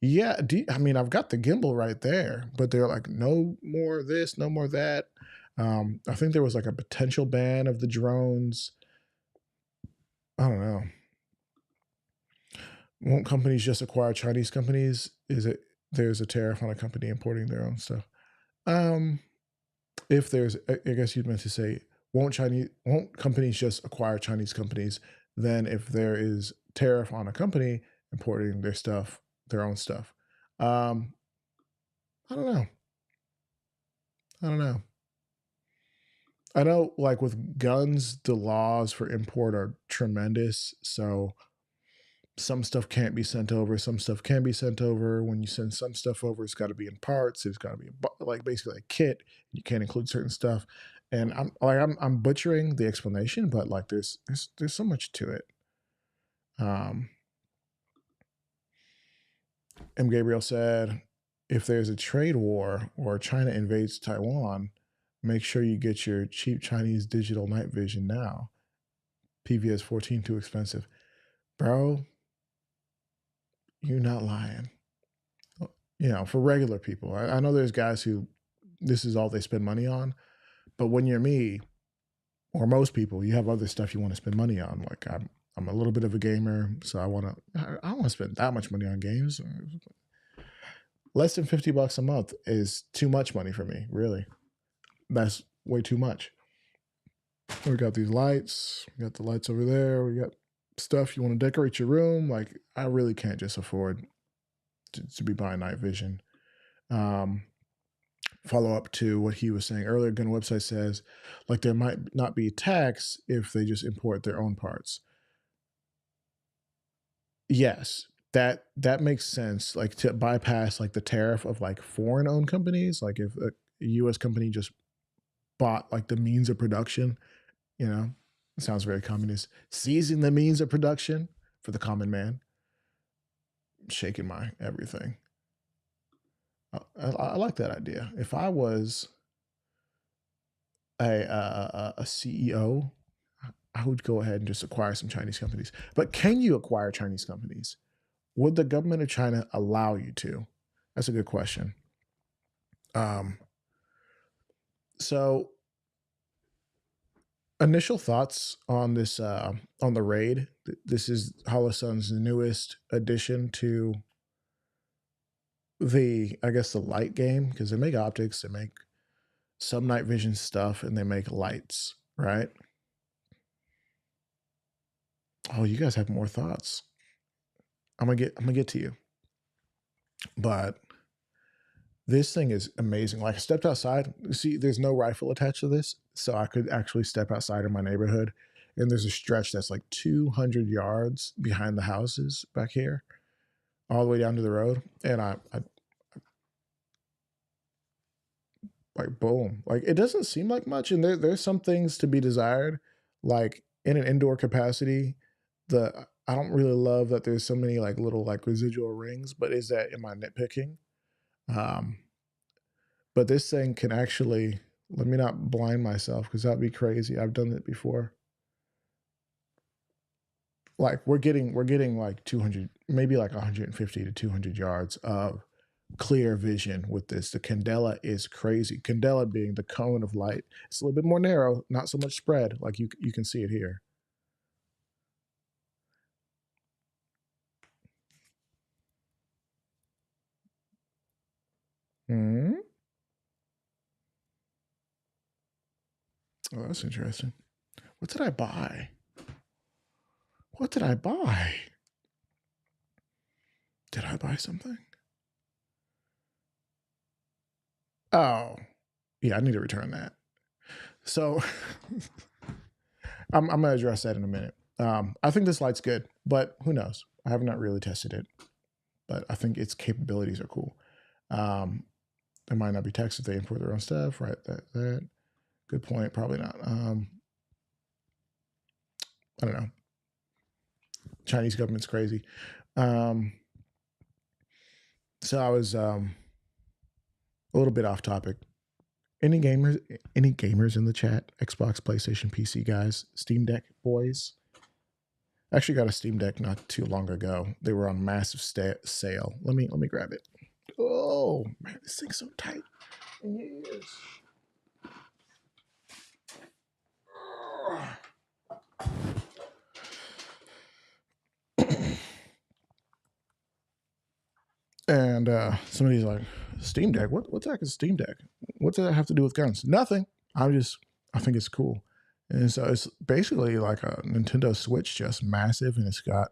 Yeah, I've got the gimbal right there, but they're like, no more this, no more that. I think there was like a potential ban of the drones. I don't know. Won't companies just acquire Chinese companies? There's a tariff on a company importing their own stuff? If there's, I guess you'd meant to say, won't companies just acquire Chinese companies? Then if there is tariff on a company importing their own stuff. I don't know. I know, like with guns, the laws for import are tremendous. So some stuff can't be sent over. Some stuff can be sent over. When you send some stuff over, it's got to be in parts. It's got to be like basically a kit. You can't include certain stuff. And I'm butchering the explanation, but like there's so much to it. M. Gabriel said, if there's a trade war or China invades Taiwan, make sure you get your cheap Chinese digital night vision now. PVS 14 too expensive. Bro, you're not lying. For regular people. I know there's guys who this is all they spend money on, but when you're me or most people, you have other stuff you want to spend money on. Like I'm a little bit of a gamer, so I don't want to spend that much money on games. Less than $50 a month is too much money for me, really. That's way too much. We got these lights. We got the lights over there. We got stuff you want to decorate your room. Like I really can't just afford to be buying night vision. Follow up to what he was saying earlier. Gun website says like there might not be tax if they just import their own parts. Yes, that makes sense. Like to bypass like the tariff of like foreign owned companies. Like if a U.S. company just bought like the means of production, it sounds very communist. Seizing the means of production for the common man. Shaking my everything. I like that idea. If I was a CEO, I would go ahead and just acquire some Chinese companies. But can you acquire Chinese companies? Would the government of China allow you to? That's a good question. So initial thoughts on this, on the raid. This is Holosun's newest addition to the light game, because they make optics, they make some night vision stuff, and they make lights, right? Oh, you guys have more thoughts. I'm gonna get to you. But this thing is amazing. Like I stepped outside. See, there's no rifle attached to this, so I could actually step outside in my neighborhood, and there's a stretch that's like 200 yards behind the houses back here, all the way down to the road. And like boom. Like it doesn't seem like much, and there's some things to be desired, like in an indoor capacity. I don't really love that there's so many like little like residual rings, but is that am I nitpicking? Um, but this thing can actually, let me not blind myself because that'd be crazy. I've done it before. Like we're getting like 200, maybe like 150 to 200 yards of clear vision with this. The candela is crazy. Candela being the cone of light. It's a little bit more narrow, not so much spread. Like you can see it here. Hmm. Oh, that's interesting. What did I buy? What did I buy? Did I buy something? Oh, yeah, I need to return that. So I'm gonna address that in a minute. I think this light's good, but who knows? I have not really tested it, but I think its capabilities are cool. There might not be text if they import their own stuff, right? That good point. Probably not. I don't know. Chinese government's crazy. So I was a little bit off topic. Any gamers in the chat? Xbox, PlayStation, PC guys, Steam Deck boys. I actually got a Steam Deck not too long ago. They were on massive sale. Let me grab it. Oh man, this thing's so tight. Yes. And somebody's like, Steam Deck? What the heck is Steam Deck? What does that have to do with guns? Nothing. I think it's cool. And so it's basically like a Nintendo Switch, just massive, and it's got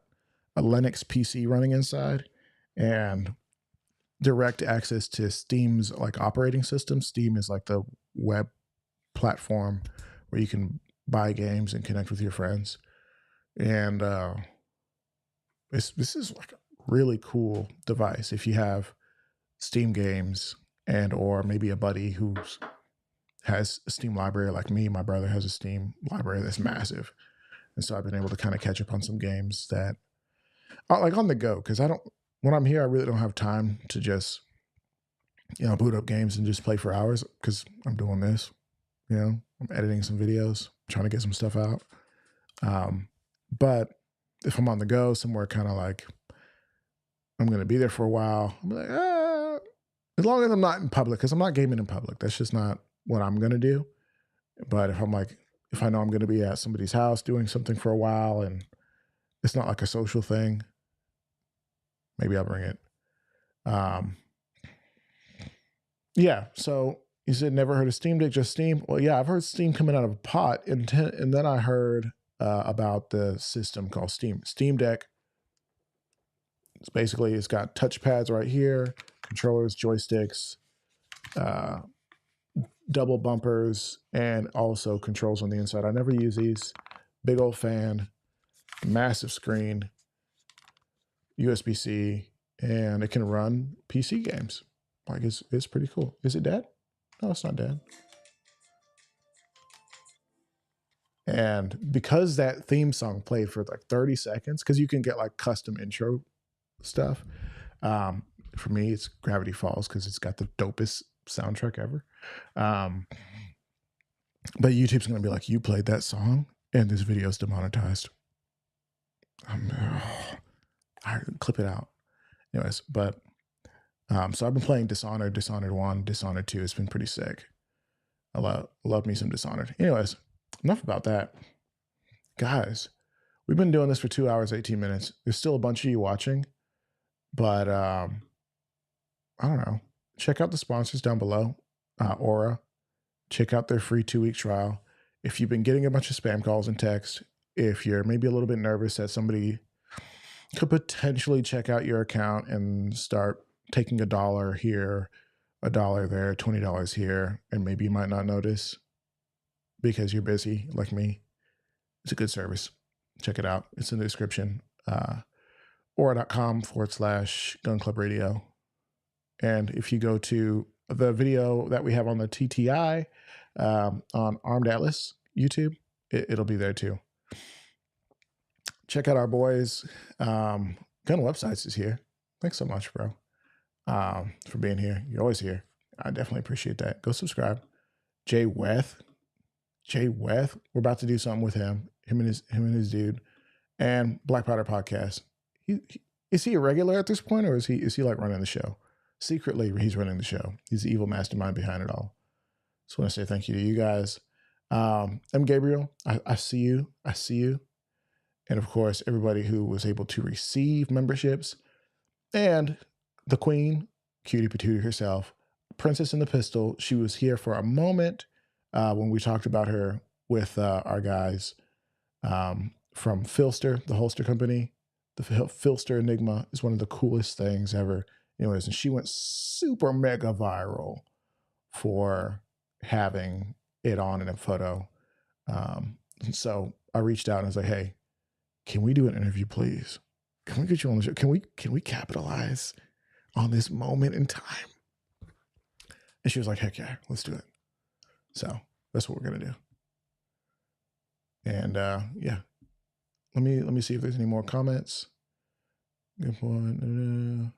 a Linux PC running inside and direct access to Steam's like operating system. Steam is like the web platform where you can buy games and connect with your friends. And this is like a really cool device if you have Steam games and or maybe a buddy who has a Steam library like me. My brother has a Steam library that's massive. And so I've been able to kind of catch up on some games that are like on the go, because when I'm here, I really don't have time to just, boot up games and just play for hours because I'm doing this. I'm editing some videos, trying to get some stuff out. But if I'm on the go somewhere, kind of like I'm going to be there for a while, I'm like, as long as I'm not in public, because I'm not gaming in public. That's just not what I'm going to do. But if I know I'm going to be at somebody's house doing something for a while and it's not like a social thing, maybe I'll bring it. Yeah. So you said never heard of Steam Deck, just Steam. Well, yeah, I've heard Steam coming out of a pot, and then I heard about the system called Steam Deck. It's got touchpads right here, controllers, joysticks, double bumpers, and also controls on the inside. I never use these. Big old fan, massive screen, USB-C, and it can run PC games. Like it's pretty cool. Is it dead? No, it's not dead. And because that theme song played for like 30 seconds, because you can get like custom intro stuff. For me, it's Gravity Falls because it's got the dopest soundtrack ever. But YouTube's going to be like, you played that song and this video's demonetized. I clip it out. Anyways, but so I've been playing Dishonored 1, Dishonored 2. It's been pretty sick. I love me some Dishonored. Anyways, enough about that. Guys, we've been doing this for 2 hours, 18 minutes. There's still a bunch of you watching, but I don't know. Check out the sponsors down below. Aura. Check out their free 2-week trial. If you've been getting a bunch of spam calls and texts, if you're maybe a little bit nervous that somebody could potentially check out your account and start taking $1 here, $1 there, $20 here, and maybe you might not notice because you're busy like me, it's a good service. Check it out. It's in the description. Aura.com/Gun Club Radio. And if you go to the video that we have on the TTI on Armed Atlas YouTube. It'll be there too. Check out our boys. Gun Websites is here. Thanks so much, bro, for being here. You're always here. I definitely appreciate that. Go subscribe. Jay Weth. We're about to do something with him and his dude, and Black Powder Podcast. Is he a regular at this point, or is he like running the show? Secretly, he's running the show. He's the evil mastermind behind it all. Just want to say thank you to you guys. I'm Gabriel. I see you. And of course, everybody who was able to receive memberships, and the queen, Cutie Patootie herself, Princess in the Pistol. She was here for a moment when we talked about her with our guys from Phlster, the holster company. The Phlster Enigma is one of the coolest things ever. Anyways, and she went super mega viral for having it on in a photo. So I reached out and I was like, hey, can we do an interview, please? Can we get you on the show? Can we capitalize on this moment in time? And she was like, heck yeah, let's do it. So that's what we're gonna do. And yeah, let me see if there's any more comments. Good point.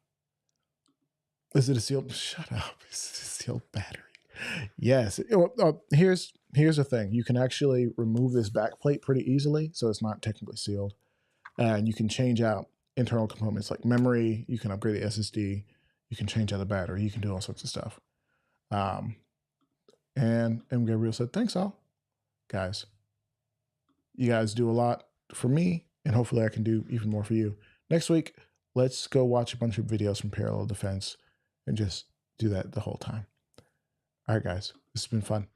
Is it a sealed? Shut up. Is it a sealed battery? Yes. Here's the thing. You can actually remove this back plate pretty easily, so it's not technically sealed. And you can change out internal components like memory. You can upgrade the SSD. You can change out the battery. You can do all sorts of stuff. And M. Gabriel said, thanks all. Guys, you guys do a lot for me, and hopefully I can do even more for you. Next week, let's go watch a bunch of videos from Parallel Defense and just do that the whole time. All right, guys, this has been fun.